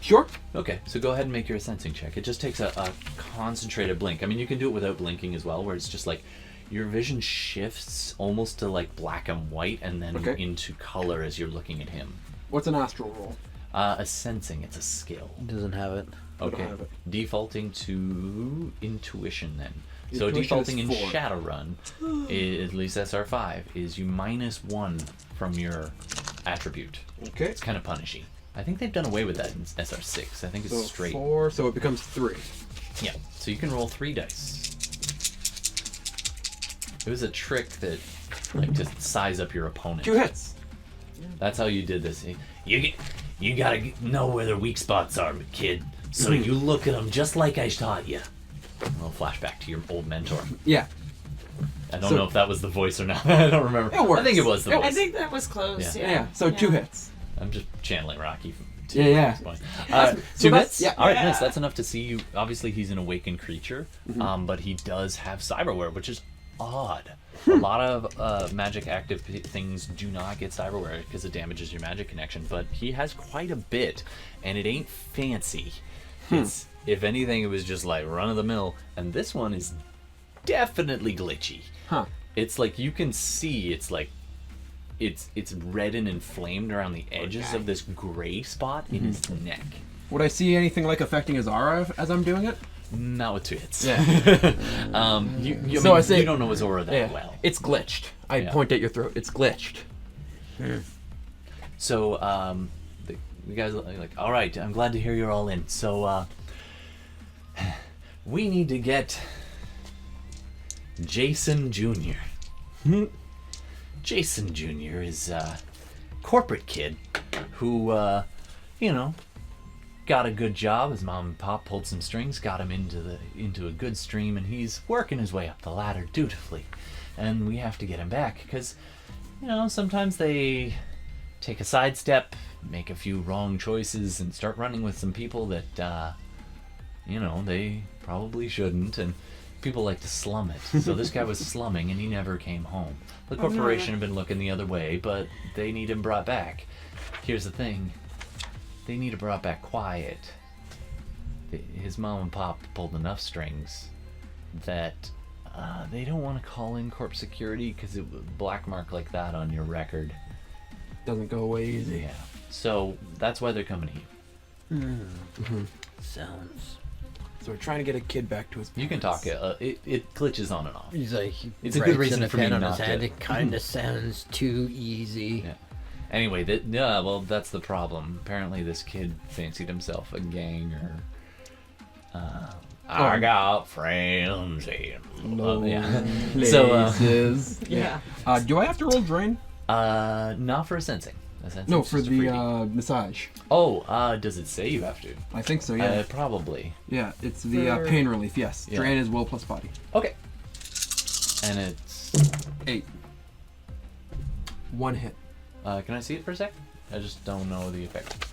Sure. Okay, so go ahead and make your sensing check. It just takes a concentrated blink. I mean, you can do it without blinking as well, where it's just like your vision shifts almost to like black and white and then Okay. into color as you're looking at him. What's an astral roll? A sensing, it's a skill. Doesn't have it. Okay, have it. defaulting to intuition then. So Intuition defaulting is in 4. Shadowrun, at least SR5, is you -1 from your attribute. Okay. It's kind of punishy. I think they've done away with that in SR6. I think it's So straight. 4, so it becomes 3. Yeah, so you can roll 3 dice. It was a trick that, like, to size up your opponent. 2 hits. That's how you did this. You gotta know where their weak spots are, kid. So you look at them just like I taught you. A little flashback to your old mentor. Yeah. I don't know if that was the voice or not. I don't remember. It works. I think it was the voice. I think that was close. Yeah. So 2 hits. I'm just channeling Rocky from Yeah. this point. So 2 that's- hits? yeah. Alright, nice. That's enough to see you. Obviously, he's an awakened creature, but he does have cyberware, which is odd. A lot of magic active things do not get cyberware because it damages your magic connection, but he has quite a bit, and it ain't fancy. It's, if anything, it was just like run-of-the-mill, and this one is definitely glitchy. Huh. It's like you can see it's like it's red and inflamed around the edges of this gray spot in his neck. Would I see anything like affecting his aura as I'm doing it? Not with 2 hits. Yeah. I say you don't know his aura that well. It's glitched. I point at your throat. It's glitched. So the guys are like, all right, I'm glad to hear you're all in. So we need to get Jason Jr. Jason Jr. is a corporate kid who, got a good job. His mom and pop pulled some strings, got him into a good stream, and he's working his way up the ladder dutifully. And we have to get him back because, sometimes they take a sidestep, make a few wrong choices, and start running with some people that, they probably shouldn't. And people like to slum it. So this guy was slumming, and he never came home. The corporation had been looking the other way, but they need him brought back. Here's the thing. They need him brought back quiet. His mom and pop pulled enough strings that they don't want to call in corp security because it would black mark like that on your record. Doesn't go away easy. Yeah. So that's why they're coming to you. Sounds. So we're trying to get a kid back to his parents. You can talk. It glitches on and off. He's like, It's a good reason for me on not his hand. to. It kind of sounds too easy. Yeah. Anyway, that's the problem. Apparently, this kid fancied himself a ganger. I got friends in places. Yeah. Do I have to roll drain? Not for a sensing. No, for the massage. Oh, does it say you have to? I think so, yeah. Probably. Yeah, it's the pain relief, yes. Yeah. Drain is will plus body. Okay. And it's 8. 1 hit. can I see it for a sec? I just don't know the effect.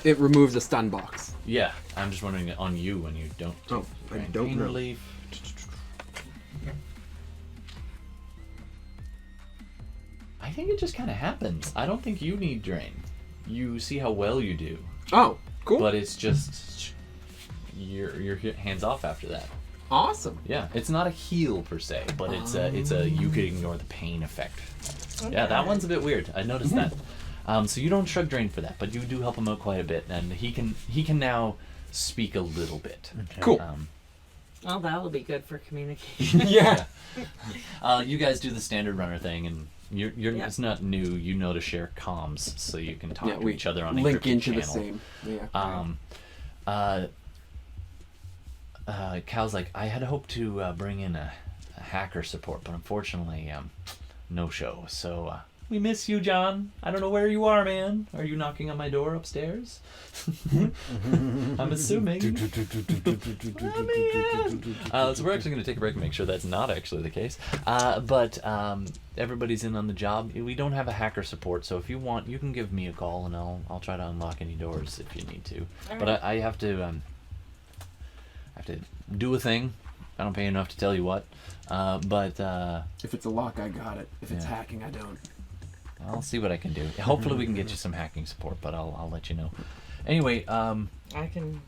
It removes a stun box. Yeah, I'm just wondering on you when you don't. Oh, I Drain. don't Pain know. relief. I think it just kind of happens. I don't think you need drain. You see how well you do, Oh, cool. but it's just you're hands off after that. Awesome. Yeah, it's not a heal per se, but it's a you could ignore the pain effect. Yeah, that one's a bit weird. I noticed that. So you don't shrug drain for that, but you do help him out quite a bit, and he can now speak a little bit. Cool. Well, that will be good for communication. Yeah. You guys do the standard runner thing, and you're Yeah. it's not new. You know to share comms, so you can talk to each other on a link encrypted into channel. the same. Yeah. Cal's like, I had hoped to bring in a hacker support, but unfortunately, no show. So we miss you, John. I don't know where you are, man. Are you knocking on my door upstairs? I'm assuming. So we're actually going to take a break and make sure that's not actually the case. But everybody's in on the job. We don't have a hacker support, so if you want, you can give me a call, and I'll try to unlock any doors if you need to. But I have to do a thing. I don't pay enough to tell you what. But if it's a lock, I got it. If it's Yeah. hacking, I don't. I'll see what I can do. Hopefully we can get you some hacking support, but I'll let you know. Anyway, I can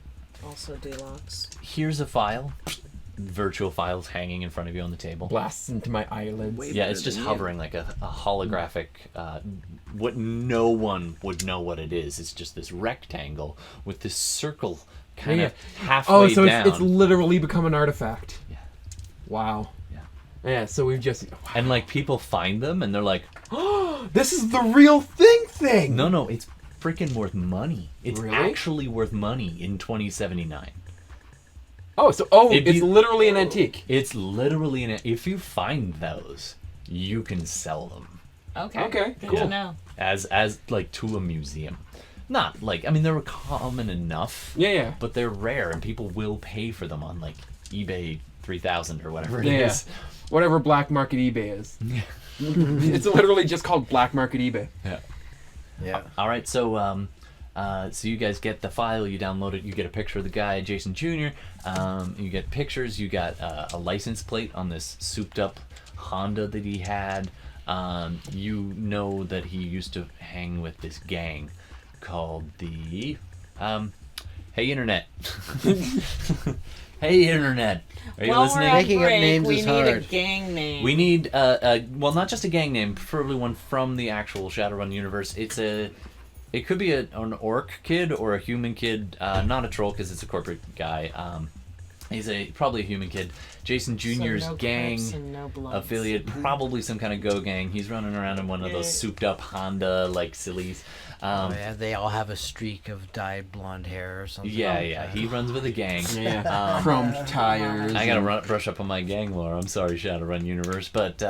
also do locks. here's a file. Virtual files hanging in front of you on the table. Blasts into my eyelids. Wait. Yeah, it's just hovering like a holographic. What no one would know what it is. It's just this rectangle with this circle kind of halfway Oh, so down. it's literally become an artifact. Yeah. Wow. Yeah. Yeah, so we've just... And like people find them and they're like, This is the real thing! no, it's freaking worth money. It's Really? actually worth money in 2079. It'd it's be- literally an antique. It's literally if you find those, you can sell them Okay. Good cool. to know. as like to a museum. Not like, I mean, they're common enough. Yeah. But they're rare, and people will pay for them on like eBay 3000 or whatever it Yeah. is. Whatever black market eBay is. It's literally just called black market eBay. Yeah. Yeah. All right, so so you guys get the file, you download it, you get a picture of the guy, Jason Jr. You get pictures, you got a license plate on this souped-up Honda that he had. You know that he used to hang with this gang called the Hey Internet. Hey Internet. Are you While listening? we're on Making up break, names we is need a hard. gang name. We need well, not just a gang name, preferably one from the actual Shadowrun universe. It could be an orc kid or a human kid, not a troll because it's a corporate guy. He's probably a human kid. Jason Jr.'s no gang Crips and no Bloods. affiliate, probably some kind of go gang. He's running around in one of those souped up Honda like sillies. Yeah, they all have a streak of dyed blonde hair or something. Yeah. He runs with a gang. Yeah. Chromed tires. I gotta brush up on my gang lore. I'm sorry, Shadowrun universe, but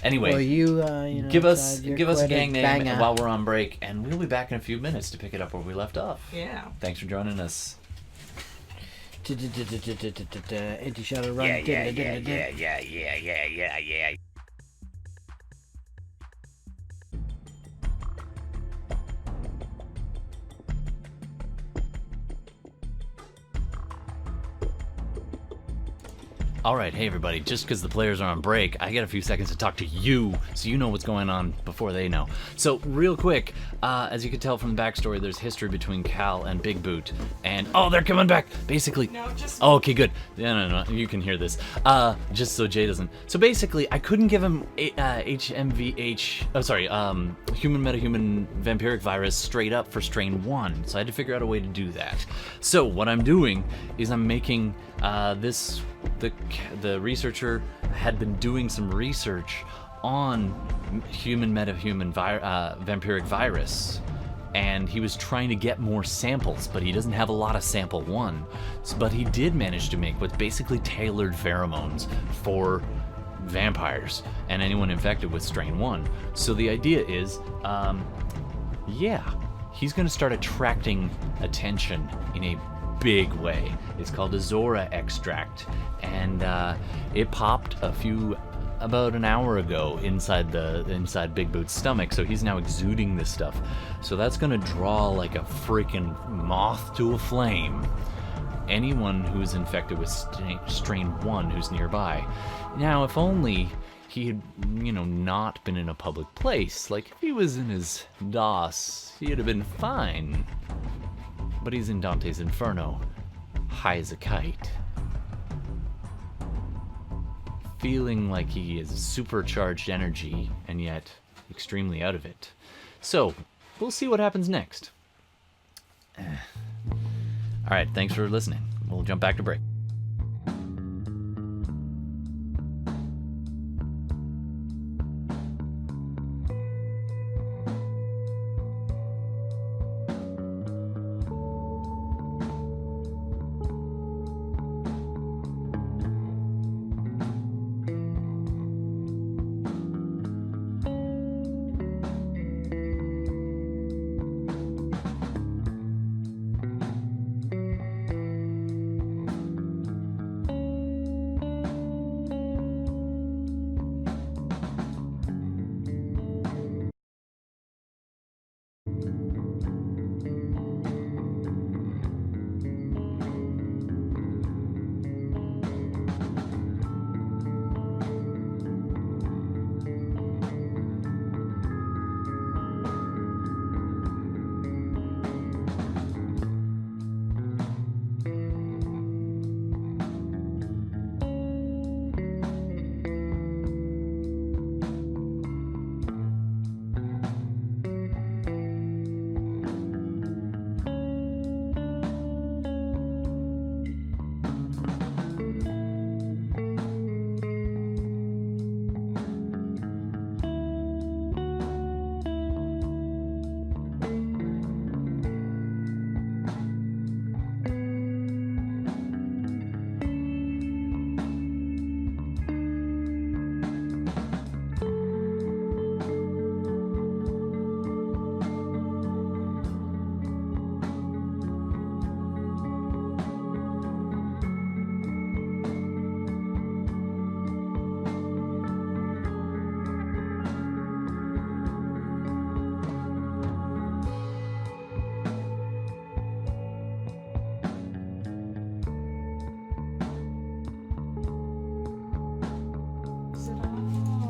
anyway. Well, you know, Give us you're a quite gang name banger. while we're on break, and we'll be back in a few minutes to pick it up where we left off. Yeah. Thanks for joining us. Into Shadowrun. Yeah. All right, hey everybody, just because the players are on break, I get a few seconds to talk to you so you know what's going on before they know. So real quick, as you can tell from the backstory, there's history between Cal and Bigboot, and oh, they're coming back. Basically, No, just oh, okay, good. No, you can hear this. Just so Jay doesn't. So basically, I couldn't give him human metahuman vampiric virus straight up for strain 1, so I had to figure out a way to do that. So what I'm doing is I'm making the researcher had been doing some research on human metahuman vampiric virus, and he was trying to get more samples, but he doesn't have a lot of sample 1. But he did manage to make what's basically tailored pheromones for vampires and anyone infected with strain 1. So the idea is, he's going to start attracting attention in a big way. It's called a Zora extract, and it popped about an hour ago inside Bigboot's stomach, so he's now exuding this stuff. So that's gonna draw like a freaking moth to a flame anyone who's infected with strain 1 who's nearby. Now, if only he had, not been in a public place. Like, if he was in his DOS, he'd have been fine. But he's in Dante's Inferno, high as a kite, feeling like he is supercharged energy and yet extremely out of it. So, we'll see what happens next. Alright, thanks for listening. We'll jump back to break.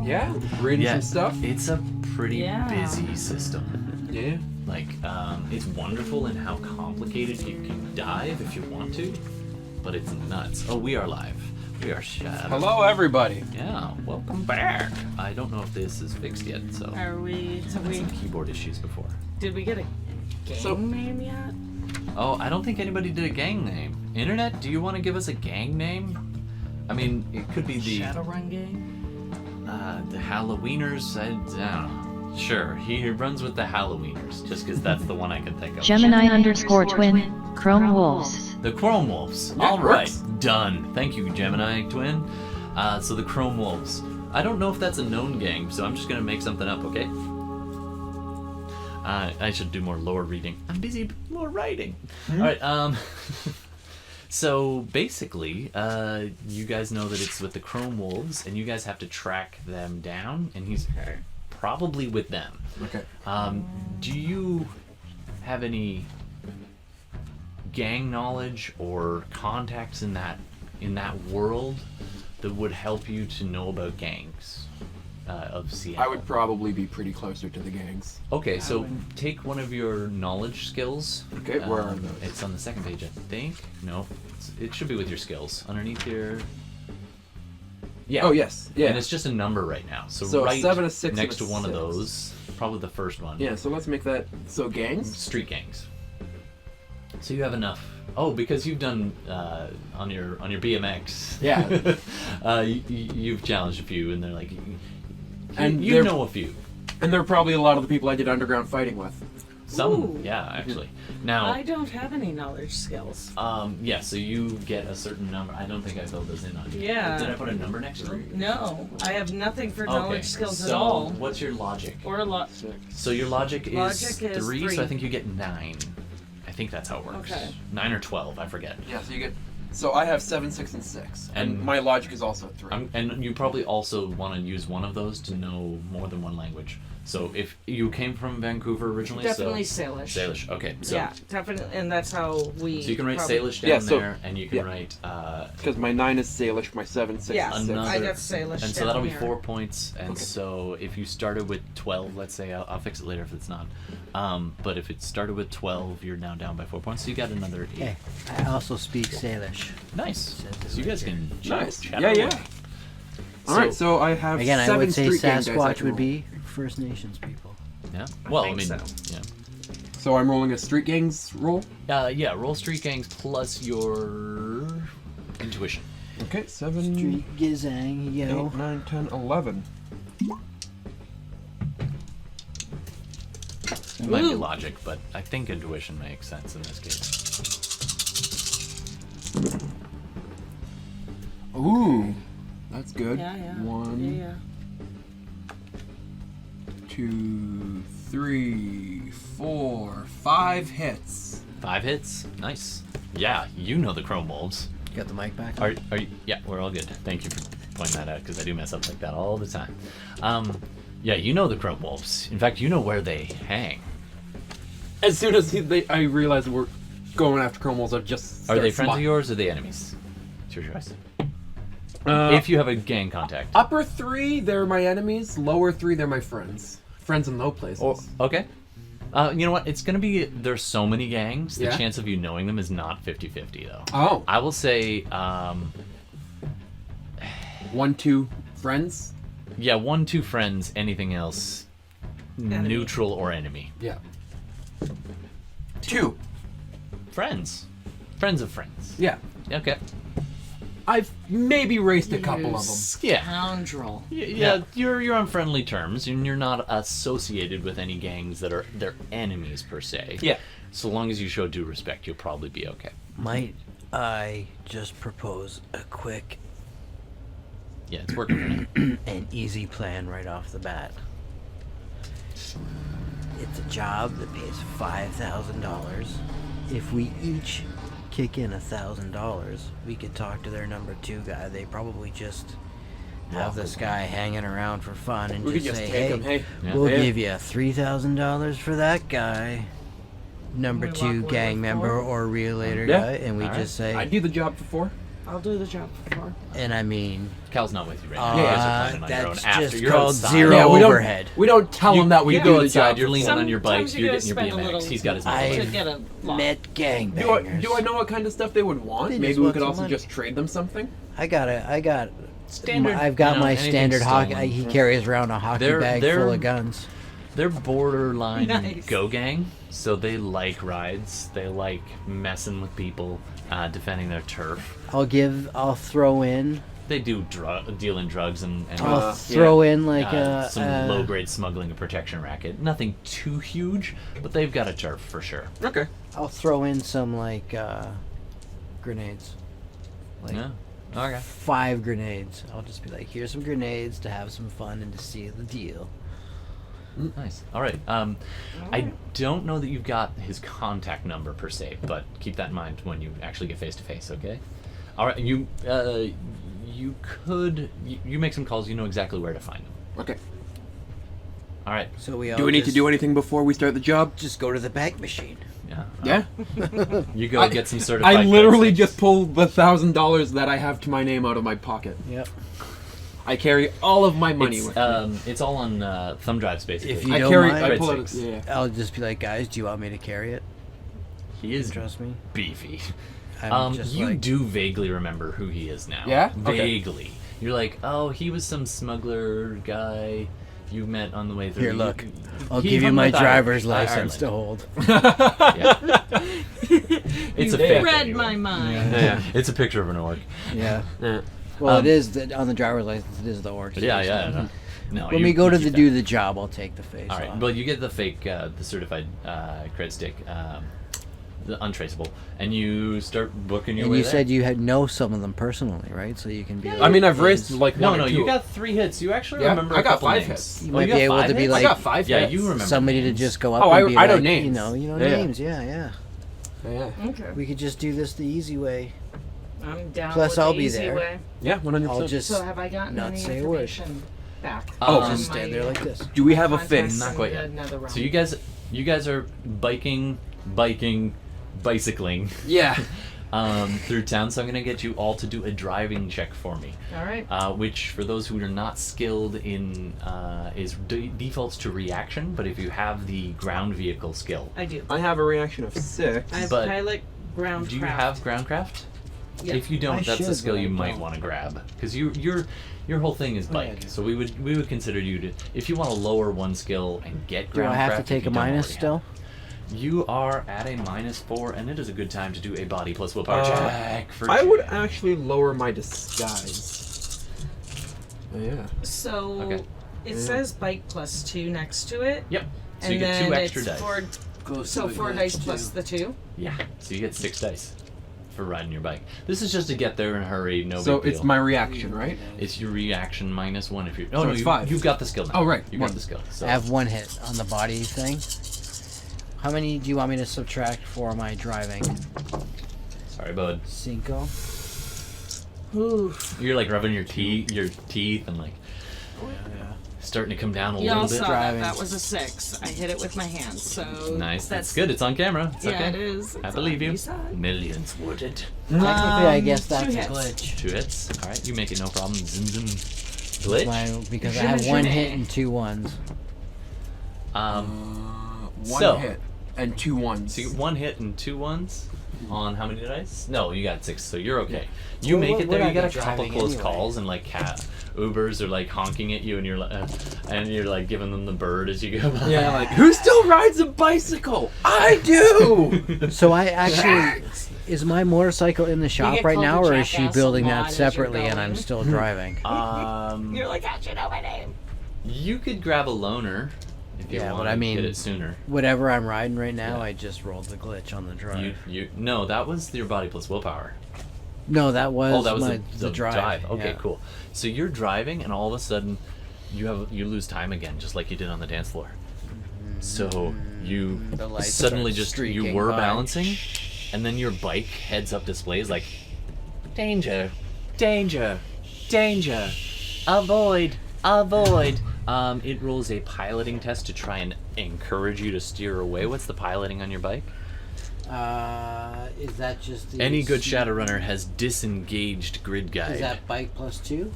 Yeah, reading Yeah, some stuff. it's a pretty Yeah. busy system. Yeah. Like, it's wonderful in how complicated you can dive if you want to, but it's nuts. Oh, we are live. We are Shadow. Hello, everybody. Yeah, welcome back. I don't know if this is fixed yet, so Are we? I've had some keyboard issues before. Did we get a game name yet? Oh, I don't think anybody did a gang name. Internet, do you want to give us a gang name? I mean, it could be the Shadowrun game. The Halloweeners. I don't know. Sure, he runs with the Halloweeners, just because that's the one I can think of. Gemini_twin, Chrome Wolves. The Chrome Wolves. Yeah, All right, works. done. Thank you, Gemini Twin. So the Chrome Wolves. I don't know if that's a known gang, so I'm just gonna make something up, okay? I should do more lore reading. I'm busy lore writing. All right. So basically, you guys know that it's with the Chrome Wolves, and you guys have to track them down, and he's probably with them. Okay. Do you have any gang knowledge or contacts in that world that would help you to know about gangs of Seattle? I would probably be pretty closer to the gangs. Okay, so take one of your knowledge skills. Okay, where are those? It's on the second page, I think. No, it should be with your skills underneath your. Yeah. Oh, yes. Yeah. And it's just a number right now. So So a right 7, a 6, next to and a one of 6. those, probably the first one. Yeah, so let's make that. So gangs? Street gangs. So you have enough. Oh, because you've done on your BMX. Yeah. You've challenged a few, and they're like, And you they're- know a few. And they're probably a lot of the people I did underground fighting with. Some, Ooh. yeah, actually. Now, I don't have any knowledge skills. yeah, so you get a certain number. I don't think I filled this in on you. Yeah. Did I put a number next to it? No, I have nothing for knowledge skills so at all. what's your logic? Or a lot. So your logic is, Logic is 3, three. so I think you get 9. I think that's how it works. Okay. 9 or 12, I forget. Yeah, so you get. So I have 7, 6, and 6. And And- my logic is also 3. And you probably also want to use one of those to know more than one language. So if you came from Vancouver originally, Definitely so Salish. Salish. Okay, so Yeah, definitely, and that's how we. so you can write probably- Salish down Yeah, so- there, and you can yeah. write Because my 9 is Salish, my 7, 6, Yeah, and 6. another. I got Salish and so down that'll be here. 4 points. And Okay. so if you started with 12, let's say I'll fix it later if it's not. But if it started with 12, you're now down by 4 points. So you got another 8. Hey, I also speak Salish. Nice. Says it So you right guys here. can Nice. chat Yeah, yeah. away. Alright, so I have Again, 7 I would say street gang dice I Sasquatch can would roll. be First Nations people. Yeah. Well, I think mean, so. yeah. So I'm rolling a street gangs roll. Yeah, roll street gangs plus your intuition. Okay, 7, Street Gizang, you know. 8, 9, 10, 11. It might be Ooh. logic, but I think intuition makes sense in this case. Ooh, that's good. Yeah, yeah. 1, Yeah, 2, 3, 4, 5 hits. 5 hits. Nice. Yeah, you know the Chrome Wolves. Got the mic back? Are you? Yeah, we're all good. Thank you for pointing that out because I do mess up like that all the time. Yeah, you know the Chrome Wolves. In fact, you know where they hang. As soon as I realize we're going after Chrome Wolves, I've just Are they start friends of smut. yours or are they enemies? It's your choice. Uh, If you have a gang contact. upper 3, they're my enemies. Lower 3, they're my friends. Friends in low places. Or, okay. You know what? It's going to be... There's so many gangs. The Yeah? chance of you knowing them is not 50-50, though. Oh. I will say... 1, 2 friends. Yeah, 1, 2 friends. Anything else... Enemy. Neutral or enemy. Yeah. 2. Friends. Friends of friends. Yeah. Okay. I've maybe raced a couple of them. Yeah. Scoundrel. Yeah, you're on friendly terms, and you're not associated with any gangs that are their enemies per se. Yeah. So long as you show due respect, you'll probably be okay. Might I just propose a quick Yeah, it's working for now. and easy plan right off the bat? It's a job that pays $5,000. If we each kick in $1,000, we could talk to their number 2 guy. They probably just have this guy hanging around for fun and We could just just say, take them. Hey, Yeah. we'll Yeah. give you $3,000 for that guy. Number We 2 walk away gang with member 4? or relator Yeah. guy, and we Alright. just say, I do the job for 4. I'll do the job for fun. And I mean, Cal's not with you right now. You guys are planning on your own that's after just you're called outside. zero Yeah, we don't- overhead. We don't tell him that we You do go the outside, job. you're leaning on your bike, Sometimes you're gotta getting your spend a BMX, little he's got his I- to motorcycle. get a lot. Met gangbangers. Do I know what kind of stuff they would want? They Maybe just we want could some also money. just trade them something. Standard, I've got you know, my anything standard hockey. stolen. He carries around a hockey They're- bag they're- full of guns. They're borderline Nice. go gang, so they like rides. They like messing with people, defending their turf. I'll throw in. They do deal in drugs and I'll throw in like some low-grade smuggling and protection racket. Nothing too huge, but they've got a turf for sure. Okay. I'll throw in some like grenades. Like Yeah. Okay. 5 grenades. I'll just be like, here's some grenades to have some fun and to seal the deal. Nice. All right. I don't know that you've got his contact number per se, but keep that in mind when you actually get face to face. Okay. All right. You make some calls. You know exactly where to find him. Okay. All right. So we all Do we need to just- do anything before we start the job? Just go to the bank machine. Yeah. Yeah. You go get some certified. I literally bets. just pulled the $1,000 that I have to my name out of my pocket. Yep. I carry all of my money with me. It's all on thumb drives basically. If you I don't carry. mind, I Red pull it. six. Yeah. I'll just be like, guys, do you want me to carry it? He is Trust me. beefy. I'm just You like, do vaguely remember who he is now. Yeah? Okay. Vaguely. You're like, oh, he was some smuggler guy you met on the way through. Here, look. I'll He give you hung my with driver's Ireland. license to hold. Yeah. It's a fake. Read anyway. my mind. Yeah. It's a picture of an orc. Yeah. Yeah. Well, it is on the driver's license. It is the orc. Yeah. No, When you- we go you to keep do that. the job, I'll take the face All right. off. Well, you get the fake, the certified cred stick, the untraceable, and you start booking your And way you there. said you had know some of them personally, right? So you can be. I mean, I've raced like No, one or two. you got 3 hits. You actually Yeah, remember I a got couple 5 names. hits. You Oh, might got be able 5 to be hits? I like got 5 Yeah, hits. you remember somebody to names. just go up Oh, and be I know like, names. You know Yeah. names. Yeah. Yeah. Okay. We could just do this the easy way. I'm down Plus, with I'll the be easy there. way. Yeah. 100%. I'll just. So have I gotten Not any say a word. information back? Oh, on just my, stand there like this. Do we have a contacts fix? Not in quite yet. another round? So you guys are bicycling Yeah. through town. So I'm gonna get you all to do a driving check for me. All right. Which, for those who are not skilled in, is defaults to reaction. But if you have the ground vehicle skill, I do. I have a reaction of 6. I have but pilot ground do you craft. have groundcraft? Yeah. If you don't, I that's a should, skill but I you might don't. want to grab because your whole thing is Oh, yeah, I bike. do. So we would consider you to, if you want to lower one skill and get Do I groundcraft. have to if take you a don't minus already still? have. You are at a -4, and it is a good time to do a body plus willpower check. For I would Jack. actually lower my disguise. Oh, yeah. So Okay. it says bike plus 2 next to it. Yep. So And you get then 2 extra it's dice. 4 dice plus the 2. Yeah. So you get 6 dice for riding your bike. This is just to get there in a hurry. No So big it's deal. my reaction, right? It's your reaction -1 if you're. So Oh no, it's you, 5. You've got the skill now. Oh, right. You got One. the skill. So I have 1 hit on the body thing. How many do you want me to subtract for my driving? sorry, bud. 5. Ooh. You're like rubbing your teeth, and like starting to come down a Y'all little saw bit. Driving. that was a 6. I hit it with my hands, so Nice. That's good. It's on camera. It's Yeah, okay. it is. I It's believe on you. the side. Millions would it. Technically, I Um, guess 2 that's a hits. glitch. 2 hits. All right, you make it no problem. Zoom zoom. Glitch. Because I Shimmy, have 1 shimmy. hit and 2 ones. One So- hit and 2 ones. So you get 1 hit and 2 ones on how many dice? No, you got 6, so you're okay. You Well, make it what there. would You I got be a couple driving close anyway? calls and like Ubers are like honking at you, and you're like giving them the bird as you go by. Yeah, like, who still rides a bicycle? I do! So I actually... Is my motorcycle in the shop get right called now, a or is she jackass building a lot that as you're separately and I'm going. still driving? You're like, how'd you know my name? You could grab a loaner if you Yeah, but want I to mean- get it sooner. Whatever I'm riding right now, Yeah. I just rolled the glitch on the drive. No, that was your body plus willpower. No, that was, Oh, that was the drive. Okay, yeah. cool. So you're driving, and all of a sudden, you lose time again, just like you did on the dance floor. So you The lights suddenly start just you streaking were by. balancing, and then your bike heads up displays like, danger, danger, danger, avoid, avoid. It rolls a piloting test to try and encourage you to steer away. What's the piloting on your bike? Is that just the... Any good Shadowrunner has disengaged grid guide. Is that bike plus 2?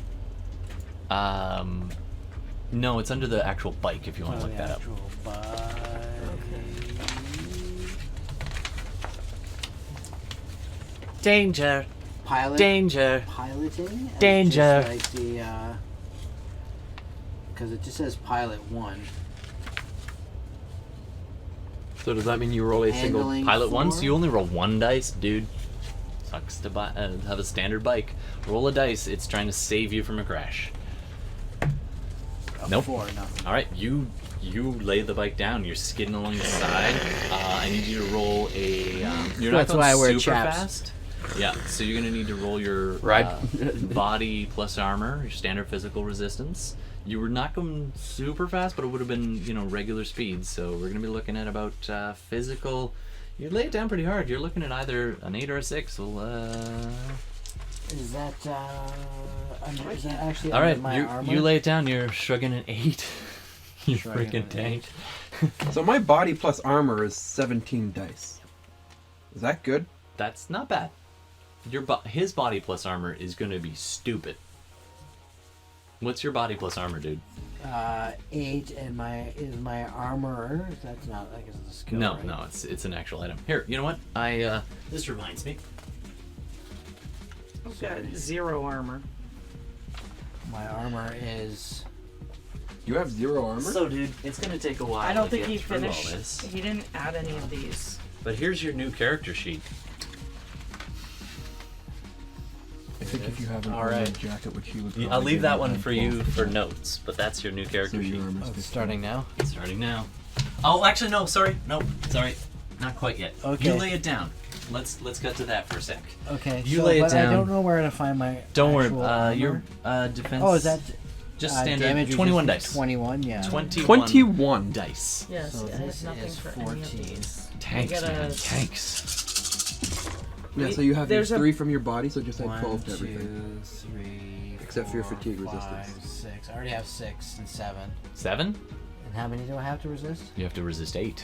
No, it's under the actual bike if you want to look that up. Danger. Pilot. Danger. Piloting. And Danger. It's just like the because it just says pilot 1. So does that mean you roll a single? Handling Pilot 1, 4? so you only roll 1 dice, dude. Sucks to have a standard bike. Roll a dice, it's trying to save you from a crash. Nope. 4, nothing. Alright, you lay the bike down, you're skidding along the side. I need you to roll a... you're That's not why I going wear super chaps. fast. Yeah, so you're going to need to roll your body plus armor, your standard physical resistance. You were not going super fast, but it would have been, regular speed. So we're going to be looking at about physical... You lay it down pretty hard. You're looking at either an 8 or a 6. Well, Is that actually all under right, my armor? you lay it down. You're shrugging an 8. You Shrugging freaking an tank. So my body plus armor is 17 dice. Is that good? That's not bad. His body plus armor is going to be stupid. What's your body plus armor, dude? 8, and my armor. That's not, I guess it's a skill. No, right? no, it's an actual item. Here, you know what? This reminds me. I've got 0 armor. My armor is. You have 0 armor? So, dude, it's gonna take a while. I don't to think get he through all finished. this. He didn't add any of these. But here's your new character sheet. I think if you have an All armor right. jacket, which he would I'll probably leave give that one on for 12. you for notes. But that's your new So character sheet. your armor's Oh, 15. starting now. Starting now. Oh, actually, no. Sorry, no. Sorry, not quite yet. Okay. You lay it down. Let's get to that for a sec. Okay. You lay it but down. I don't know where to find my. Don't worry. actual armor. Your defense. Oh, is that just standard? damage? 21 dice. 21, yeah. 21 dice. Yes, So I have this nothing is for 14. any of these. Tanks, I gotta- man. Tanks. Yeah, so you have your There's a- 3 from your body, so just add 1, 12 to 2, everything. 3, Except for your 4, fatigue 5, resistance. 6. I already have 6 and 7. 7? And how many do I have to resist? You have to resist 8.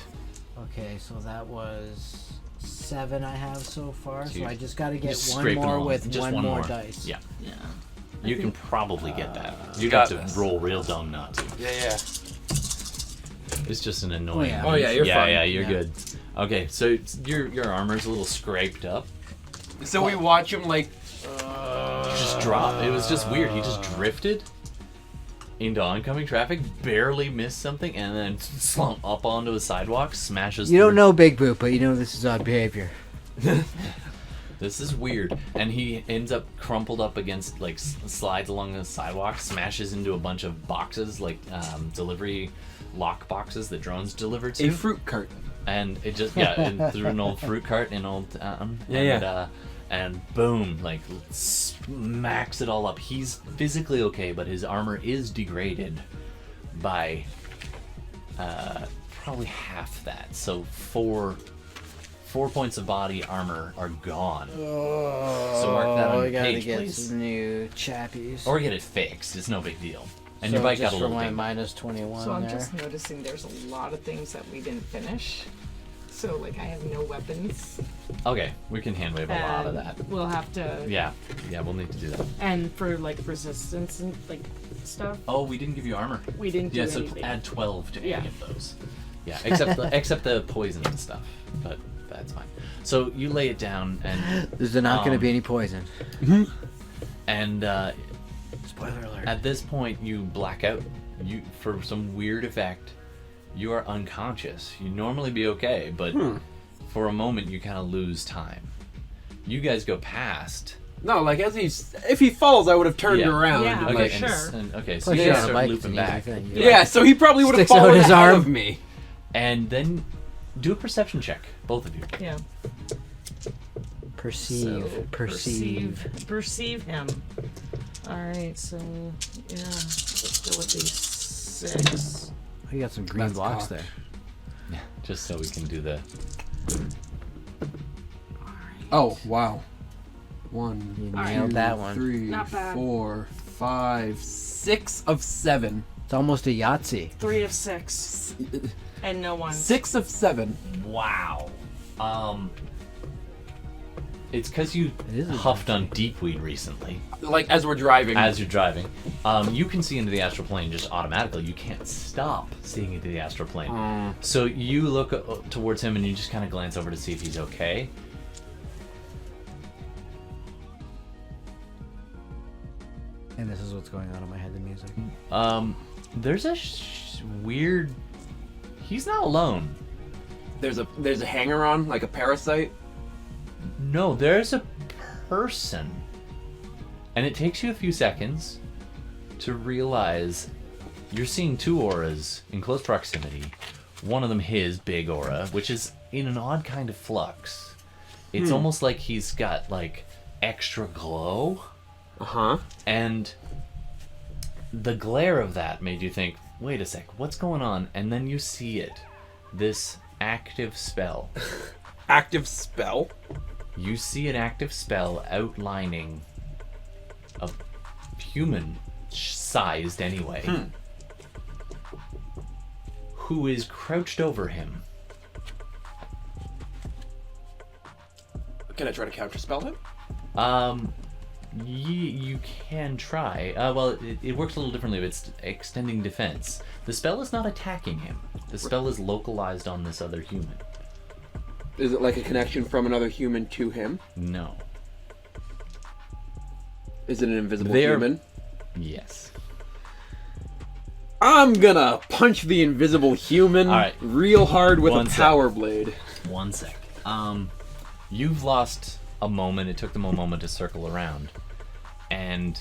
Okay, so that was 7 I have so far. So So you- I just got to get Just one scrape it more along. with Just one more more dice. Yeah. Yeah. You can probably get that. You got have to this. roll real dumb not to. Yeah. It's just an annoying. yeah. Oh, yeah, you're yeah, fine. Yeah, you're Yeah. good. Okay, so your armor's a little scraped up. So we watch him like. Just drop. It was just weird. He just drifted into oncoming traffic, barely missed something, and then slump up onto a sidewalk, smashes. You don't through. know Bigboot, but you know this is odd behavior. This is weird. And he ends up crumpled up against, like, slides along the sidewalk, smashes into a bunch of boxes, like delivery lock boxes that drones deliver to. A fruit cart. And it just, and through an old fruit cart in old town. And boom, like, smacks it all up. He's physically okay, but his armor is degraded by probably half that. So 4 points of body armor are gone. So mark that on we your gotta page, get please. some new chappies. Or get it fixed. It's no big deal. And so your bike just got a for little my thing. minus 21 So I'm there. just noticing there's a lot of things that we didn't finish. So like I have no weapons. Okay, we can hand wave a lot of And that. We'll have to. Yeah, we'll need to do that. And for like resistance and like stuff, Oh, we didn't give you armor. we didn't do Yeah, so anything. add 12 to Yeah. any of those. Yeah, except the poison and stuff. But that's fine. So you lay it down, and There's not going to be any poison. and Spoiler alert. at this point you black out. You for some weird effect, you are unconscious. You normally be okay, but for a moment you kind of lose time. You guys go past. No, like if he falls, I would have turned Yeah. around. Yeah. and, Okay, like, sure. okay, so Plus, you you're guys on a start bike, looping it's an easy back. thing. Yeah, so he probably would have Sticks out fallen his ahead arm. of me. And then do a perception check, both of you. Yeah. Perceive. Perceive. Perceive him. Alright, so yeah. Let's go with these 6. You got some green That's blocks cocked. there. Yeah, just so we can do the. Oh, wow. 1, You Alright. nailed 2, that one. 3, Not bad. 4, 5, 6 of 7. It's almost a Yahtzee. 3 of 6. And no 1. 6 of 7. Wow. It's because you It is a huffed on deepweed recently. Like as we're driving. As you're driving, you can see into the astral plane just automatically. You can't stop seeing into the astral plane. So you look towards him and you just kind of glance over to see if he's okay. And this is what's going on in my head, the music. There's a weird... He's not alone. There's a hanger on, like a parasite. No, there's a person. And it takes you a few seconds to realize you're seeing two auras in close proximity. One of them his big aura, which is in an odd kind of flux. It's almost like he's got like extra glow. Uh-huh. And the glare of that made you think, wait a sec, what's going on? And then you see it. This active spell. Active spell? You see an active spell outlining a human-sized anyway, who is crouched over him. Can I try to counterspell him? You can try. Well, it works a little differently. It's extending defense. The spell is not attacking him. The spell is localized on this other human. Is it like a connection from another human to him? No. Is it an invisible human? Yes. I'm gonna punch the invisible human real hard with a power blade. 1 sec. You've lost a moment. It took them a moment to circle around. And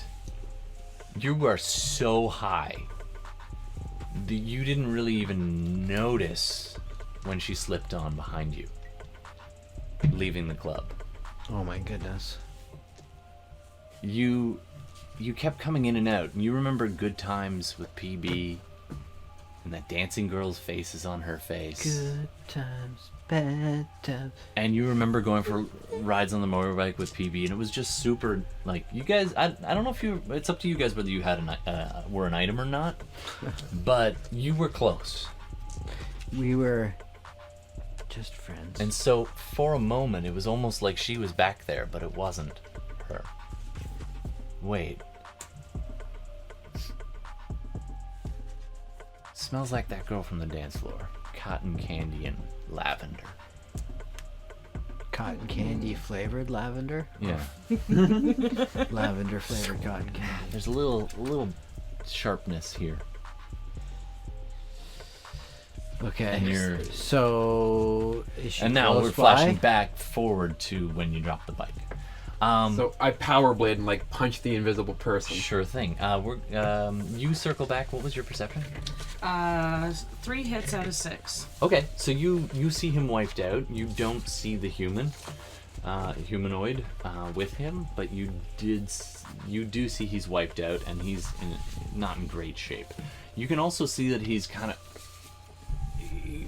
you are so high that you didn't really even notice when she slipped on behind you, leaving the club. Oh my goodness. You kept coming in and out. You remember good times with PB and that dancing girl's face is on her face. Good times, bad times. And you remember going for rides on the motorbike with PB, and it was just super, like, you guys, I don't know if you, it's up to you guys whether you had were an item or not, but you were close. We were just friends. And so for a moment it was almost like she was back there, but it wasn't her. Wait. Smells like that girl from the dance floor. Cotton candy and lavender. Cotton candy flavored lavender? Yeah. Lavender flavored cotton candy. There's a little sharpness here. Okay. And you're... So is she And now close we're by? flashing back forward to when you dropped the bike. So I power blade and like punch the invisible person. Sure thing. You circle back. What was your perception? 3 hits out of 6. Okay, so you see him wiped out. You don't see the humanoid with him, but you do see he's wiped out and he's not in great shape. You can also see that he's kind of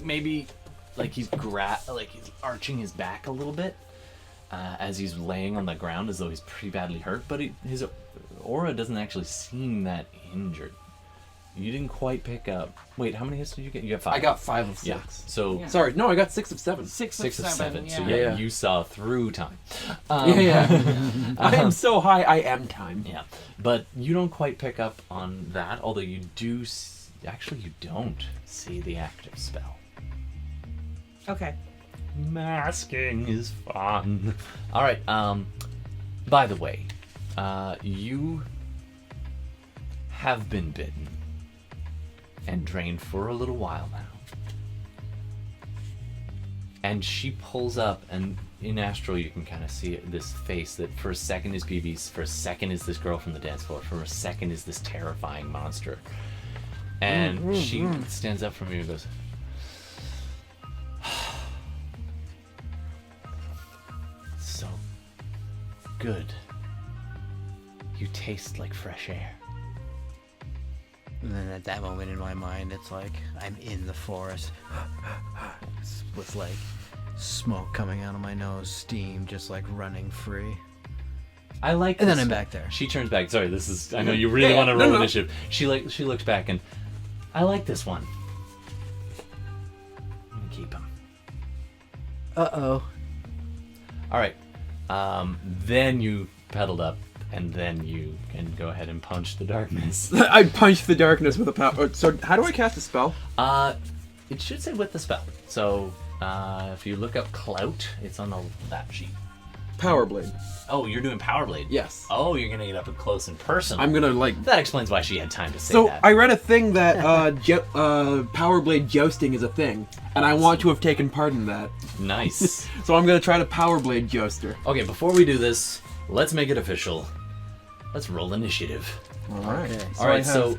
maybe like he's arching his back a little bit as he's laying on the ground as though he's pretty badly hurt, but his aura doesn't actually seem that injured. You didn't quite pick up. Wait, how many hits did you get? You got 5. I got 5 of 6. Yeah. So Yeah. Sorry, no, I got 6 of 7. 6 6 of 7. Yeah. So Yeah. you saw through time. I am so high, I am time. Yeah, but you don't quite pick up on that. Although you do. Actually, you don't see the active spell. Okay. Masking is fun. All right. By the way, you have been bitten and drained for a little while now. And she pulls up, and in Astral you can kind of see this face that for a second is BB's, for a second is this girl from the dance floor, for a second is this terrifying monster. And she stands up from you and goes, so good. You taste like fresh air. And then at that moment in my mind, it's like I'm in the forest with like smoke coming out of my nose, steam just like running free. I like And this. then I'm back there. She turns back. Sorry, this is. I know you really want to roll initiative. She looks back and I like this one. I'm gonna keep him. Uh-oh. All right. Then you pedaled up, and then you can go ahead and punch the darkness. I punch the darkness with a power. So how do I cast a spell? It should say with the spell. So if you look up Clout, it's on that sheet. Power blade. Oh, you're doing Power Blade? Yes. Oh, you're gonna get up close and personal. I'm gonna like. That explains why she had time to say So that. I read a thing that power blade jousting is a thing, and I want to have taken part in that. Nice. So I'm gonna try to power blade jouster. Okay, before we do this, let's make it official. Let's roll initiative. All right. Okay. All right, I so have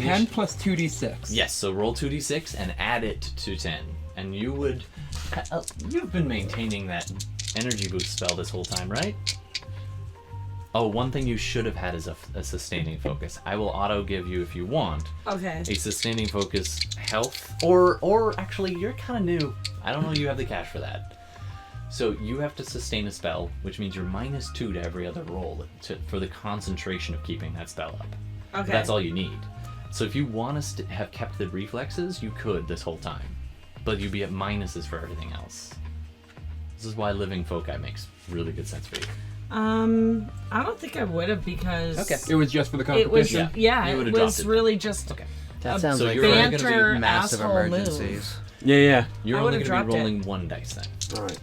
10 plus 2d6. yes, so roll 2d6 and add it to 10, and you would. You've been maintaining that energy boost spell this whole time, right? Oh, one thing you should have had is a sustaining focus. I will auto give you, if you want, Okay. a sustaining focus health, or actually, you're kind of new. I don't know you have the cash for that. So you have to sustain a spell, which means you're -2 to every other roll for the concentration of keeping that spell up. Okay. That's all you need. So if you want to have kept the reflexes, you could this whole time, but you'd be at minuses for everything else. This is why living foci makes really good sense for you. I don't think I would have because Okay. It was just for the it was competition. yeah, You it would've was dropped it. really just Okay. That a sounds so like you're only gonna banter do massive asshole emergencies. move. Yeah. You're I only would've going to be dropped it. rolling 1 dice then. All right.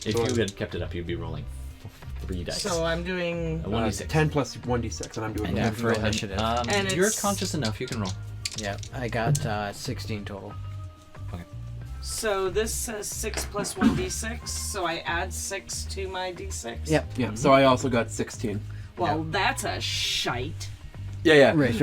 If you had kept it up, you'd be rolling 3 dice. So I'm doing A 1d6. 10 plus 1d6, and I'm doing And Yeah, that. for initiative. And you're it's- conscious enough, you can roll. Yeah, I got 16 total. so this says 6 plus 1d6, so I add 6 to my d6. Yep. Yeah, so I also got 16. Well, that's a shite. Yeah. Right.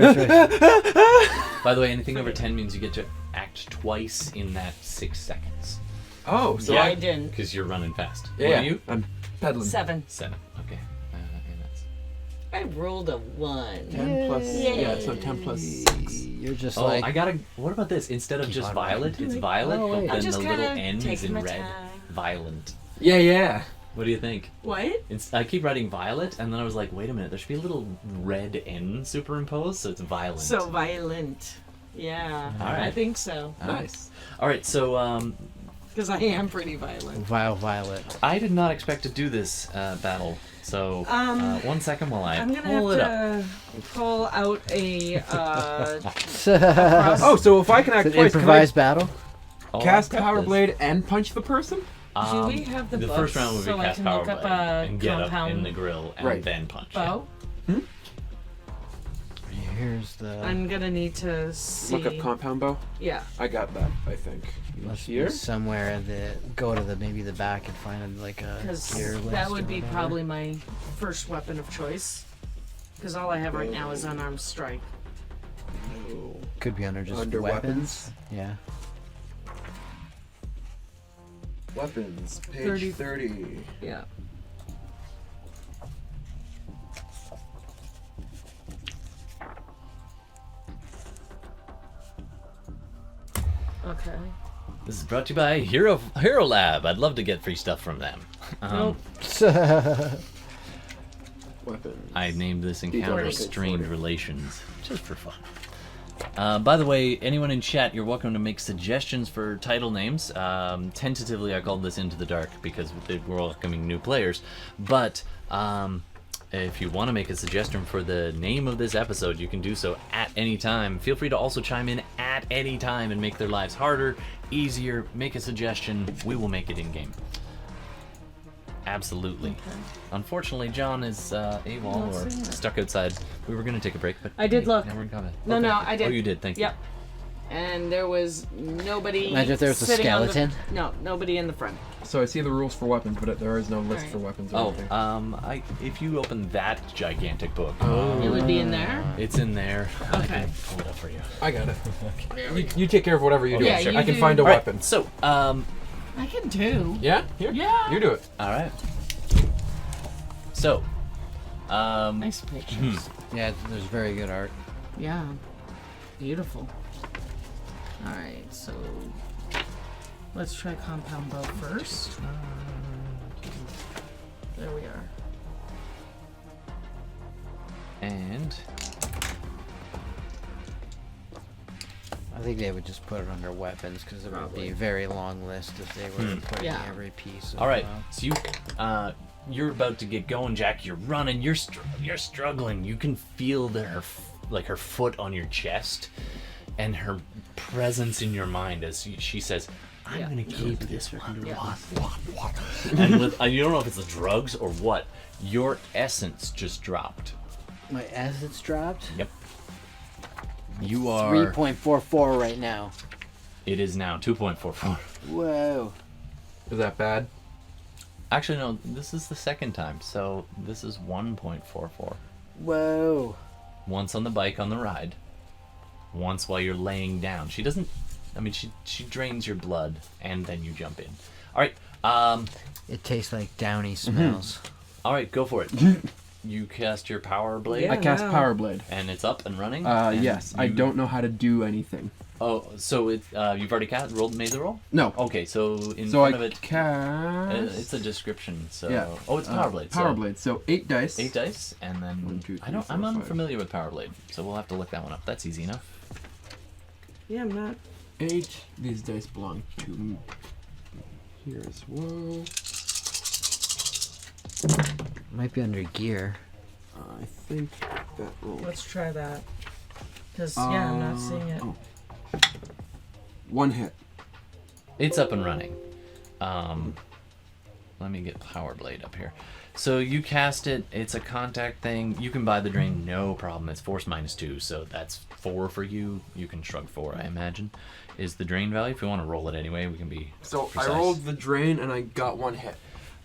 By the way, anything over 10 means you get to act twice in that 6 seconds. Oh, so I didn't. Because you're running fast. Yeah, What are you? I'm pedaling. 7. 7. Okay. And that's... I rolled a 1. 10 plus. Yay. Yeah, so 10 plus 6. You're just Oh, like. I gotta... What about this? Instead of just on violet, it's violet, Oh, wait. but I'm then just the little kinda N is taking in my red. time. Violent. Yeah. What do you think? What? I keep writing violet, and then I was like, wait a minute, there should be a little red N superimposed, so it's violent. So violent. Yeah, All right. I think so. Nice. All right, so Because I am pretty violent. Violet. I did not expect to do this battle. So 1 second while I I'm gonna pull it up. have to pull out a Oh, so if I can act It's an twice, improvised battle? Oh, cast I've got power this. blade and punch the person? Do we have the books first round would be so I cast can power look up blade a and get up in compound the grill and Right. then punch. bow? Here's the. I'm gonna need to see. Look up compound bow. Yeah. I got that, I think. Must Here? be somewhere in the. Go to the maybe the back and find like a Because gear list. that or would be whatever. probably my first weapon of choice. Because all I have right now is unarmed strike. Could be under just Under weapons. Yeah. Weapons, page 30. 30. Yeah. Okay. This is brought to you by Hero Lab. I'd love to get free stuff from them. Nope. Weapons. I named this encounter 40. Strained Relations, just for fun. By the way, anyone in chat, you're welcome to make suggestions for title names. Tentatively, I called this Into the Dark because we're welcoming new players. But if you want to make a suggestion for the name of this episode, you can do so at any time. Feel free to also chime in at any time and make their lives harder, easier. Make a suggestion. We will make it in-game. Absolutely. Okay. Unfortunately, John is AWOL or seeing it. stuck outside. We were going to take a break, but I did look. Now we're in combat. No, Okay. no, I did. Oh, you did. Thank Yep. And there was nobody. Imagine if there was a sitting on the- skeleton. No, nobody in the front. So I see the rules for weapons, but there is no list Alright. for weapons or you. anything. Oh, if you open that gigantic book, It would be in there. it's in there. I Okay. can pull it up for you. I got it. You take care of whatever you do. Yeah, you I can do- find a All right, weapon. so, I can do. Yeah? Here? Yeah. You do it. all right. So, Nice pictures. Yeah, there's very good art. Yeah. Beautiful. Alright, so let's try compound bow first. There we are. and I think they would just put it under weapons because it would be a very long list if they were putting Yeah. every piece. Of, All right, so you're about to get going, Jack. You're running. You're struggling. You can feel her foot on your chest, and her presence in your mind as she says, "I'm gonna keep this one." And with, you don't know if it's the drugs or what. Your essence just dropped. My essence dropped. Yep. You are. 3.44 right now. It is now 2.44. Whoa. Is that bad? Actually, no. This is the second time, so this is 1.44. Whoa. Once on the bike on the ride. Once while you're laying down. She doesn't. I mean, she drains your blood, and then you jump in. All right. It tastes like downy smells. All right, go for it. You cast your power blade, Yeah. I cast no. Power Blade. and it's up and running. And Yes. I you- don't know how to do anything. Oh, so it you've already made the roll. No. Okay, so in So front I of it, cast. it's a description. So Yeah. oh, it's power blade. Power so Blade. So 8 dice. 8 dice, and then 1, 2, 3, I don't. 4, I'm 5. unfamiliar with power blade, so we'll have to look that one up. That's easy enough. Yeah, I'm not. 8. These dice belong to me here as well. Might be under gear. I think that roll. Let's try that. Because, yeah, I'm not seeing it. Oh. 1 hit. It's up and running. Let me get power blade up here. So you cast it. It's a contact thing. You can buy the drain, no problem. It's force -2, so that's 4 for you. You can shrug 4, I imagine. Is the drain value? If you want to roll it anyway, we can be So precise. I rolled the drain and I got 1 hit.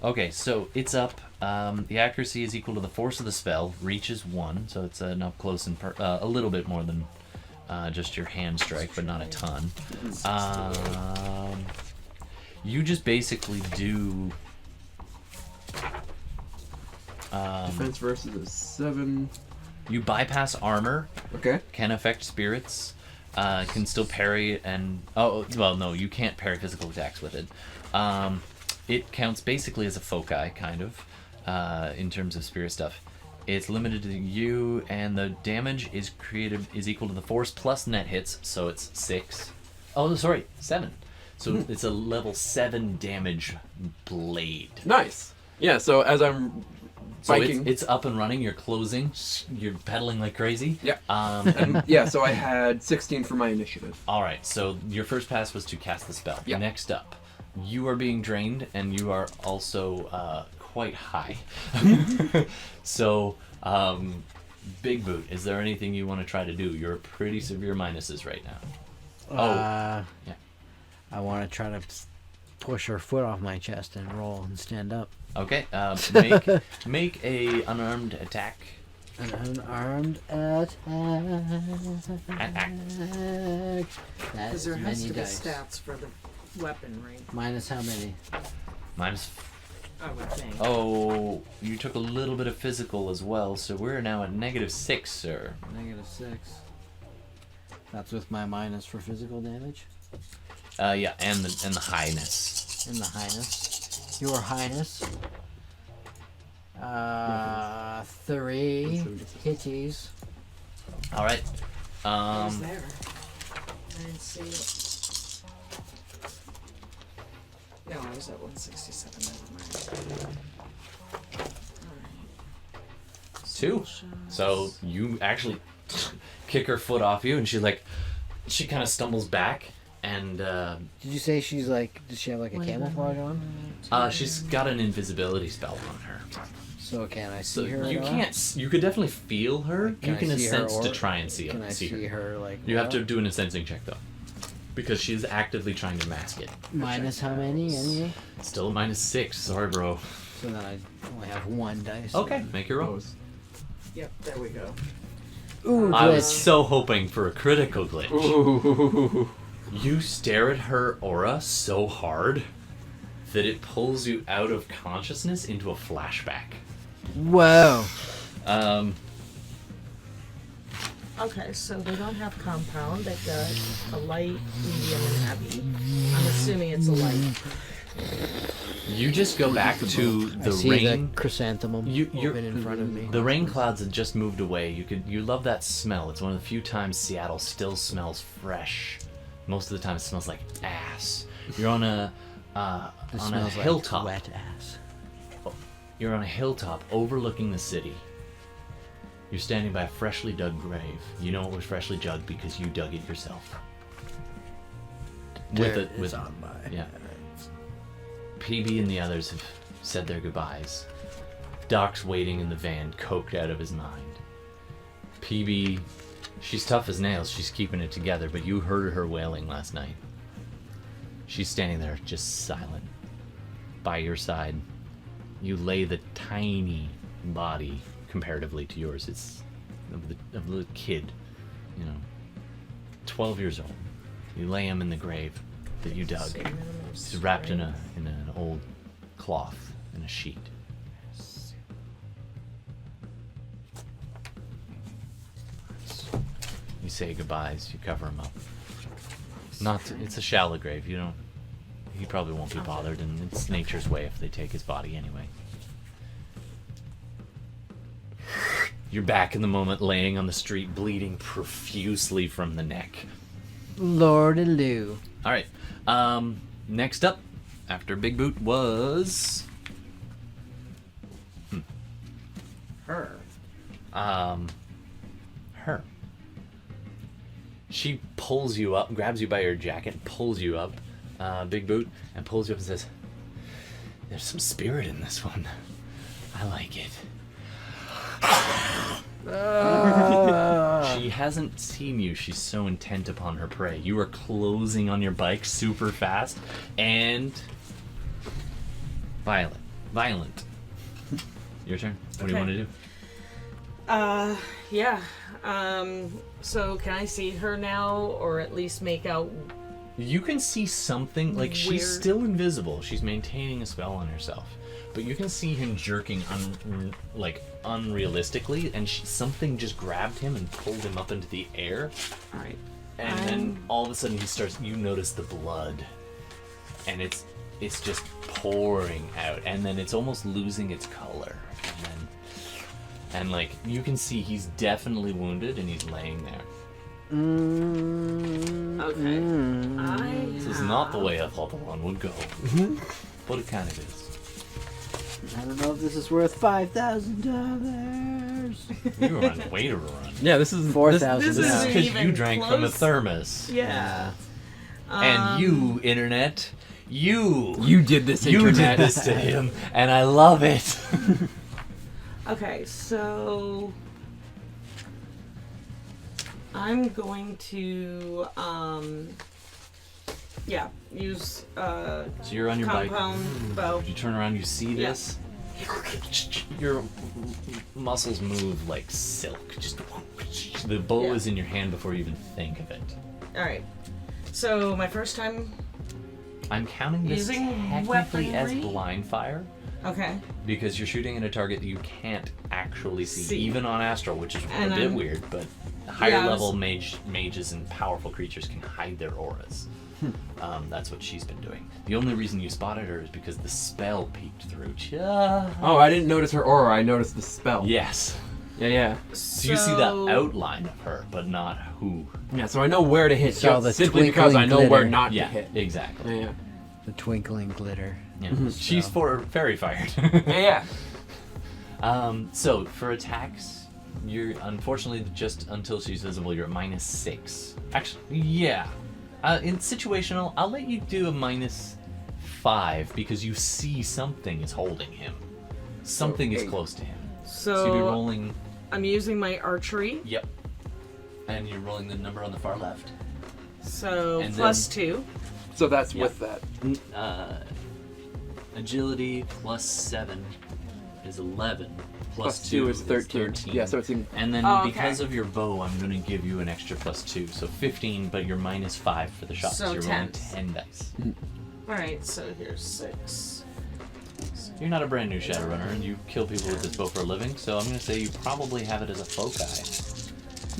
Okay, so it's up. The accuracy is equal to the force of the spell. Reach is 1, so it's an up close and a little bit more than just your hand strike, but not a ton. You just basically do. Defense versus a 7. You bypass armor, Okay. can affect spirits, can still parry, and no, you can't parry physical attacks with it. It counts basically as a foci, kind of, in terms of spirit stuff. It's limited to you, and the damage is equal to the force plus net hits, so it's 6. Oh, sorry, 7. So it's a level 7 damage blade. Nice. Yeah, so as I'm So biking. it's up and running. You're closing. You're pedaling like crazy. Yeah. And Yeah, so I had 16 for my initiative. all right. So your first pass was to cast the spell. Yeah. Next up, you are being drained, and you are also quite high. So, Bigboot, is there anything you want to try to do? You're pretty severe minuses right now. Yeah. I want to try to push her foot off my chest and roll and stand up. Okay. Make a unarmed attack. An unarmed attack. Because That's there has many to be dice. stats for the weaponry, Minus how many? Minus. I would think. Oh, you took a little bit of physical as well, so we're now at -6, sir. -6. That's with my minus for physical damage. Yeah, and the highness. In the highness. Your highness. 3 hitties. All right. It was there. I didn't see it. No, I was at 167. Never mind. 2. So you actually kick her foot off you, and she kind of stumbles back, and Did you say she's like, does she have like a camouflage on? she's got an invisibility spell on her. So can I So see her? you at all? can't. You could definitely feel her. Can You I can see her sense to or- try and see Can I see her like? You have well? to do an sensing check though, because she's actively trying to mask it. Minus how many? Anyway. Still -6. Sorry, bro. So then I only have 1 dice. Okay, make your roll. Yep, there we go. Ooh, I was glitch. so hoping for a critical glitch. Ooh. You stare at her aura so hard that it pulls you out of consciousness into a flashback. Whoa. Okay, so they don't have compound. They've got a light, medium, and heavy. I'm assuming it's a light. You just go back to the I see rain. the chrysanthemum moving in front of me. The rain clouds had just moved away. You love that smell. It's one of the few times Seattle still smells fresh. Most of the time it smells like ass. You're on a hilltop. Like wet ass. You're on a hilltop overlooking the city. You're standing by a freshly dug grave. You know it was freshly dug because you dug it yourself. It's on my yeah. PB and the others have said their goodbyes. Doc's waiting in the van, coked out of his mind. PB, she's tough as nails. She's keeping it together, but you heard her wailing last night. She's standing there, just silent. By your side, you lay the tiny body, comparatively to yours. It's of the kid, 12 years old. You lay him in the grave that you dug. He's wrapped in an old cloth and a sheet. You say goodbyes. You cover him up. It's a shallow grave. He probably won't be bothered, and it's nature's way if they take his body anyway. You're back in the moment, laying on the street, bleeding profusely from the neck. Lord-a-loo. All right. Next up, after Bigboot was Her. her. She pulls you up, grabs you by your jacket, pulls you up, Bigboot, and pulls you up and says, "There's some spirit in this one. I like it." She hasn't seen you. She's so intent upon her prey. You are closing on your bike super fast and violent. Your turn. What do you want to do? Yeah. So can I see her now, or at least make out? You can see something, like she's Weird. still invisible. She's maintaining a spell on herself. But you can see him jerking unrealistically, and something just grabbed him and pulled him up into the air. All right. And then all of a sudden you notice the blood. And it's just pouring out, and then it's almost losing its color. And you can see he's definitely wounded and he's laying there. Okay. This is not the way I thought the one would go. But it kind of is. I don't know if this is worth $5,000. You were on way to run. Yeah, this is $4,000. This This is isn't because even you drank from a close. thermos. Yeah. And you, internet, you did this. did Internet. this to him, and I love it. Okay, so I'm going to use So you're on your bike. compound bow. You turn around, you see Yeah. this. Your muscles move like silk. Just the bow Yeah. is in your hand before you even think of it. All right. So my first time. I'm counting this Using technically as weaponry? blind fire Okay. because you're shooting at a target that you can't actually see, See. even on Astral, which is And a bit I'm- weird. But higher Yeah, I level mages and powerful creatures can hide their auras. That's what she's been doing. The only reason you spotted her is because the spell peeked through. Oh, I didn't notice her aura. I noticed the spell. Yes. Yeah. So you see the outline of her, but not who. Yeah, so I know where to hit. saw the simply because I know twinkling where glitter. not Yeah, to hit. exactly. Yeah. The twinkling glitter. Yeah. She's fairy fired. Yeah. So for attacks, you're unfortunately just until she's visible, you're at -6. Actually, yeah. In situational, I'll let you do a -5 because you see something is holding him. Something is close to him. So you'll be So rolling. I'm using my archery. Yep. And you're rolling the number on the far left. So And +2. So that's Yeah. with that. Agility +7 is 11. Plus 2 is 13. Yeah, so it's in. And then Oh, okay. because of your bow, I'm going to give you an extra +2. So 15, but you're -5 for the shot. So you're rolling 10. 10 dice. All right. So here's 6. You're not a brand new Shadowrunner, and you kill people with this bow for a living, so I'm going to say you probably have it as a foci.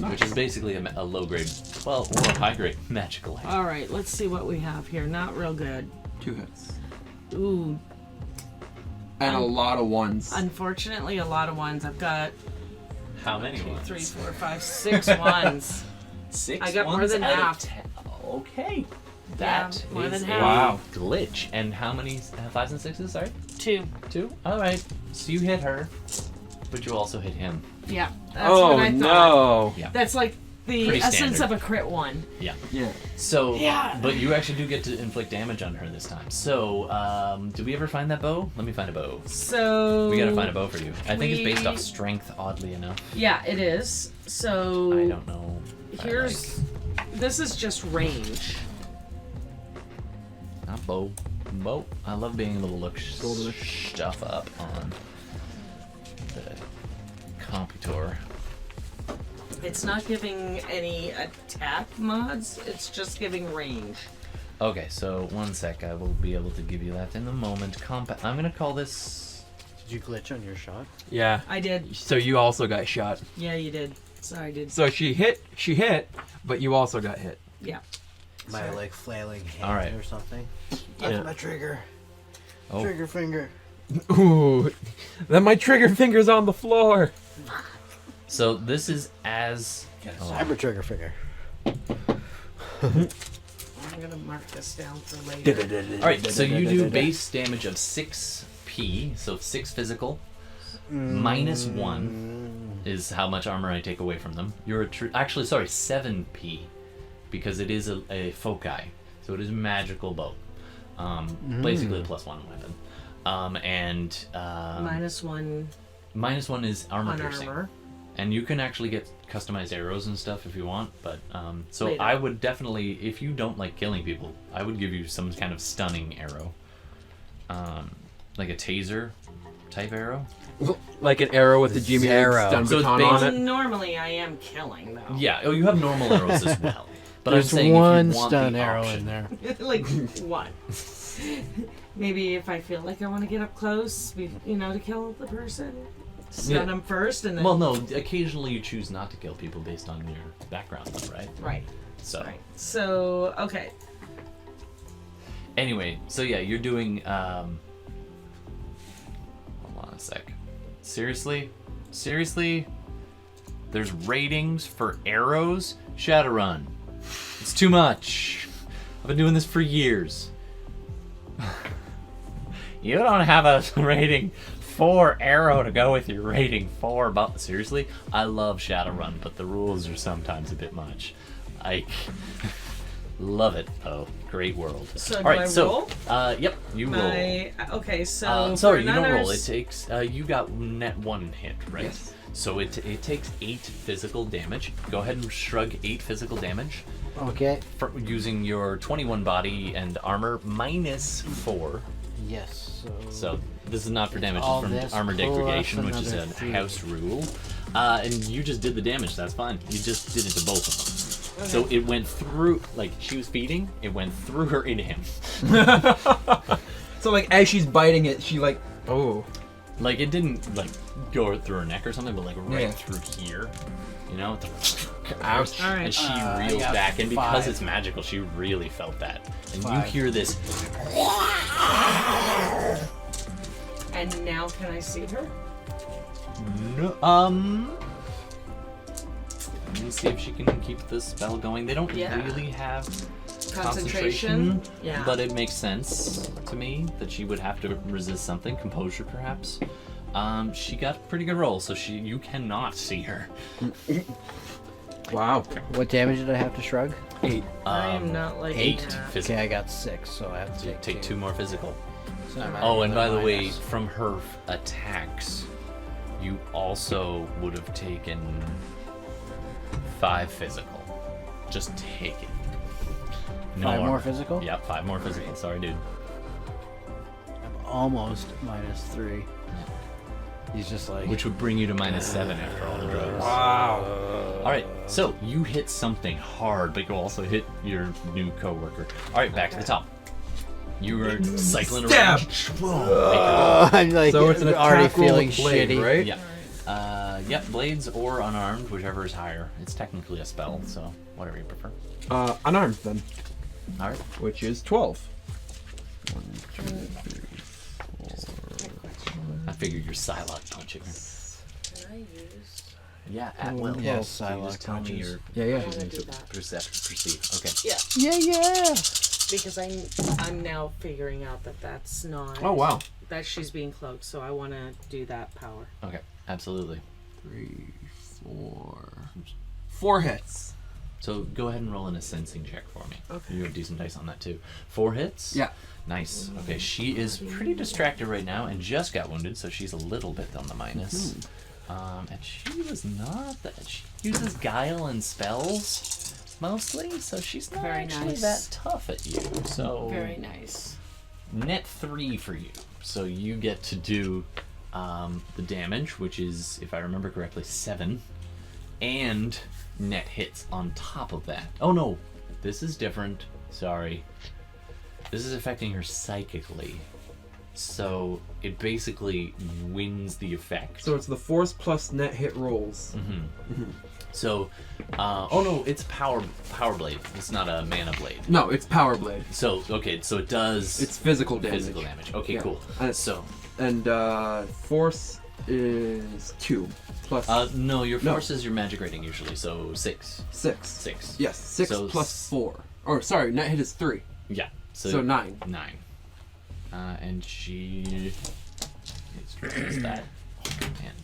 Which is basically a low-grade, well, or a high-grade magical item. All right. Let's see what we have here. Not real good. 2 hits. Ooh, And a lot of ones. Unfortunately, a lot of ones. I've got How many ones? 3, 4, 5, 6 ones. 6 I got more ones than out of half. 10. Okay. Yeah, That more is than a half. Wow. glitch. And how many 5s and 6s? Sorry, 2. 2. All right. So you hit her, but you also hit him. Yeah. That's what I thought. no. Yeah. That's like the Pretty essence standard. of a crit one. Yeah. Yeah. So, Yeah. but you actually do get to inflict damage on her this time. So, did we ever find that bow? Let me find a bow. So We gotta find a bow for you. I think it's based we- off strength, oddly enough. Yeah, it is. So I don't know. if I here's this is just range. like- not bow. Bow. I love being able to look Shoulder. stuff up on the computer. It's not giving any attack mods. It's just giving range. Okay, so 1 sec. I will be able to give you that in a moment. I'm gonna call this. Did you glitch on your shot? Yeah. I did. So you also got shot. Yeah, you did. Sorry, dude. So she hit, but you also got hit. Yeah. My like flailing hand All right. or something. Yeah. That's my trigger. Oh. Trigger finger. Ooh. Then my trigger finger's on the floor. So this is as. Cyber trigger finger. I'm gonna mark this down for later. All right, so you do base damage of 6p, so 6 physical. Minus 1 is how much armor I take away from them. You're actually, sorry, 7p, because it is a foci, so it is a magical bow. Basically a +1 weapon. Minus 1 is armor on piercing. armor. And you can actually get customized arrows and stuff if you want, but so Later. I would definitely, if you don't like killing people, I would give you some kind of stunning arrow, like a taser type arrow. Like an arrow with the Jimmy Zero. stun So it's baton on based- it. Normally, I am killing though. Yeah, oh, you have normal arrows as well. But There's I'm saying one if you want stun the arrow option, in there. Like what? Maybe if I feel like I want to get up close, to kill the person, stun Yeah. them first, and then. Well, no, occasionally you choose not to kill people based on your background, though, right? Right. So, Right. So okay. anyway, so yeah, you're doing. Hold on a sec. Seriously? There's ratings for arrows? Shadowrun. It's too much. I've been doing this for years. You don't have a rating 4 arrow to go with your rating 4. But seriously, I love Shadowrun, but the rules are sometimes a bit much. I love it. Oh, great world. So All do right, I so roll? yep, you roll. Okay, so Sorry, for you don't roll. It nunners- takes. You got net 1 hit, right? Yes. So it takes 8 physical damage. Go ahead and shrug 8 physical damage Okay. for using your 21 body and armor minus 4. Yes. So this is not for damage. All It's from this armor plus degradation, which is a another 3. house rule. And you just did the damage. That's fine. You just did it to both of them. So it went through, like she was feeding. It went through her into him. So like as she's biting it, she like, oh. Like it didn't like go through her neck or something, but like right Yeah. through here, Ouch. All right. And she I reels got back, and because 5. it's magical, she really felt that. And 5. you hear this. And now can I see her? Let me see if she can keep this spell going. They don't Yeah. really have Concentration. concentration, Yeah. but it makes sense to me that she would have to resist something. Composure, perhaps. She got a pretty good roll, so you cannot see her. Wow. What damage did I have to shrug? 8. I am not like 8 that. physical. Okay, I got 6, so I have to Take 2 more physical. So I'm at Oh, and by the another way, minus. from her attacks, you also would have taken 5 physical. Just take it. No 5 more armor. physical? Yep, 5 more physical. Sorry, dude. I'm almost minus 3. He's just like. Which would bring you to -7 after all the drugs. Wow. All right, so you hit something hard, but you also hit your new coworker. All right, back to the top. You were cycling around. I'm like So it's an already attack roll feeling with blade, shitty. right? Yeah. Yep, blades or unarmed, whichever is higher. It's technically a spell, so whatever you prefer. Unarmed then, All right. which is 12. 1, 2, 3, 4, figure you're Psylocke punching her. Can I use? Yeah, at will. Yes, So you just Psylocke tell me punches. your Yeah. choosing do to that. perceive. Okay. Yeah, Yeah. because I'm now figuring out that that's not. Oh wow. That she's being cloaked, so I want to do that power. Okay. Absolutely. 3, 4 hits. So go ahead and roll in a sensing check for me. Okay. You have decent dice on that too. 4 hits? Yeah. Nice. Okay, she is pretty distracted right now and just got wounded, so she's a little bit on the minus. And she was not that. She uses guile and spells mostly, so she's not Very actually nice. that tough at you. So Very nice. net 3 for you. So you get to do the damage, which is, if I remember correctly, 7, and net hits on top of that. Oh no, this is different. Sorry. This is affecting her psychically. So it basically wins the effect. So it's the force plus net hit rolls. So, oh no, it's power blade. It's not a mana blade. No, it's power blade. So okay, so it does It's physical damage. physical damage. Okay, Yeah. cool. And So, force is 2 plus no, your No. force is your magic rating usually. So 6. 6. Yes, 6 So plus 4. Or sorry, net hit is 3. Yeah. So 9. 9. And she is that. And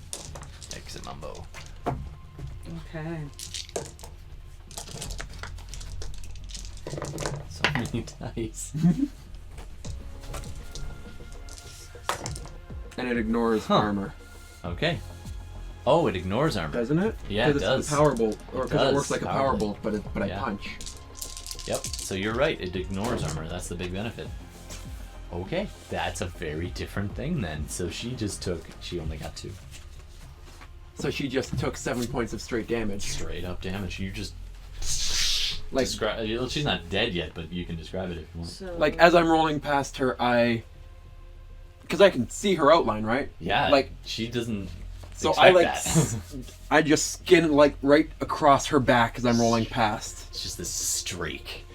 exit mumbo. Okay. So many dice. And it ignores armor, Okay. Oh, it ignores armor. doesn't it? Yeah, it 'Cause does. It's a power bolt, or It because it does, works like a power power bolt. bolt, but I Yeah. punch. Yep. So you're right. It ignores armor. That's the big benefit. Okay, that's a very different thing then. So she only got 2 So she just took 7 points of straight damage. straight up damage. You just Like, she's not dead yet, but you can describe it if you want. So like as I'm rolling past her, because I can see her outline, right? Yeah. Like, she doesn't. so I expect like, that. I just skin like right across her back as I'm rolling past. It's just this streak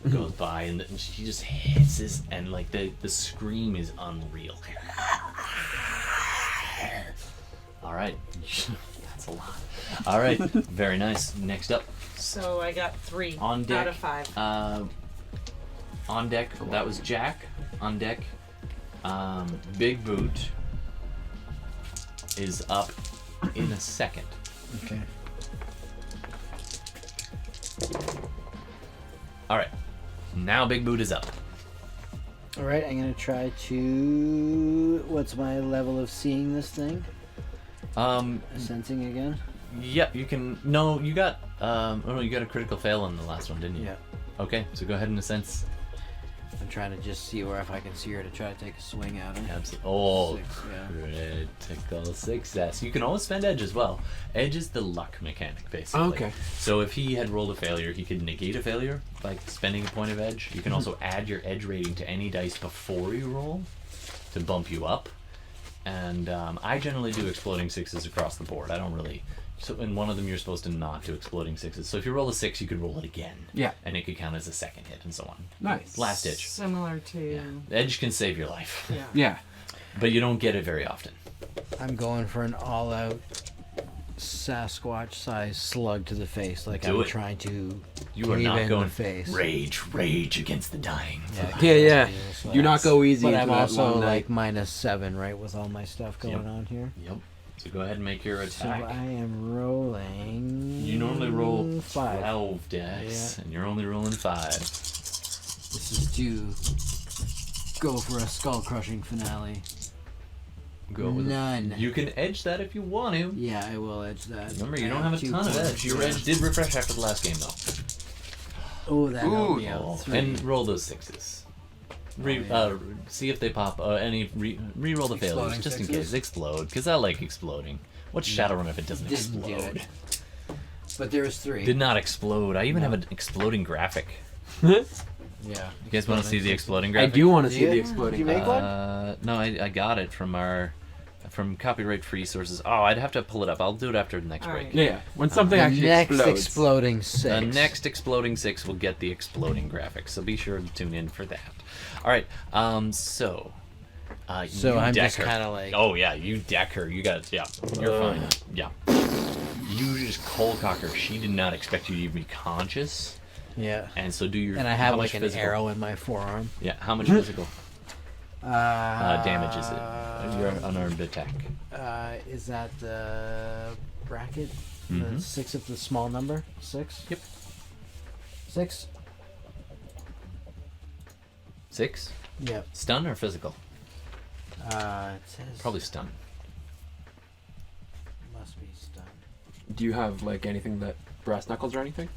goes by, and she just hisses, and like the scream is unreal. All right, that's a lot. All right, very nice. Next up, So I got 3 on deck. out of 5. On deck, that was Jack. On deck, Bigboot is up in a second. Okay. All right, now Bigboot is up. All right, I'm gonna try to. What's my level of seeing this thing? Sensing again. Yep, you can. No, you got. Oh no, you got a critical fail in the last one, didn't you? Yeah. Okay, so go ahead in a sense. I'm trying to just see where if I can see her to try to take a swing at her. Absolutely. Oh, 6, yeah. critical success. You can always spend edge as well. Edge is the luck mechanic, basically. Okay. So if he had rolled a failure, he could negate a failure by spending a point of edge. You can also add your edge rating to any dice before you roll to bump you up. And I generally do exploding 6s across the board. I don't really. So in one of them, you're supposed to not do exploding 6s. So if you roll a 6, you could roll it again. Yeah. And it could count as a second hit and so on. Nice. Last ditch. Similar to. Yeah. Edge can save your life. Yeah. Yeah. But you don't get it very often. I'm going for an all-out Sasquatch-sized slug to the face, like Do I'm it. trying to. You are cave not in going the face. rage against the dying. Yeah. So Do not go easy But into I'm that also long like night. -7, right, with all my stuff going Yep. on here. Yep. So go ahead and make your So attack. I am rolling. You normally roll 5. 12 decks, Yeah. and you're only rolling 5. This is to go for a skull-crushing finale. Go with None. it. You can edge that if you want to. Yeah, I will edge that. Remember, you I don't have a 2 ton of points. edge. Your edge did refresh after the last game, though. Oh, that helped me Oh, out. 3. and roll those 6s. See if they pop. Re-roll the failures, Exploding just in 6s? case. Explode, because I like exploding. What's Shadowrun if it doesn't Didn't do explode? it. But there was 3. Did not explode. I even have an exploding graphic. Yeah. You guys want to see the exploding I graphic? do want to see Yeah. the Did exploding. you make one? No, I got it from copyright-free sources. Oh, I'd have to pull it up. I'll do it after the next All break. right. Yeah. When something The actually next explodes. exploding 6. The next exploding 6 will get the exploding graphic, so be sure to tune in for that. All right, so So you I'm deck just her. kind of like. Oh yeah, you deck her. You got yeah. You're fine. Yeah. You just cold cock her. She did not expect you to even be conscious, Yeah. and so do your. And I how have much like an physical? arrow in my forearm. Yeah. How much physical damage is it? Your unarmed attack. Is that the bracket? Mhm. The 6 of the small number? 6? Yep. 6? 6. Yep. Stun or physical? It says. Probably stun. Must be stunned. Do you have like anything that brass knuckles or anything?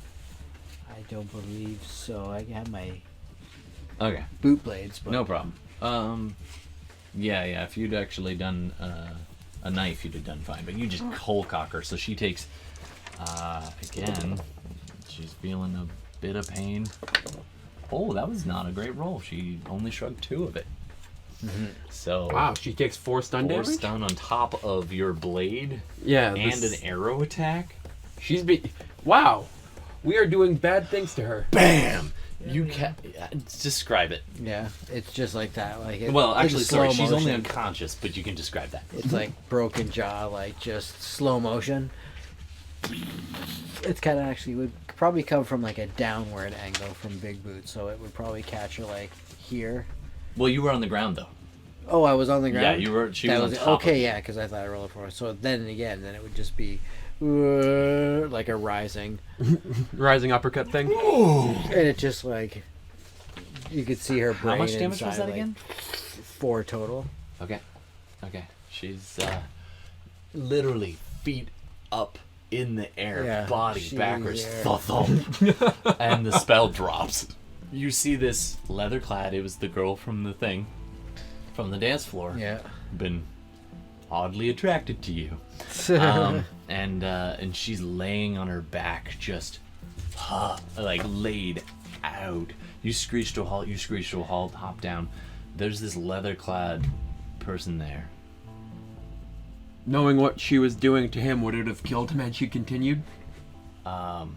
I don't believe so. I have my Okay. boot blades, but. No problem. Yeah. If you'd actually done a knife, you'd have done fine. But you just cold cock her, so she takes. Again, she's feeling a bit of pain. Oh, that was not a great roll. She only shrugged 2 of it. So Wow, she takes 4 stun 4 damage. stun on top of your blade Yeah, and an arrow attack. She's wow, we are doing bad things to her. Bam! You can describe it. Yeah, it's just like that. Like it, Well, in actually, slow sorry, she's only motion. unconscious, but you can describe that. It's like broken jaw, like just slow motion. It's kind of actually would probably come from like a downward angle from Bigboot, so it would probably catch her like here. Well, you were on the ground though. Oh, I was on the ground. Yeah, you were. She That was was on top. okay. Of you. Yeah, because I thought I rolled it for. So then again, then it would just be like a rising, Rising uppercut thing. and it just like you could see her brain. How much damage was inside, that like, again? 4 total. Okay. She's literally feet up in the air, Yeah, body she's backwards, there. thump, and the spell drops. You see this leather clad. It was the girl from the thing, from the dance floor. Yeah. Been oddly attracted to you, and she's laying on her back, just like laid out. You screech to a halt. You screech to a halt. Hop down. There's this leather-clad person there. Knowing what she was doing to him, would it have killed him had she continued? Well,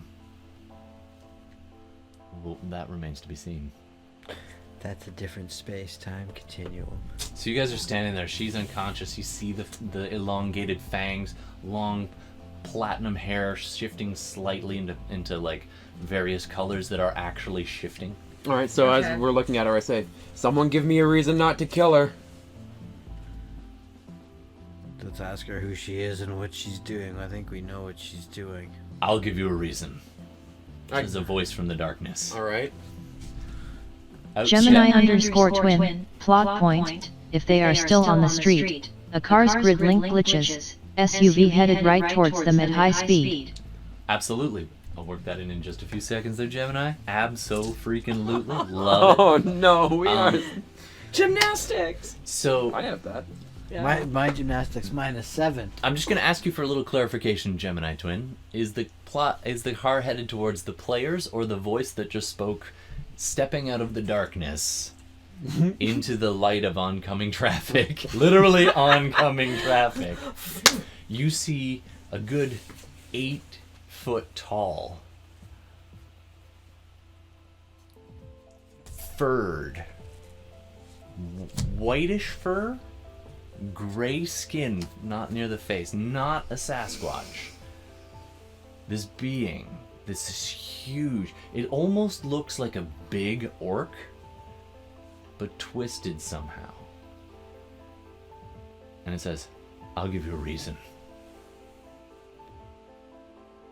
that remains to be seen. That's a different space-time continuum. So you guys are standing there. She's unconscious. You see the elongated fangs, long platinum hair shifting slightly into like various colors that are actually shifting. All right, so Okay. as we're looking at her, I say, "Someone give me a reason not to kill her." Let's ask her who she is and what she's doing. I think we know what she's doing. I'll give you a reason. I- There's a voice from the darkness. All right. Gemini _twin, plot point, if they are still on the street, a car's grid link glitches, SUV headed right towards them at high speed. Absolutely. I'll work that in just a few seconds there, Gemini. Abso-freaking-lutely. Love it. Oh no, we are. Gymnastics. So I have that. Yeah. My gymnastics -7. I'm just going to ask you for a little clarification, Gemini Twin. Is the car headed towards the players or the voice that just spoke stepping out of the darkness into the light of oncoming traffic? Literally oncoming traffic. You see a good 8 foot tall, furred, whitish fur, gray skin, not near the face, not a Sasquatch. This being, this is huge. It almost looks like a big orc, but twisted somehow. And it says, "I'll give you a reason.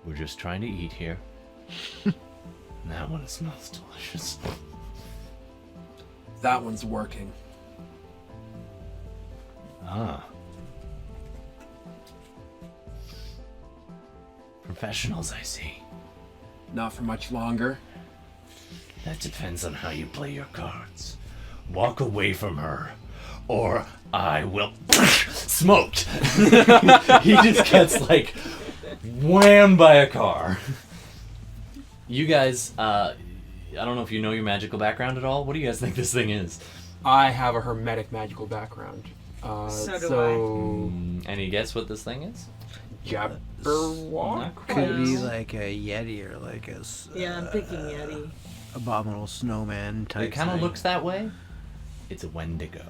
We're just trying to eat here. And that one smells delicious." That one's working. Ah. Professionals, I see. Not for much longer. That depends on how you play your cards. Walk away from her, or I will... Smoked! He just gets, like, whammed by a car. You guys, I don't know if you know your magical background at all. What do you guys think this thing is? I have a hermetic magical background. So do so Any guess what this thing is? Jabberwock? Could be like a Yeti or like a Yeah, I'm thinking Yeti. abominable snowman type. It kind of thing. looks that way. It's a Wendigo.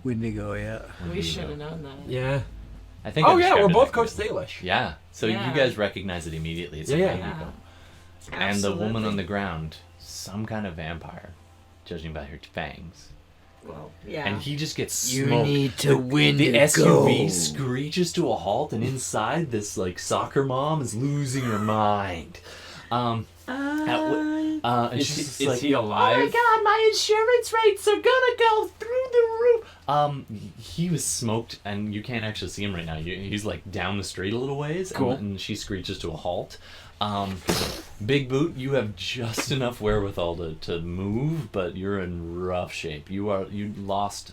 Wendigo, yeah. We should have known that. Yeah. I think. Oh I yeah, described we're it both like Coast this. Salish. Yeah. So Yeah. you guys recognize it immediately. It's Yeah, a yeah. Wendigo. Yeah. And the woman Absolutely. on the ground, some kind of vampire, judging by her fangs. Well, yeah. And he just gets You smoked. need to win The to SUV go. screeches to a halt, and inside, this like soccer mom is losing her mind. And she's Is like, he alive? "Oh my god, my insurance rates are gonna go through the roof." He was smoked, and you can't actually see him right now. He's like down the street a little ways, Cool. and she screeches to a halt. Bigboot, you have just enough wherewithal to move, but you're in rough shape. You lost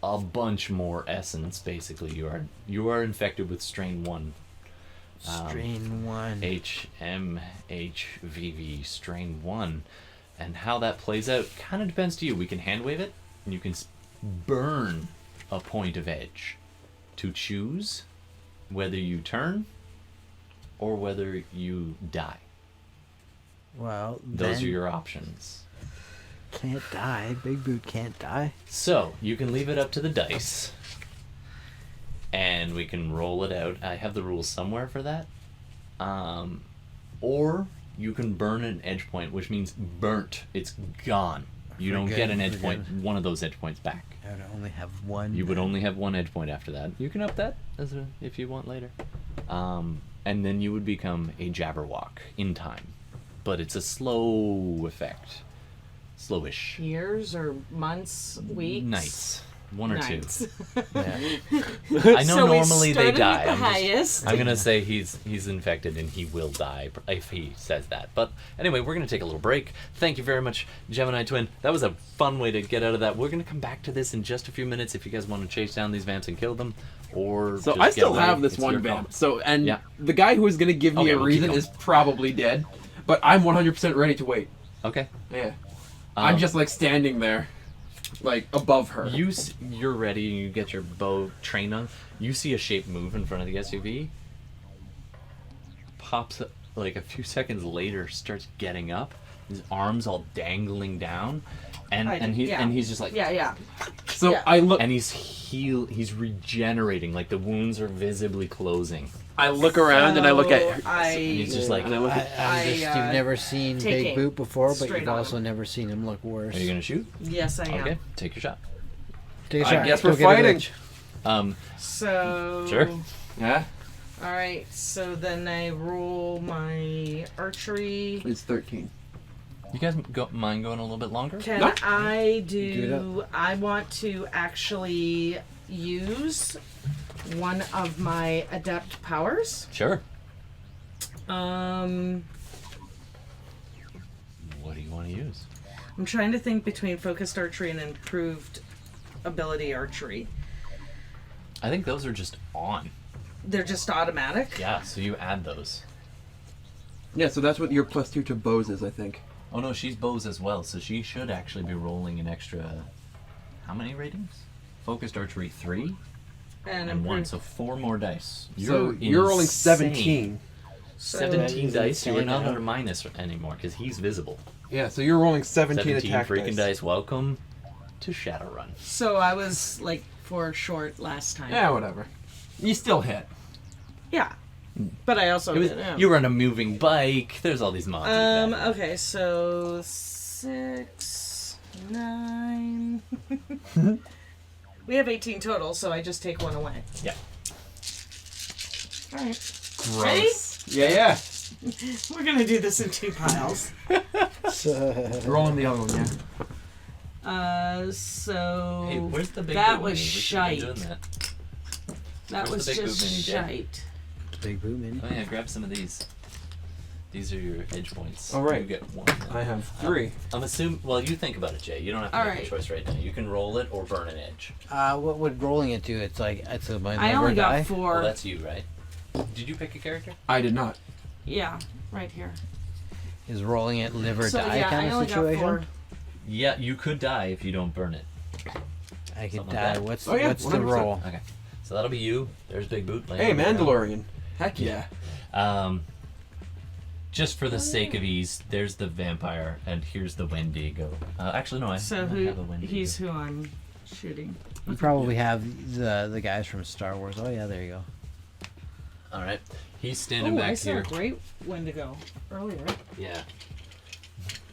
a bunch more essence. Basically, you are infected with strain 1. Strain 1. HMHVV strain 1, and how that plays out kind of depends to you. We can hand wave it, and you can burn a point of edge to choose whether you turn or whether you die. Well, Those then are your options. can't die. Bigboot can't die. So you can leave it up to the dice, and we can roll it out. I have the rules somewhere for that. Or you can burn an edge point, which means burnt. It's gone. You don't get an edge point, one of those edge points back. I would only have one. You would only have one edge point after that. You can up that if you want later. And then you would become a Jabberwock in time. But it's a slow effect. Slowish. Years or months, weeks? Nights. One or Nights. two. Yeah. I know So we normally they started die. with the highest. I'm gonna say he's infected and he will die if he says that. But anyway, we're gonna take a little break. Thank you very much, Gemini Twin. That was a fun way to get out of that. We're gonna come back to this in just a few minutes if you guys want to chase down these vamps and kill them, or So just I get still away. have this It's one your call. vamp. So Yeah. the guy who was gonna give me Okay, a we'll keep reason going. is probably dead, but I'm 100% ready to wait. Okay. Yeah. I'm Um, just like standing there, like above her. You're ready and you get your bow trained on. You see a shape move in front of the SUV. Pops up, like a few seconds later, starts getting up. His arms all dangling down, and he's just like Yeah. So yeah. I look. and he's regenerating, like the wounds are visibly closing. I look around and I look at. And he's just like, And I look at. You've never seen taking Bigboot before, but straight you've on also him. never seen him look worse. are you gonna shoot? Yes, I am. Okay, take your shot. Take a I shot. guess Go we're get a fighting. bitch. So. Sure. Yeah. All right. So then I roll my archery. It's 13. You guys mind going a little bit longer? Can No. I Do do? I want to actually use one of my adept powers. Sure. Um, What do you want to use? I'm trying to think between focused archery and improved ability archery. I think those are just on. They're just automatic. Yeah, so you add those. Yeah. So that's what your +2 to bows is, I think. Oh no, she's bows as well, so she should actually be rolling an extra. How many ratings? Focused archery 3 and 1, so 4 more dice. So you're rolling insane. 17. 17 dice. You are insane, not yeah. under minus anymore because he's visible. Yeah. So you're rolling 17 attack freaking dice. dice. Welcome to Shadowrun. So I was like 4 short last time. Yeah. Whatever. You still hit. Yeah. But I also It was, did, yeah. you were on a moving bike. There's all these mods. like that. Okay, so 6, 9. We have 18 total, so I just take 1 away. Yeah. All right. Gross. Yeah. We're gonna do this in 2 piles. Rolling the other one. Yeah. So Hey, where's the big that boot was mini? We should have been shite. doing That Where's was the big just boot mini, Jay? shite. Bigboot mini. Oh yeah, grab some of these. These are your edge points. All right. You get 1. I have 3. I'm assuming. Well, you think about it, Jay. You don't have to All make right. a choice right now. You can roll it or burn an edge. What would rolling it do? It's like it's a my I never only die. got 4. Well, that's you, right? Did you pick a character? I did not. Yeah, right here. Is rolling it live or So die yeah, kind I of only got situation? 4. Yeah, you could die if you don't burn it. I could Something like die. that. What's Oh, yeah, what's the 100%. roll? Okay. So that'll be you. There's Big Boot. laying Hey, on the ground. Mandalorian. Heck yeah. Just for the sake of ease, there's the vampire, and here's the Wendigo. Actually, no, I So don't have a Wendigo. he's who I'm. shooting. You probably have the guys from Star Wars. Oh yeah, there you go. All right. He's standing Oh, back I saw here. a great Wendigo earlier. Yeah.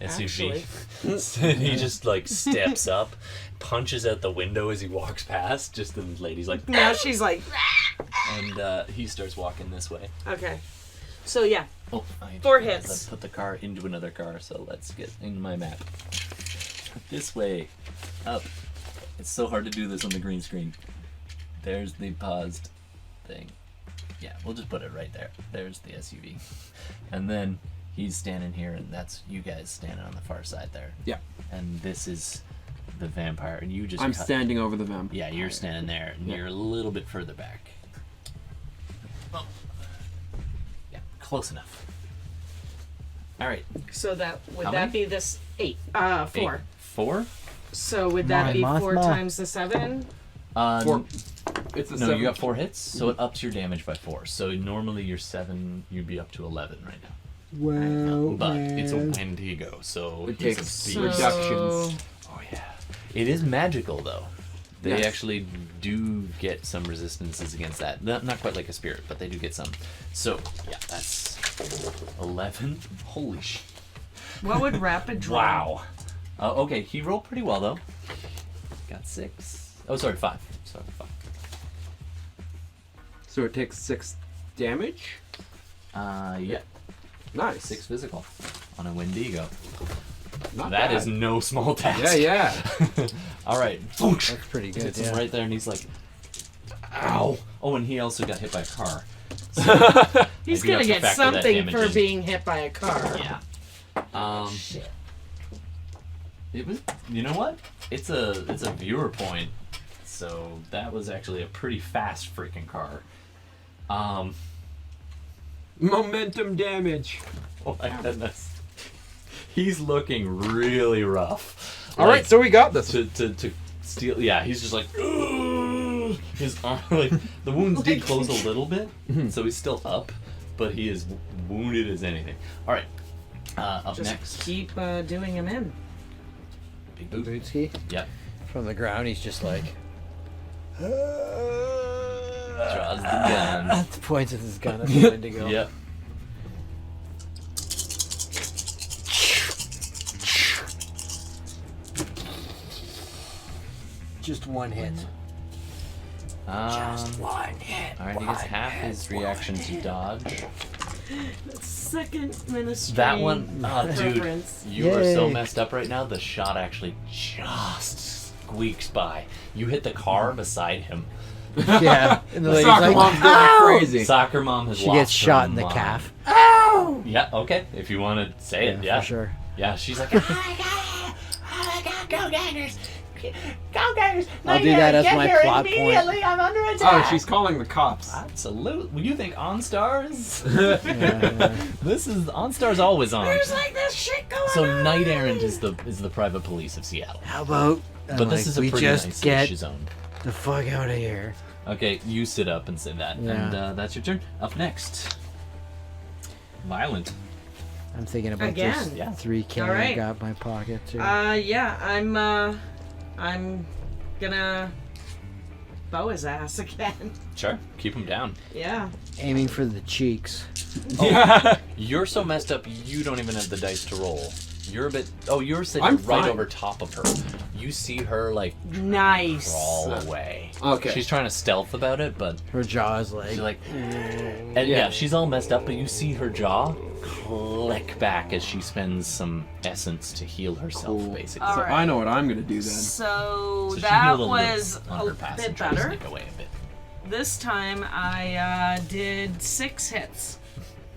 Actually. SUV. He just like steps up, punches out the window as he walks past. Just the lady's like, Now she's like, and he starts walking this way. okay. So yeah, Oh, I 4 realized hits. I put the car into another car, so let's get in my map. This way, up. It's so hard to do this on the green screen. There's the paused thing. Yeah, we'll just put it right there. There's the SUV. And then he's standing here, and that's you guys standing on the far side there. Yeah. And this is the vampire, and you just I'm cut- standing over the vampire. Yeah, you're standing there, and Yeah. you're a little bit further back. Oh. Yeah, close enough. All right. So that would How that many? be this 8? 4. 4? So would that My be moth 4 ma. times the 7? 4. It's a No, 7. you got 4 hits, so it ups your damage by 4. So normally you're 7, you'd be up to 11 right now. Well, But it's a Wendigo, so It he's takes a beast. reductions. Oh yeah. It is magical though. They Yes. actually do get some resistances against that. Not quite like a spirit, but they do get some. So yeah, that's 11. Holy sh! What would rapid draw? Wow. Okay, he rolled pretty well though. Got 6. Oh, sorry, 5. Sorry, 5. So it takes 6 damage. Yeah, Nice. 6 physical on a Wendigo. Not That bad. is no small task. Yeah, yeah. All right. that's pretty good. Hits him Yeah. right there, and he's like, "Ow!" Oh, and he also got hit by a car. He's I do have gonna to get factor that something damage for in. being hit by a car. Yeah. Shit. It was. You know what? It's a viewer point, so that was actually a pretty fast freaking car. Momentum damage. Oh my goodness. He's looking really rough. All right, so we got this. to steal. Yeah, he's just like. "Ugh." His arm, like the wounds did close a little bit, so he's still up, but he is wounded as anything. All right, up Just next. keep doing him in. Bigboot. Bootsy Yep. from the ground. He's just like Draws the gun. points at his gun at the Wendigo. Yep. Just one hit. Just one hit. All right, he gets half his reaction to dodge. Second ministry. That one, oh, dude, preference. you are so Yay. messed up right now. The shot actually just squeaks by. You hit the car beside him. Yeah. And the lady's Soccer like, mom's going "Ow!" crazy. Soccer mom has She lost gets shot her in the mind. calf. Yeah, okay. If you want to say it, yeah. For sure. Yeah, she's like, oh my god, go Gaggers! Go Gaggers! I'll do that as my plot point. I'm under attack! Oh, she's calling the cops. Absolutely. Well, you think OnStars? Yeah. This is OnStars always on. There's like this shit going So on. Knight Errant is the private police of Seattle. How about But this is a we pretty just nice get zone. the fuck out of here? Okay, you sit up and say that, Yeah. and that's your turn. Up next, Violent. I'm thinking about Again. just Yeah. 3K All right. I got in my pocket too. Yeah, I'm gonna bow his ass again. Sure, keep him down. Yeah. Aiming for the cheeks. You're so messed up, you don't even have the dice to roll. You're a bit. Oh, you're sitting I'm right fine. over top of her. You see her like Nice. crawl away. Okay. She's trying to stealth about it, but Her jaw is like, she's like, and yeah, she's all messed up. But you see her jaw click back as she spends some essence to heal herself, Cool. basically. All So right. I know what I'm gonna do then. So, So she that healed a little was on a her pass bit and tried to better. sneak away a bit. This time I did 6 hits.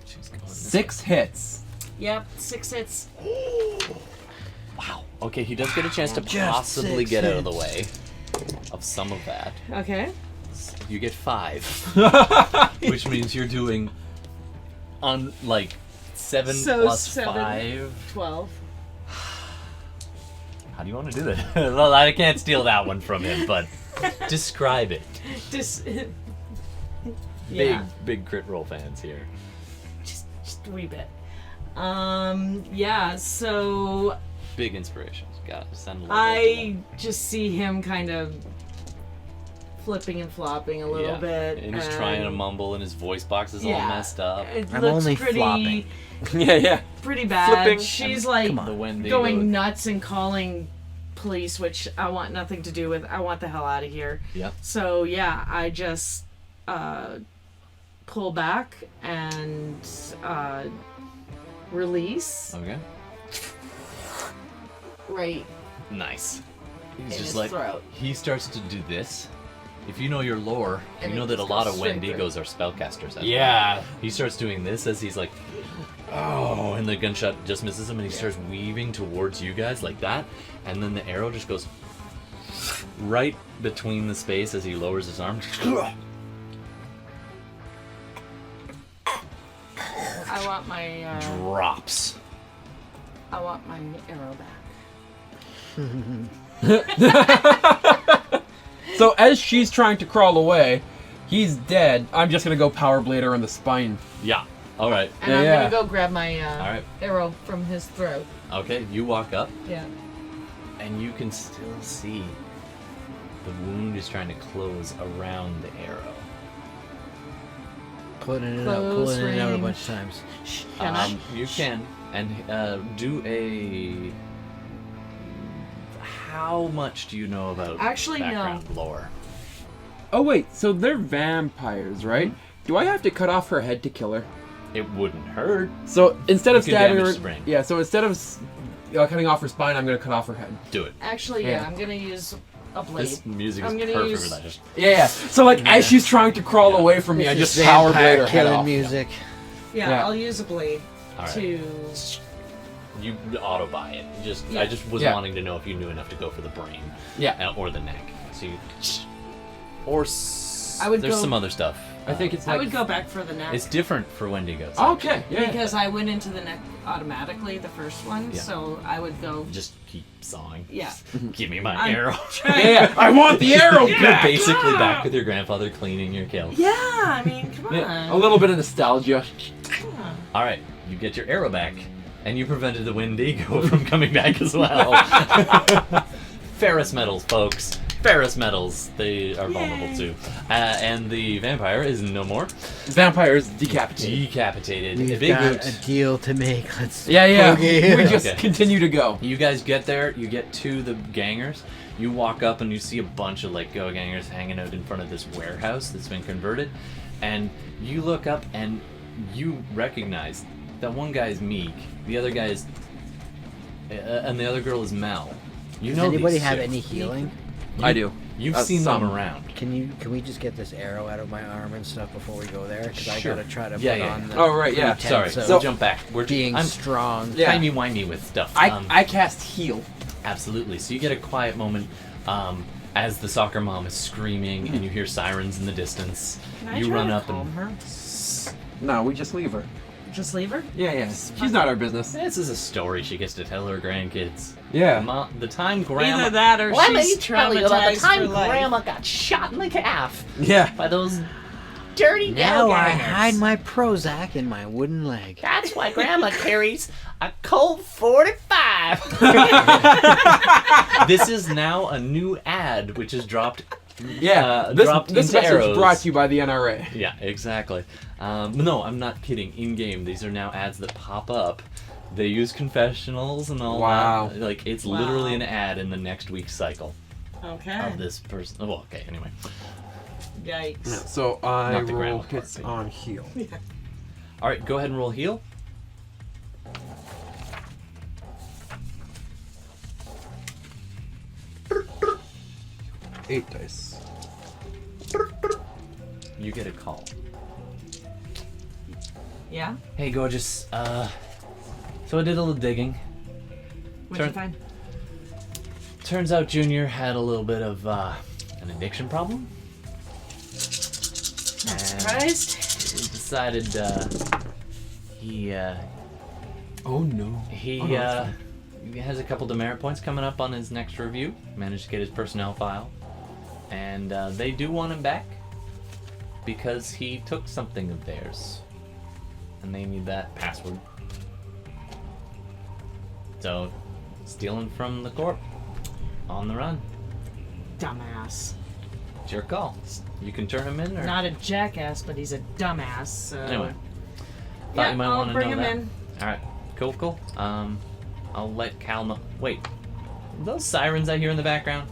She's going this 6 hits. Yep, 6 hits. Wow. Okay, he does get a chance to Just possibly 6 get out of the way of some of that. Okay. You get 5, which means you're doing on like 7 So plus 7. 5. 12. How do you want to do that? Well, I can't steal that one from him, but describe it. Just Big, big crit roll fans here. just a wee bit. Yeah, so Big inspirations. send a little I just see him kind of flipping and flopping a little bit. And he's trying to mumble, and his voice box is all messed up. It I'm looks only pretty, flopping. Yeah. pretty bad. Flipping. She's like The Wendigo. going nuts and calling police, which I want nothing to do with. I want the hell out of here. Yep. So yeah, I just pull back and release. Okay. Right. Nice. He's In just his like throat. he starts to do this. If you know your lore, And you know it that a just lot goes of straight Wendigos are spellcasters. Yeah. He starts doing this as he's like, oh, and the gunshot just misses him, and he starts weaving towards you guys like that, and then the arrow just goes right between the space as he lowers his arm. I want my Drops. I want my arrow back. So as she's trying to crawl away, he's dead. I'm just gonna go power blade her in the spine. Yeah. All right. And Yeah, I'm yeah. gonna go grab my All right. arrow from his throat. Okay. You walk up, Yeah. and you can still see the wound is trying to close around the arrow. Pulling it out Close a range. bunch of times. Can I? You can, and do a. How much do you know about Actually, no. background lore? Oh wait, so they're vampires, right? Do I have to cut off her head to kill her? It wouldn't hurt. So instead of You can stabbing damage her, the brain. yeah. So instead of cutting off her spine, I'm gonna cut off her head. Do it. Actually, Yeah. I'm gonna use a blade. This music is I'm gonna perfect use- for that. Just Yeah. So like as she's trying to crawl away from me, I This just is power vampire blade her head killing off. music. Yeah, Yeah. I'll use a blade all right. to. You auto buy it. Just Yeah. I just was Yeah. wanting to know if you knew enough to go for the brain. Yeah. Or the neck. So you, or I would there's go- some other stuff. I think it's I like. would go back for the neck. It's different for Wendigos. Okay. Yeah. Because I went into the neck automatically, the first one, Yeah. so I would go. Just keep sawing. Yeah. Give me my I'm arrow. Yeah. I want the arrow You're back. basically back with your grandfather cleaning your kill. Yeah, I mean, come on. Yeah, a little bit of nostalgia. All right, you get your arrow back, and you prevented the Wendigo from coming back as well. Ferrous metals, folks. Ferrous metals. They are vulnerable Yay. too. And the vampire is no more. Vampires decapitated. Decapitated. We've Big got Boot. a deal to make. Let's Yeah. boogie. We just Okay. continue to go. You guys get there, you get to the gangers, you walk up and you see a bunch of like go gangers hanging out in front of this warehouse that's been converted, and you look up and you recognize that one guy is Meek, the other guy is, and the other girl is Mel. You Does know anybody these have two. any healing? I do. You've seen them some. around. Can we just get this arrow out of my arm and stuff before we go there? Because Sure. I gotta try to Yeah, put yeah. on the Oh, right, yeah. Sorry, pretense of so jump back. being I'm strong. Yeah. timey-wimey with stuff. I cast heal. Absolutely. So you get a quiet moment as the soccer mom is screaming and you hear sirens in the distance. Can I You try run to up calm and her? No, we just leave her. Just leave her? Yeah. She's not our business. this is a story she gets to tell her grandkids. Yeah. The time grandma. Either that or Let she's me tell you about the traumatized time for life. grandma got shot in the calf Yeah. by those dirty Now I doggangers. hide my Prozac in my wooden leg. That's why grandma carries a Colt 45. This is now a new ad which is dropped. Yeah. dropped This into message arrows. brought to you by the NRA. Yeah, exactly. No, I'm not kidding. In game, these are now ads that pop up. They use confessionals and all Wow. that. Like it's Wow. literally an ad in the next week's cycle Okay. of this person. Oh, well, okay. Anyway, Yikes. So I Not the roll grandma part, hits but- on heal. all right. Go ahead and roll heal. Eight dice. You get a call. Yeah? Hey, gorgeous. So I did a little digging. What'd Turn- you find? Turns out Junior had a little bit of an addiction problem. Not And surprised. he decided he Oh no. He Oh, no, that's he has a couple demerit points coming up on his next review. Managed to get his personnel file, and they do want him back because he took something of theirs, and they need that password. So Stealing from the corp. On the run. Dumbass. It's your call. You can turn him in or... Not a jackass, but he's a dumbass. So. Anyway. Thought Yeah, you might I'll want to bring know him that. in. Alright. Cool. I'll let Cal know. Wait. Are those sirens I hear in the background?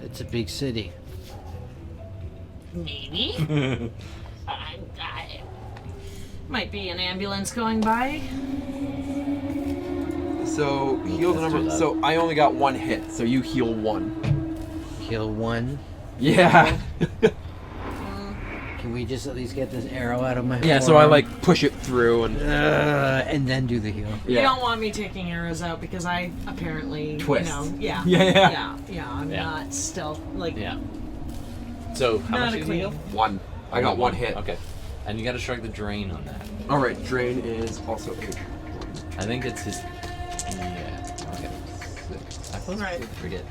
It's a big city. Maybe. Might be an ambulance going by. So heal the Let's do number. that. So I only got 1 hit. So you heal 1. Heal 1. Yeah. Can we just at least get this arrow out of my Yeah. So I forearm? like push it through And then do the heal. You don't want me taking arrows out because I apparently Twist. Yeah. Yeah. I'm Yeah. not stealth like. Yeah. So, how Not much a did you queen. heal? 1. I got 1 hit. Okay. And you gotta strike the drain on that. All right. Drain is also 8. I think it's his... Yeah. Okay. I always Right. forget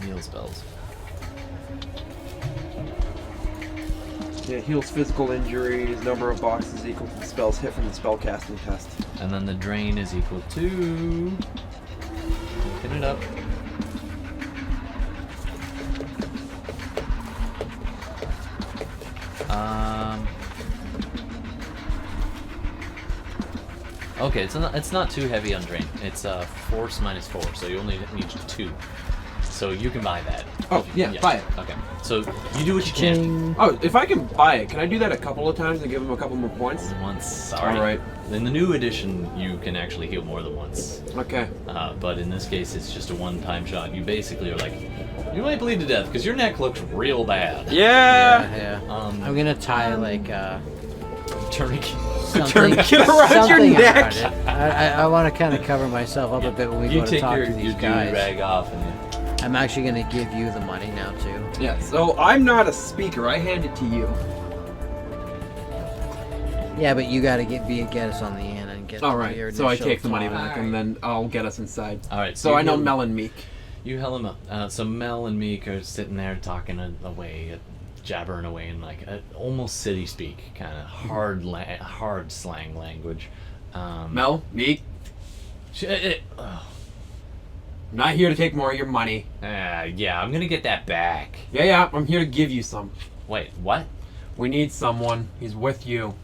heal spells. Yeah, heals physical injuries. Number of boxes equal to the spells hit from the spellcasting test. And then the drain is equal to... Looking it up. Okay, it's not too heavy on drain. It's force minus 4, so you only need 2. So you can buy that. Oh, yeah, buy it. Okay. So you do what you can. Ching. Oh, if I can buy it, can I do that a couple of times and give him a couple more points? Once, sorry. All right. In the new edition, you can actually heal more than once. Okay. But in this case, it's just a one-time shot. You basically are like, you might bleed to death because your neck looks real bad. Yeah. Yeah. I'm gonna tie like Tourniquet. something, Tourniquet around your something neck. around it. I want to kind of cover myself up a bit when we You go to take talk your to these duty guys. rag off and I'm actually gonna give you the money now too. Yeah. So I'm not a speaker. I hand it to you. Yeah, but you gotta get us on the end and get. All your right. So I initial take the money thought. back, and then I'll get us inside. all right. So you I know heal- Mel and Meek. You held him up. So Mel and Meek are sitting there talking away, jabbering away in like almost city speak, kind of hard slang language. Mel, Meek, I'm not here to take more of your money. Yeah, I'm gonna get that back. Yeah, I'm here to give you some. Wait, what? We need someone. He's with you.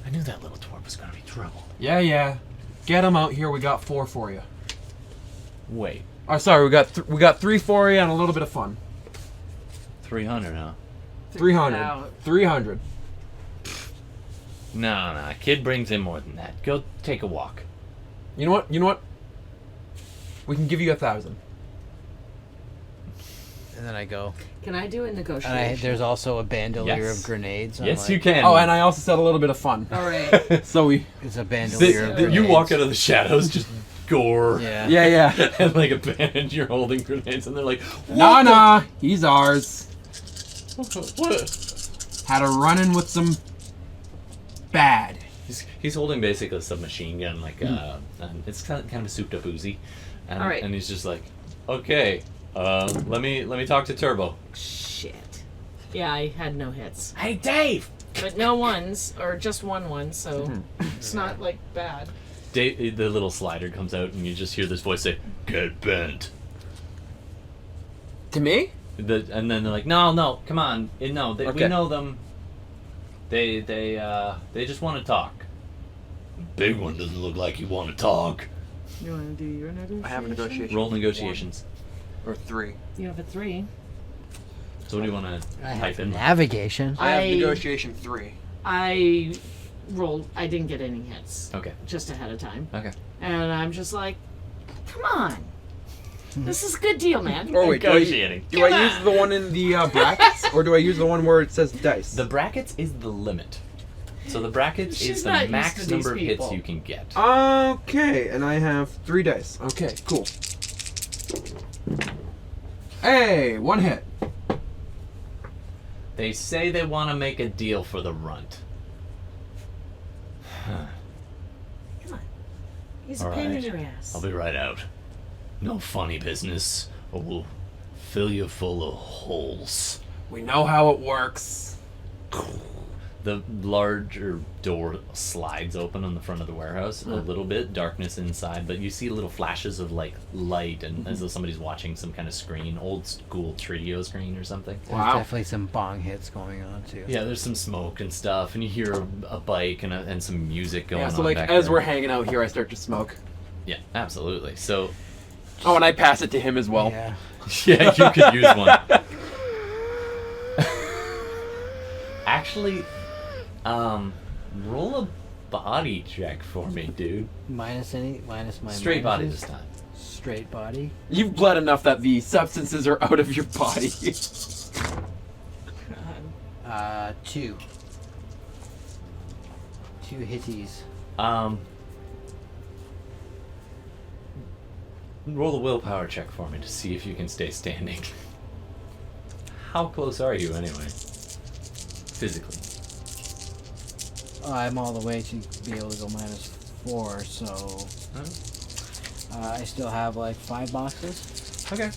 I knew that little twerp was gonna be trouble. Yeah. Get him out here. We got 4 for you. Wait, Oh, sorry. We got 3 for you and a little bit of fun. 300, huh? 300. Out. 300. No, kid brings in more than that. Go take a walk. You know what? We can give you 1,000. And then I go. Can I do a And negotiation? there's also a bandolier Yes. of grenades. I'm Yes, like, you can. Oh, and I also said a little bit of fun. All right. So we. It's a bandolier of grenades. You walk out of the shadows, just gore. Yeah. Yeah. And like a band, you're holding grenades, and they're like, Nah. He's ours. What? Had a run-in with some bad. He's holding basically a submachine gun, like and it's kind of a souped up Uzi, and, All right. and he's just like, okay, let me talk to Turbo. Shit. Yeah, I had no hits, Hey, Dave. but no ones, or just one, so it's not like bad. Dave, the little slider comes out, and you just hear this voice say, "Get bent." To me? And then they're like, no, come on, no, we Okay. know them. They just want to talk. Big one doesn't look like you want to talk. You want to do your negotiation? I have a negotiation. Roll negotiations. 1 or 3. You have a 3. So what do you want to I type have in? navigation. I have I- negotiation 3. I rolled. I didn't get any hits. Okay. Just ahead of time, Okay. and I'm just like, come on, this is a good deal, man. Oh wait, Negotiating. do I use the one in the brackets, or do I use the one where it says dice? The brackets is the limit. So the brackets She's is not the used max to these number of hits people. you can get. Okay, and I have 3 dice. Okay, cool. Hey, 1 hit. They say they want to make a deal for the runt. Come on, he's a All pain in right. your ass. I'll be right out. No funny business, or we'll fill you full of holes. We know how it works. The larger door slides open on the front of the warehouse a little bit, darkness inside, but you see little flashes of like light, and as though somebody's watching some kind of screen, old school Trio screen or something. There's definitely some bong hits going on too. Yeah, there's some smoke and stuff, and you hear a bike and some music going on. Yeah, so like back as there. we're hanging out here, I start to smoke. Yeah, absolutely. So Oh, and I pass it to him as well. Yeah. yeah, you could use one. Actually, roll a body check for me, dude. Minus my Straight body minuses? this time. Straight body. You've bled enough that the substances are out of your body. 2. 2 hitties. Roll a willpower check for me to see if you can stay standing. How close are you anyway? Physically. I'm all the way to be able to go -4, so I still have like 5 boxes. Okay.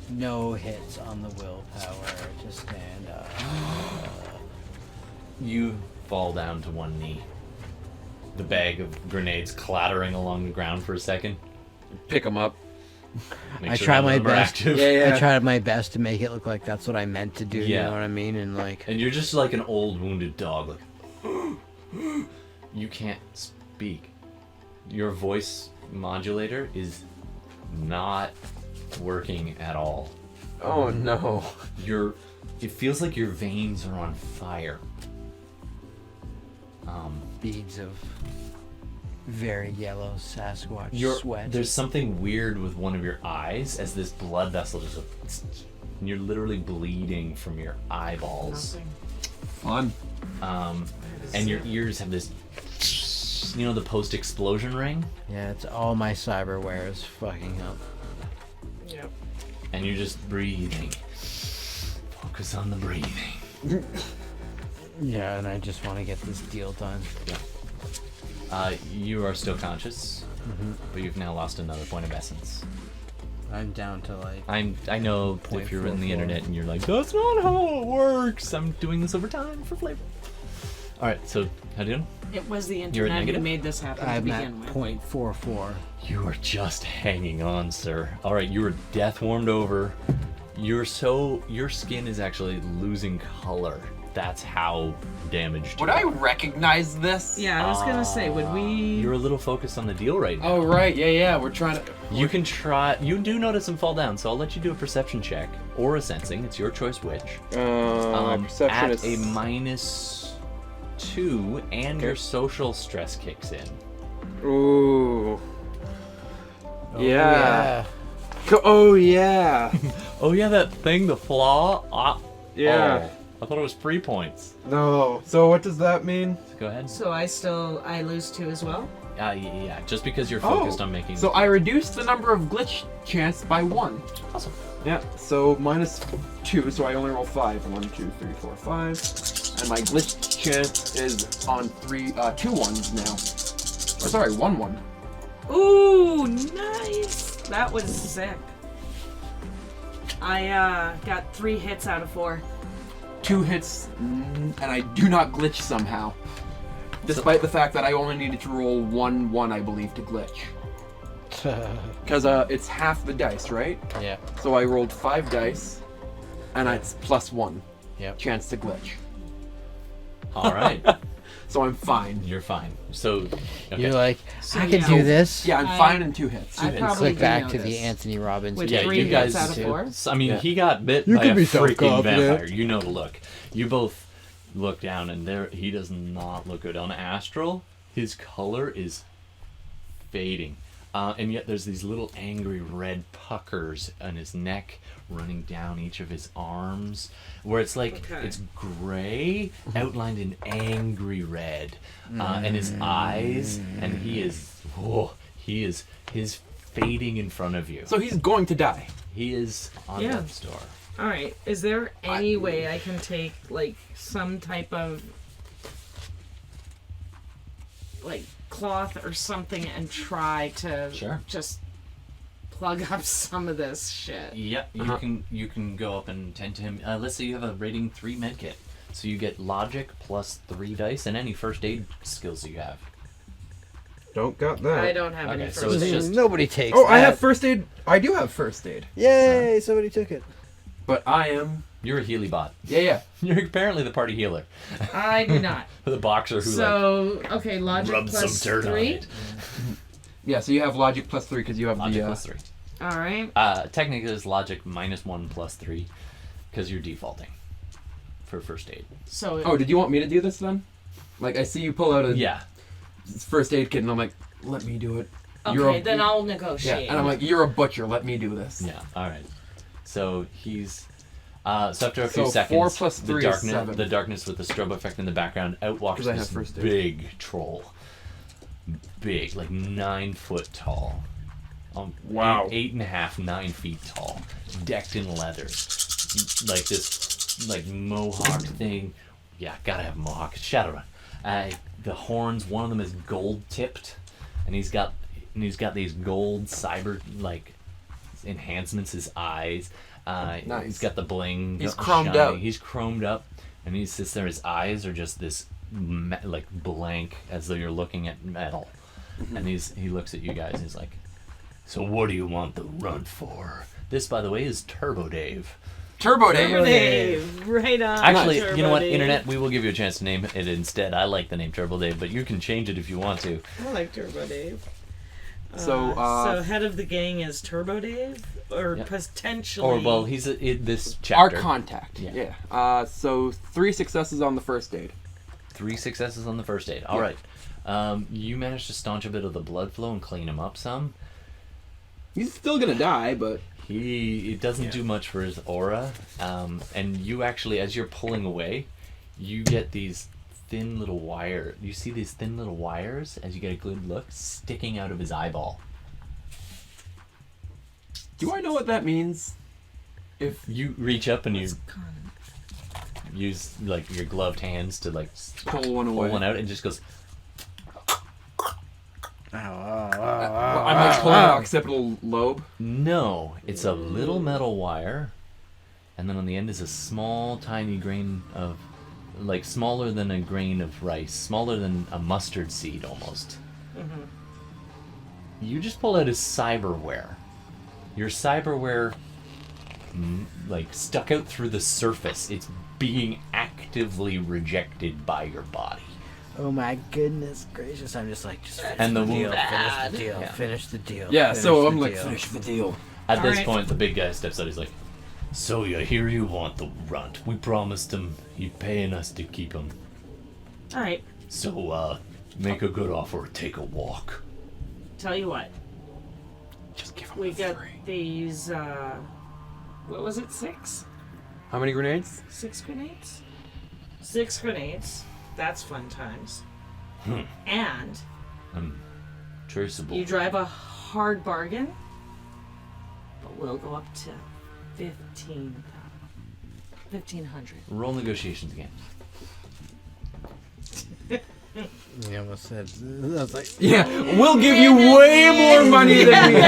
No hits on the willpower to stand up. You fall down to one knee. The bag of grenades clattering along the ground for a second. Pick him up. Make I sure try none of my them are best. active. Yeah. I tried my best to make it look like that's what I meant to do. You Yeah. know what I mean? And like, And you're just like an old wounded dog. Like, you can't speak. Your voice modulator is not working at all. Oh no. It feels like your veins are on fire. beads of very yellow Sasquatch sweat. There's something weird with one of your eyes as this blood vessel just you're literally bleeding from your eyeballs. Fun. And your ears have this, you know, the post-explosion ring, Yeah, it's all my cyberware is fucking up. Yep. and you're just breathing. Focus on the breathing. Yeah, and I just want to get this deal done. You are still conscious, but you've now lost another point of essence. I'm down to like. I know if you're in the internet and you're like, that's not how it works. I'm doing this over time for flavor. All right, so how you doing? It was the You're at internet negative? who made this happen to I'm at begin with. .44. You are just hanging on, sir. All right, you are death warmed over. Your skin is actually losing color. That's how damaged Would you I are. recognize this? Yeah, I was gonna say, would we? You're a little focused on the deal right now. Oh right, yeah. We're trying to. You can try. You do notice him fall down, so I'll let you do a perception check or a sensing. It's your choice which. Perception At is a -2, and your social stress kicks in. Ooh. Oh, Yeah. Oh yeah. Oh yeah, that thing, the flaw. Yeah. Oh, I thought it was 3 points. No. So what does that mean? Go ahead. So I lose 2 as well. Yeah, just because you're focused on making. So I reduced the number of glitch chance by 1. Awesome. Yeah. So -2, so I only roll 5. 1, 2, 3, 4, 5. And my glitch chance is on 2 ones now. Or sorry, 1 1. Ooh, nice. That was sick. I got 3 hits out of 4. 2 hits, and I do not glitch somehow. Despite the fact that I only needed to roll 1 1, I believe, to glitch. Because it's half the dice, right? Yeah. So I rolled 5 dice, and it's +1 Yep. chance to glitch. All right. So I'm fine. You're fine. So okay. You're like, So, I can yeah. do this. Yeah, I'm fine in 2 hits. I probably Click do back know to the this. Anthony Robbins. With Yeah, 3 you guys. hits out of 4. I mean, Yeah. he got bit You by can a be so freaking confident. vampire. You know the look. You both look down, and he does not look good. On Astral, his color is fading, and yet there's these little angry red puckers on his neck, running down each of his arms, where it's like it's gray outlined in angry red, and his eyes, and he's fading in front of you. So he's going to die. He is on Yeah. death's door. All right. Is there any way I can take like some type of like cloth or something and try to Sure. just plug up some of this shit? Yep, you can go up and tend to him. Let's say you have a rating 3 med kit. So you get logic plus 3 dice and any first aid skills you have. Don't got that. I don't have any Okay, first so it's aid. just Nobody takes Oh, that. I have first aid. I do have first aid. Yay, somebody took it. But I am... You're a Healy bot. Yeah. You're apparently the party healer. I do not. The boxer who So, okay, logic rubs plus some dirt on 3. it. Yeah, so you have logic plus 3 because you have Logic the... plus 3. All right. Technically it's logic minus 1 plus 3 because you're defaulting for first aid. So, Oh, did you want me to do this then? Like, I see you pull out a Yeah. first aid kit and I'm like, let me do it. okay, then I'll Yeah, negotiate. and I'm like, you're a butcher, let me do this. Yeah, alright. So he's... so after a few So seconds, 4 plus 3 the is darkness, 7. the darkness with the strobe effect in the background, out walks 'Cause I have this first aid. big troll. Big, like 9 foot tall. Wow. 8.5, 9 feet tall. Decked in leather. Like this, like mohawk thing. Yeah, gotta have a mohawk. Shadowrun. The horns, one of them is gold tipped, and he's got these gold cyber like enhancements. His eyes. Nice. He's got the bling. He's chromed shiny. up. He's chromed up, and he sits there. His eyes are just this like blank, as though you're looking at metal. And he looks at you guys. And he's like, "So what do you want the runt for?" This, by the way, is Turbo Dave. Turbo Dave. Turbo Dave, right on. Actually, Turbo you know what, Dave. Internet, we will give you a chance to name it instead. I like the name Turbo Dave, but you can change it if you want to. I like Turbo Dave. So, So head of the gang is Turbo Dave, or Yeah. potentially. Or, well, he's in this Our chapter. contact. Yeah. Yeah. So 3 successes on the first aid. 3 successes on the first aid. All right. You managed to staunch a bit of the blood flow and clean him up some. He's still gonna die, but It doesn't do much for his aura. And you actually, as you're pulling away, you get these thin little wire. You see these thin little wires as you get a good look sticking out of his eyeball. do I know what that means? If You reach up and you use like your gloved hands to like pull one pull away, one out, and it just goes. I'm like pulling an occipital lobe. No, it's a little metal wire, and then on the end is a small, tiny grain of, like smaller than a grain of rice, smaller than a mustard seed almost. You just pull out his cyberware. Your cyberware, like stuck out through the surface. It's being actively rejected by your body. Oh my goodness gracious! I'm just like, And the deal, wound. finish the deal, Yeah. finish the deal. Yeah. finish So the I'm like, deal. finish the deal. At this Alright. point, the big guy steps out. He's like, "So you hear you want the runt? We promised him. You're paying us to keep him. All right. So make a good offer or take a walk." Tell you what. Just give him We the got 3. these. What was it? 6? How many grenades? 6 grenades. 6 grenades. That's fun times. And Traceable. you drive a hard bargain, but we'll go up to 1,500. Roll negotiations again. You almost said. I was like, Yeah, we'll give you way more money than we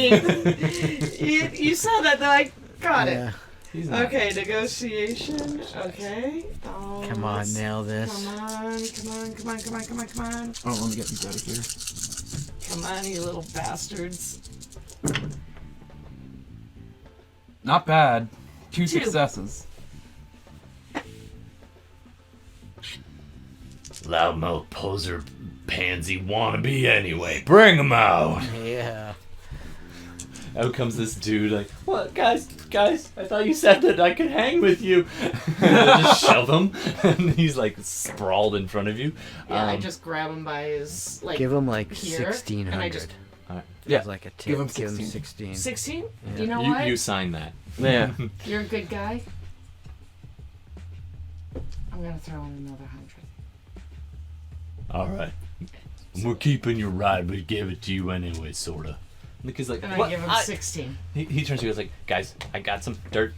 have. you saw that, though. I got yeah. He's not. Okay, negotiation. Okay. Oh, Come on, let's- nail this. Come on, come on, come on, come on, come on, come on. Oh, let me get these out of here. Come on, you little bastards. Not bad. 2 2. successes. Loudmouth poser pansy wannabe anyway. Bring him out. Yeah. Out comes this dude like, "What, guys, I thought you said that I could hang with you." Just shove him, and he's like sprawled in front of you. Yeah, I just grab him by his like. Give him like here, 1600. and I just- Yeah. It's like a tip. Give him Give him 16. 16. 16. Yeah. You know what? you sign that. Yeah. You're a good guy. I'm gonna throw in another 100. All right, we're keeping your ride, but gave it to you anyway, sorta. Because like, And what? I give him 16. He turns to you and goes like, "Guys, I got some dirt.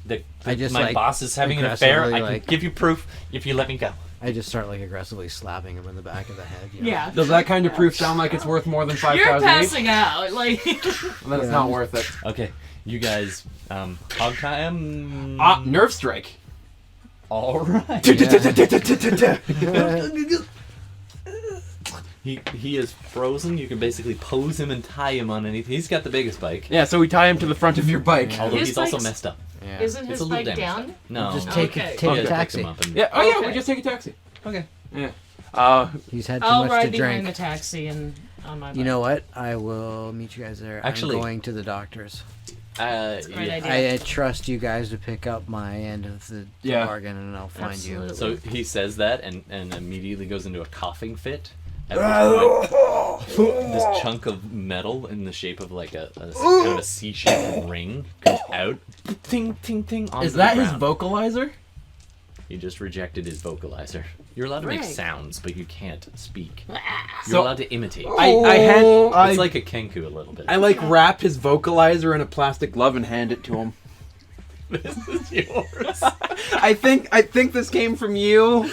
I just, my like, boss is having an affair. I aggressively, can like- give you proof if you let me go." I just start like aggressively slapping him in the back of the head. You know? Yeah. Does that kind of proof sound like it's worth more than 5,000 You're each? passing out. Like. Then it's not worth it. Okay, you guys, hog time. Nerve strike. All right. He is frozen. You can basically pose him and tie him on anything. He's got the biggest bike. Yeah, so we tie him to the front of your bike. Although His he's also bike's- messed up. Yeah. Isn't It's his a little bike damaged down? up. No. Just Okay. take You a have to pick taxi. him up and- Yeah. Oh yeah, Okay. we just take a taxi. Okay. Yeah. He's had too I'll much ride to behind drink. the taxi and on my bike. You know what? I will meet you guys there. Actually- I'm going to the doctor's. Great Yeah. idea. I trust you guys to pick up my end of the Yeah. bargain, and I'll find Absolutely. So he says that and immediately goes into a coughing fit. At which point, this chunk of metal in the shape of like a kind of a C-shaped ring comes out. Ting, ting, ting. Onto Is that the his ground. vocalizer? He just rejected his vocalizer. You're allowed to make Right. sounds, but you can't speak. You're So- allowed to imitate. I It's like a kenku a little bit. I like wrap his vocalizer in a plastic glove and hand it to him. This is yours. I think this came from you.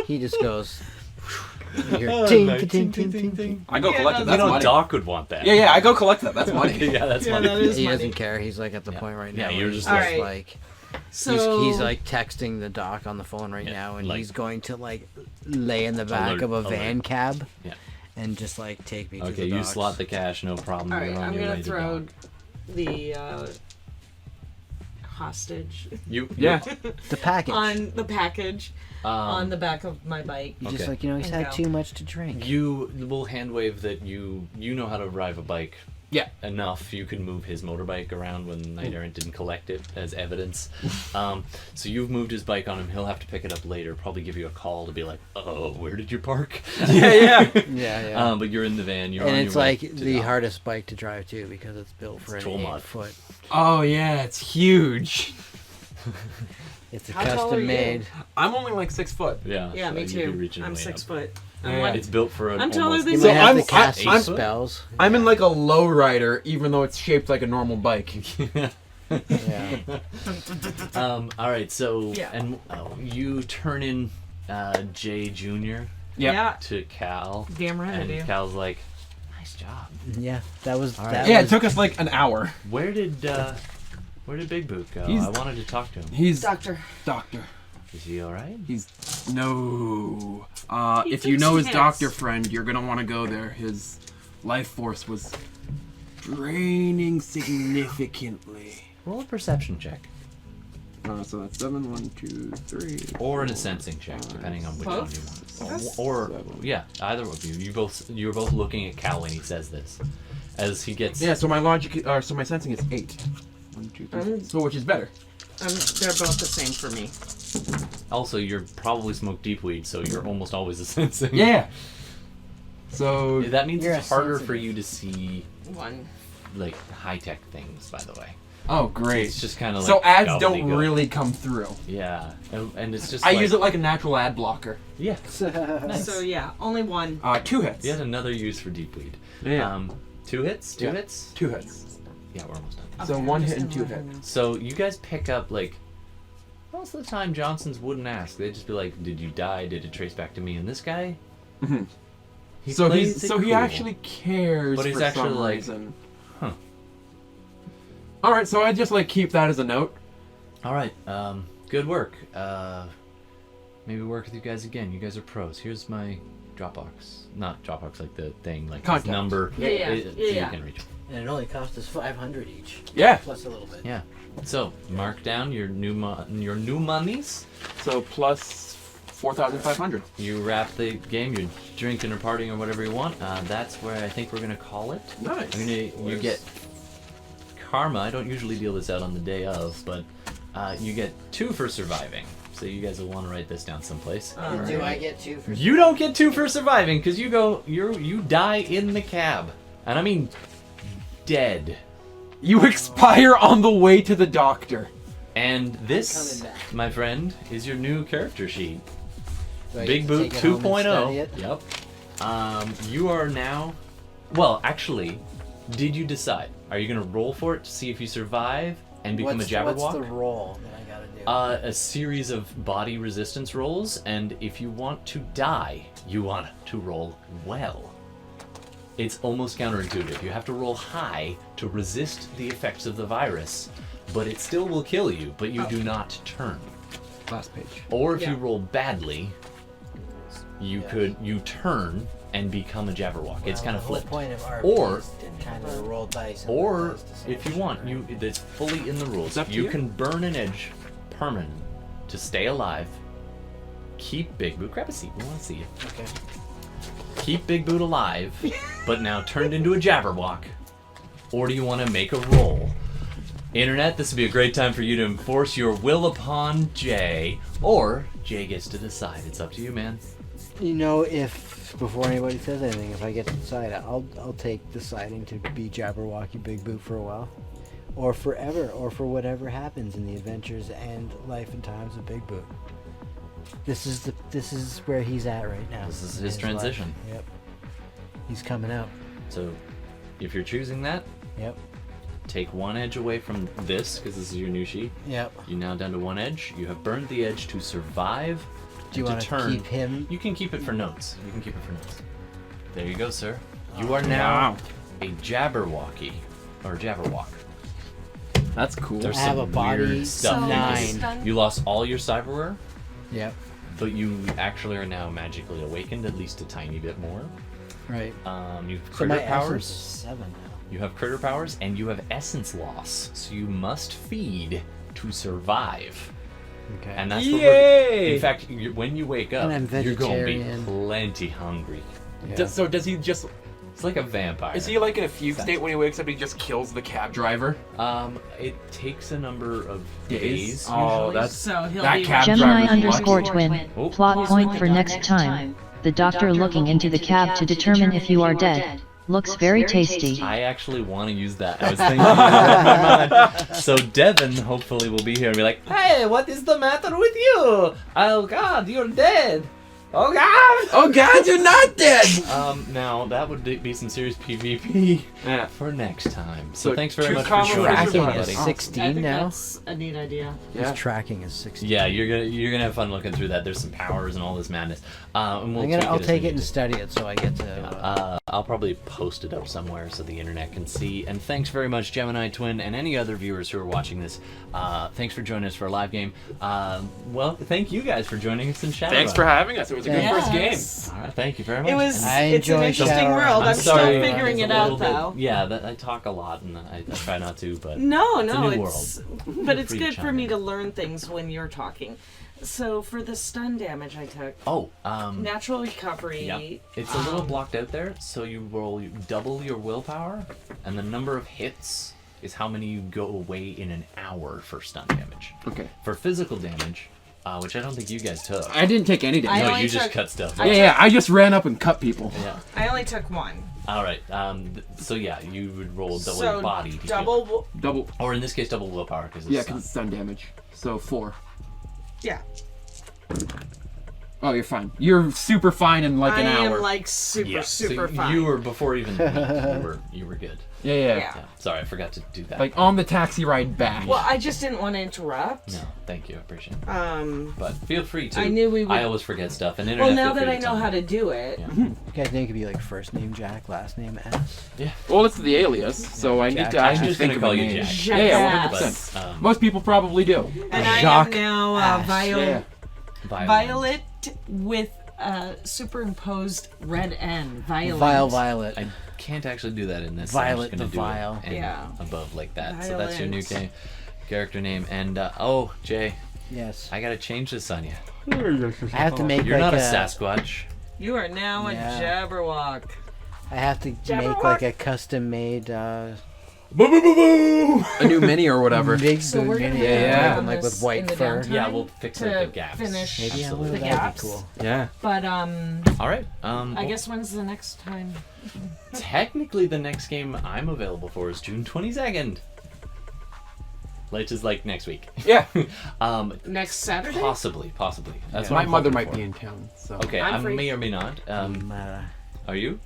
He just goes. You hear Oh, ting, no, ting, ting, ting, ting. I go Yeah, collect no, it. You That's know, money. Doc would want that. Yeah, I go collect that. That's money. Yeah, that's Yeah, funny. that is He money. doesn't care. He's like at the point right now. Yeah, where you're he's just All right. like So he's like texting the doc on the phone right Yeah, now, and like- he's going to like lay in the back Alert, of a alert. van cab Yeah. and just like take me to Okay, the you docks. slot the cash, no problem. all right, You're on I'm your gonna way to throw Doc. the hostage You. Yeah. the package. on the package on Um, the back of my bike. You're just okay. like, you know, he's And had go. too much to drink. you will hand wave that you know how to drive a bike. Yeah. Enough. You can move his motorbike around when Knight Errant didn't collect it as evidence. So you've moved his bike on him. He'll have to pick it up later. Probably give you a call to be like, "Oh, where did you park?" Yeah. Yeah. But you're in the van. You're And on it's your way like to the Doc. hardest bike to drive too because it's built for an tool 8 mod. foot. Oh yeah, it's huge. It's a How tall are custom you? made. I'm only like 6 foot. Yeah. Yeah, so me you'd be too. reaching I'm way 6 up. foot. Yeah. I'm what? It's built for an I'm taller almost than You So might have I'm- to cast some I'm- spells. I'm in like a low rider, even though it's shaped like a normal bike. Yeah. All right. So Yeah. and you turn in Jay Jr. Yep. Yeah, to Cal, damn right I and do. Cal's like, "Nice job." Yeah. That was. All right. That Yeah, it was, took us like an hour. Where did Bigboot go? He's- I wanted to talk to him. He's Doctor. doctor. Is he all right? He's no. He If you took know some his hits. doctor friend, you're gonna want to go there. His life force was draining significantly. Roll a perception check. So that's 7, 1, 2, 3. Or a sensing check, depending on which one you want. Or yeah, either of you. You're both looking at Cal when he says this. As he gets Yeah. So my logic, so my sensing is 8. 1, 2, 3. So which is better? They're both the same for me. also you're probably smoked deep weed, so you're almost always a sensing. Yeah. So That means You're it's a harder sensitive. for you to see One. like high tech things, by the way. oh great. It's just kind of like So ads don't gobbledygook. really come through. Yeah, and it's just I like, use it like a natural ad blocker. Yeah. So yeah, only one. 2 hits. Yet another use for deep weed. Yeah. 2 hits? 2 Yeah. hits? 2 hits. Yeah, we're almost done. So Okay, 1 I'm hit just and 2 gonna hits. So you guys pick up like most of the time Johnsons wouldn't ask. They'd just be like, "Did you die? Did it trace back to me?" And this guy, Mhm. he So plays it he cool. actually cares But he's for actually some like, reason. huh. All right, so I just like keep that as a note. All right, good work. Maybe work with you guys again. You guys are pros. Here's my Dropbox. Not Dropbox like the thing, like Contact. his number. Yeah. So Yeah. you can reach him. And it only cost us 500 each. Yeah. Plus a little bit. Yeah. So mark down your new monies. So plus 4,500. You wrap the game. You're drinking or partying or whatever you want. That's where I think we're gonna call it. Nice. You get karma. I don't usually deal this out on the day of, but you get 2 for surviving. So you guys will want to write this down someplace. Do I get 2 for? You don't get 2 for surviving because you die in the cab, and I mean dead. You expire on the way to the doctor. And this, coming back. my friend, is your new character sheet. Do I Big get to Boot take it home and 2.0. study it? Yep. You are now. Well, actually, did you decide? Are you gonna roll for it to see if you survive and become a Jabberwock? What's the roll that I gotta do? A series of body resistance rolls, and if you want to die, you want to roll well. It's almost counterintuitive. You have to roll high to resist the effects of the virus, but it still will kill you, but you do not turn. Last page. Or if you Yeah. roll badly, you turn and become a Jabberwock. It's kind of the whole flipped. point of RPG Or- is trying to roll dice. and Or dice to if solve you want, strategy. it's fully in the rules. It's up to You you. can burn an edge permanent to stay alive. Keep Bigboot. Grab a seat. We want to see you. Okay. Keep Bigboot alive, but now turned into a Jabberwock. Or do you want to make a roll? Internet, this would be a great time for you to enforce your will upon Jay. Or Jay gets to decide. It's up to you, man. You know, if before anybody says anything, if I get to decide, I'll take deciding to be Jabberwocky Bigboot for a while, or forever, or for whatever happens in the adventures and life and times of Bigboot. This is where he's at right now. This is in his life. transition. Yep. He's coming out. So if you're choosing that, Yep. take one edge away from this, because this is your new sheet. Yep. You're now down to one edge. You have burned the edge to survive. Do you and want to to turn. keep him? You can keep it for notes. You can keep it for notes. There you go, sir. You are now a Jabberwocky, or Jabberwock. That's cool. There's I have some a body weird stuff. in this. 9. You lost all your cyberware, Yep. but you actually are now magically awakened at least a tiny bit more. Right. You have So critter my essence is powers. 7 now. You have critter powers, and you have essence loss. So you must feed to survive. Okay. And that's what we're, Yay! in fact, when you wake up, And I'm you're going to be vegetarian. plenty hungry. Yeah. So does he just... It's like a vampire. Is he like in a fugue state when he wakes up? He just kills the cab driver. It takes a number of Days? days. Oh, usually. that's So he'll that be cab Gemini driver's underscore lucky. twin. Oh. Plot point for next time. The doctor looking into the cab to determine if you are dead. Looks very tasty. I actually want to use that. I was thinking it in my mind. So Devin hopefully will be here and be like, "Hey, what is the matter with you? Oh God, you're dead. Oh God." Oh God, you're not dead! Now that would be some serious PvP Yeah. for next time. So So thanks very two much for common joining us, Tracking everybody. is I 16 think now. that's a neat idea. Yeah. His tracking is 16. Yeah, you're gonna have fun looking through that. There's some powers and all this madness. And we'll I'll as take we it and need to. study it so I get to. I'll probably post it up somewhere so the internet can see. And thanks very much, Gemini Twin, and any other viewers who are watching this. Thanks for joining us for a live game. Well, thank you guys for joining us in Shadowrun. Thanks for having us. It was a good Yeah. first game. All right, thank you very much. It was. I It's an enjoy interesting Shadowrun. world. I'm still sorry, figuring it's it a little out, bit- though. Yeah, I talk a lot, and I try not to, but No, it's a no, new it's. world. But it's Free to good for chime me in. to learn things when you're talking. So for the stun damage I took, Oh, natural recovery. yeah, it's a little blocked out there. So you double your willpower, and the number of hits is how many you go away in an hour for stun damage. Okay. For physical damage, which I don't think you guys took. I didn't take any damage. I No, only you just took- cut stuff. Yeah, I just ran up and cut people. Yeah. I only took one. All right. So yeah, you would roll double so your body. to double. Double. or in this case, double willpower because Yeah, because it's stun damage. So 4. Yeah. Oh, you're fine. You're super fine in like an I hour. am like super so fine. you were before even you were good. Yeah. Yeah. Yeah. Sorry, I forgot to do that. Like on the taxi ride back. Well, I just didn't want to interrupt. No, thank you, I appreciate it. But Feel free to. I knew we would- I always forget stuff, and well, internet. now feel that free I know tell how me. to do it, Yeah. You guys name could be like first name Jack, last name S. Well, it's the alias, so I need Jack. to I'm actually just think gonna of call a you name. Jack. Yeah, Jack. 100%. But, Most people probably do. and I Jacques am now S. Violet. Yeah. Violet with superimposed red N. Violet. Violet. I can't actually do that in this. Violet I'm just the gonna Vile. do it and Yeah. above like that. So that's your new Violent. character name. And oh, Jay, Yes. I gotta change this on you. I have to make You're like not a Sasquatch. You are now Yeah. a Jabberwock. I have to make Jabberwock. like a custom made Boo boo boo boo! A new mini or whatever. big So we're gonna mini, be Yeah. working on like this with white in the fur. downtime Yeah, we'll fix to up the gaps. finish Maybe I Absolutely. will. the That'd gaps. be cool. Yeah. But All right. I Well, guess when's the next time? technically the next game I'm available for is June 22nd. Which is like next week. Yeah. Next Saturday? Possibly. That's what My I'm mother hoping might for. be in town, so. Okay, I'm I free. may or may not. Are you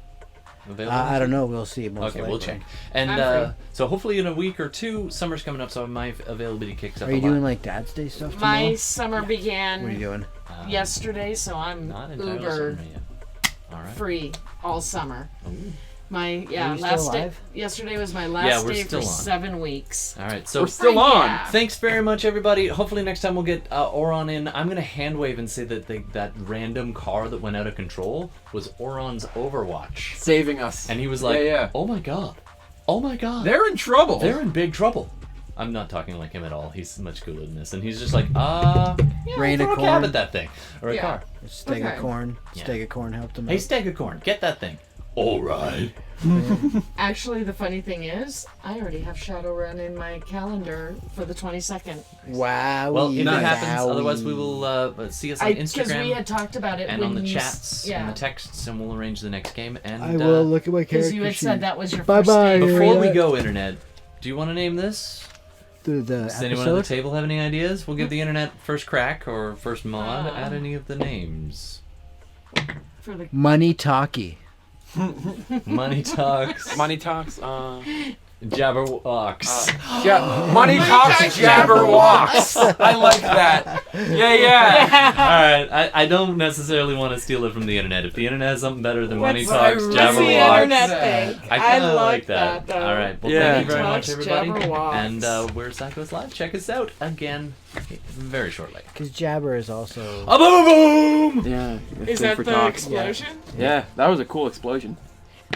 available? I don't know. We'll see. Most Okay, we'll likely. check. And I'm free. so hopefully in a week or two, summer's coming up, so my availability kicks up Are a you lot. doing like Dad's Day stuff tomorrow? My summer began What are you doing? yesterday, so I'm Not entirely Uber certain yet. All right. free all summer. Ooh. My Are you still last day. alive? Yesterday was my Yeah, last we're day still for on. 7 weeks. All right, so We're still on. Yeah. thanks very much, everybody. Hopefully next time we'll get Oron in. I'm gonna hand wave and say that that random car that went out of control was Oron's Overwatch, Saving us. and he was like, Yeah. "Oh my god, oh my god, They're in trouble. they're in big trouble." I'm not talking like him at all. He's much cooler than this, and he's just like, yeah, Rain throw of a cab corn. at that thing or a Yeah. car. Steg Okay. of corn. Yeah. Steg of corn helped him Hey, out. Steg of Corn, get that thing. All right. Actually, the funny thing is, I already have Shadowrun in my calendar for the 22nd. Wow. Well, if it happens, otherwise we will see us on Because we Instagram had talked about it and when on the you chats yeah. and the texts, and we'll arrange the next game. And I will look at my Because character you had sheet. said that was your Bye first bye. game. before we Yeah. go, Internet, do you want to name this? The Does anyone at the episode. table have any ideas? We'll give the Internet first crack or first mod at any of the names. For the Money Talkie. Money Talks, Money talks. Jabberwocks. Money talks. Jabberwocks. I like that. Yeah. Alright, I don't necessarily want to steal it from the Internet. If the Internet has something better than Money What's Talks, the Jabberwocks. internet thing? I kind of like like that. though. Alright, well, Yeah. thank you very much, Money Talks, everybody. Jabberwocks. And we're SideQuests Live. Check us out again very shortly. Because Jabber is also. A boom, boom, boom! Yeah. Is that the explosion? Yeah, that was a cool explosion.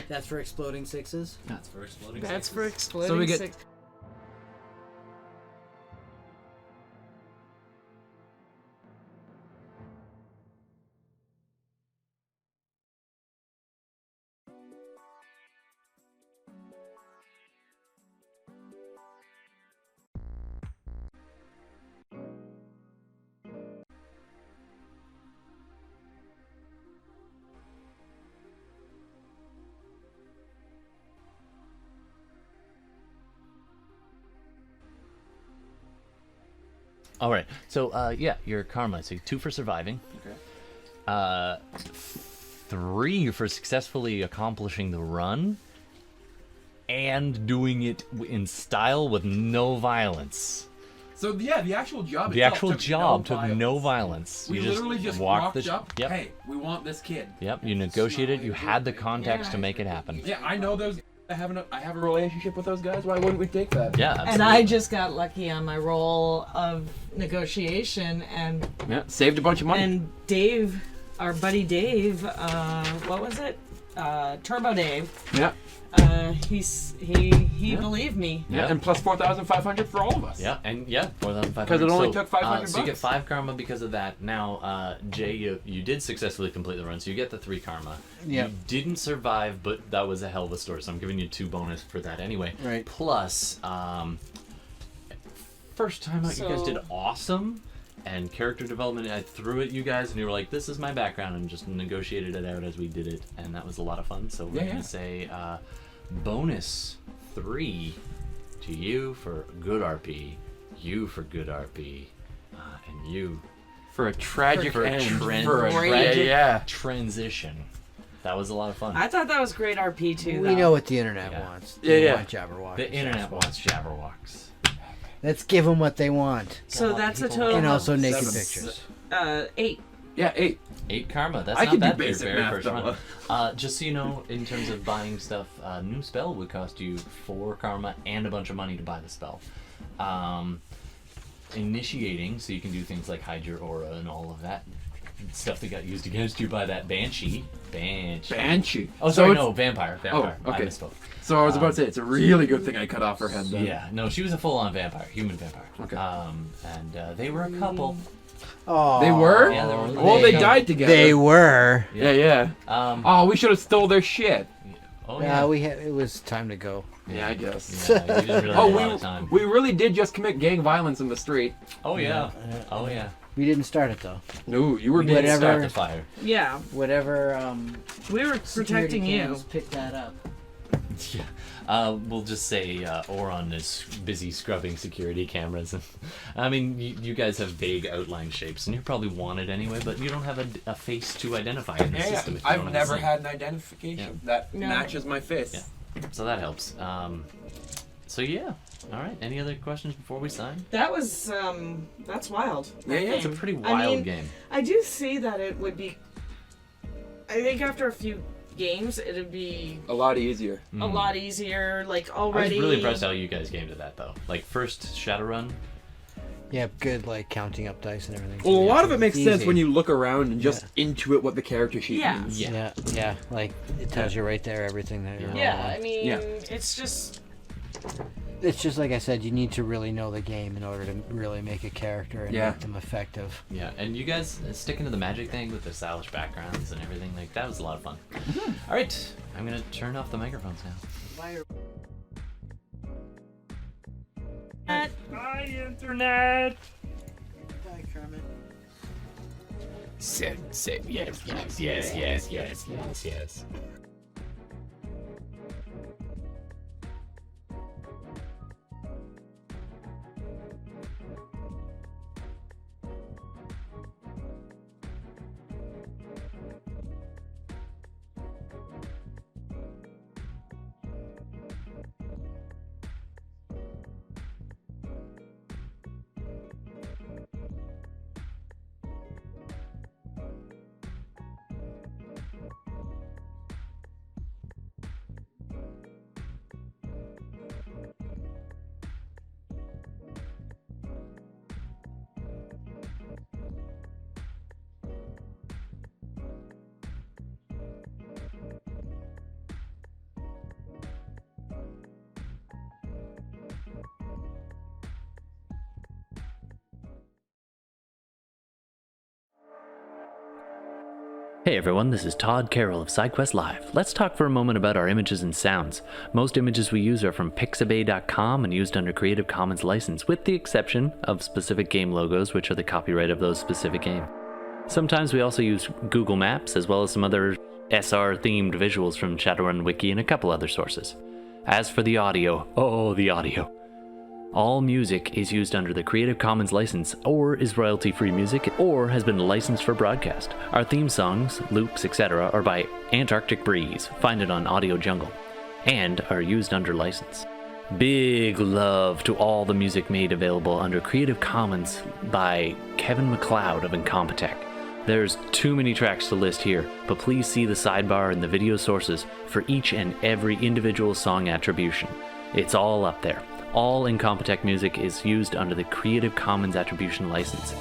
That's for exploding sixes. That's for exploding. That's for exploding. So we get- six. All right. So, yeah, your karma. So 2 for surviving. Okay. 3 for successfully accomplishing the run, and doing it in style with no violence. So yeah, the actual job. The actual job took no violence. We You literally just walked walked up. Yep. Hey, we want this kid. Yep. You negotiated. You had the context to make it happen. Yeah, I know those. I have a relationship with those guys. Why wouldn't we take that? Yeah. Absolutely. And I just got lucky on my roll of negotiation, and Yeah, saved a bunch of money. and Dave, our buddy Dave, what was it? Turbo Dave. Yeah. He believed me. Yeah, Yeah. and plus 4,500 for all of us. Yeah, and yeah, more than 500. Because it only took 500 So you get bucks. 5 karma because of that. Now, Jay, you did successfully complete the run, so you get the 3 karma. Yep. You didn't survive, but that was a hell of a story, so I'm giving you 2 bonus for that anyway. Right. Plus, first time out, you guys So- did awesome. And character development, I threw at you guys, and you were like, "This is my background," and just negotiated it out as we did it, and that was a lot of fun. So we're Yeah, gonna yeah. say bonus 3 to you for good RP, you for good RP, and you For a tragic for a end. trend, For a tragic yeah. transition. That was a lot of fun. I thought that was great RP too. We though. know what the internet Yeah. wants. Yeah, They yeah. want Jabberwock. The internet wants Jabberwocks. Let's give them what they want. So that's a total And of also naked 7. pictures. 8. Yeah, 8. 8 karma. That's I not can do bad for your basic very math, first run. Bella. Just so you know, in terms of buying stuff, new spell would cost you 4 karma and a bunch of money to buy the spell. Initiating, so you can do things like hide your aura and all of that stuff that got used against you by that banshee. Banshee. Oh, So sorry, it's- no, vampire. Vampire. Oh, okay. I misspoke. So I was about to say, it's a really good thing I cut off her head then. Yeah, no, she was a full-on vampire, human vampire. Okay. And they were a couple. Oh, They were? Yeah, they were. Well, they died together. They were. Yeah, yeah. Oh, we should have stole their shit. Oh Yeah, yeah. it was time to go. Yeah, I guess. Yeah, you didn't really have a lot of time. we really did just commit gang violence in the street. Oh yeah. Oh yeah. We didn't start it though. No, you were We being didn't start Whatever. the fire. Yeah, Whatever. we were Security protecting you. cams picked that up. Yeah. We'll just say Oron is busy scrubbing security cameras. And I mean, you guys have vague outline shapes, and you're probably wanted anyway, but you don't have a face to identify in the system. If you don't I've have never a had an identification that No. matches my face. Yeah. So that helps. So yeah. All right. Any other questions before we sign? That was that's wild. Yeah, yeah, It's a game. pretty I wild mean, game. I do see that it would be. I think after a few games, it'd be A lot easier. a lot easier. Like I was already. really impressed how you guys came to that though. Like first Shadowrun. Yeah, good, like counting up dice and everything. Well, a Yeah, lot of it makes it's sense easy. when you look around and just intuit what the character sheet Yeah. means. Yeah, like it tells you right there everything that you're Yeah, rolling. I mean, Yeah. it's just. It's just like I said, you need to really know the game in order to really make a character and Yeah. make them effective. Yeah, and you guys sticking to the magic thing with the stylish backgrounds and everything, like that was a lot of fun. All right, I'm gonna turn off the microphones now. Hi, Internet! Hi, Kermit. Yes. Hey everyone, this is Todd Carroll of SideQuests Live. Let's talk for a moment about our images and sounds. Most images we use are from pixabay.com and used under Creative Commons license, with the exception of specific game logos, which are the copyright of those specific games. Sometimes we also use Google Maps, as well as some other SR-themed visuals from Shadowrun Wiki and a couple other sources. As for the audio, the audio. All music is used under the Creative Commons license, or is royalty-free music, or has been licensed for broadcast. Our theme songs, loops, etc. are by Antarctic Breeze, find it on Audio Jungle, and are used under license. Big love to all the music made available under Creative Commons by Kevin MacLeod of Incompetech. There's too many tracks to list here, but please see the sidebar in the video sources for each and every individual song attribution. It's all up there. All Incompetech music is used under the Creative Commons Attribution license.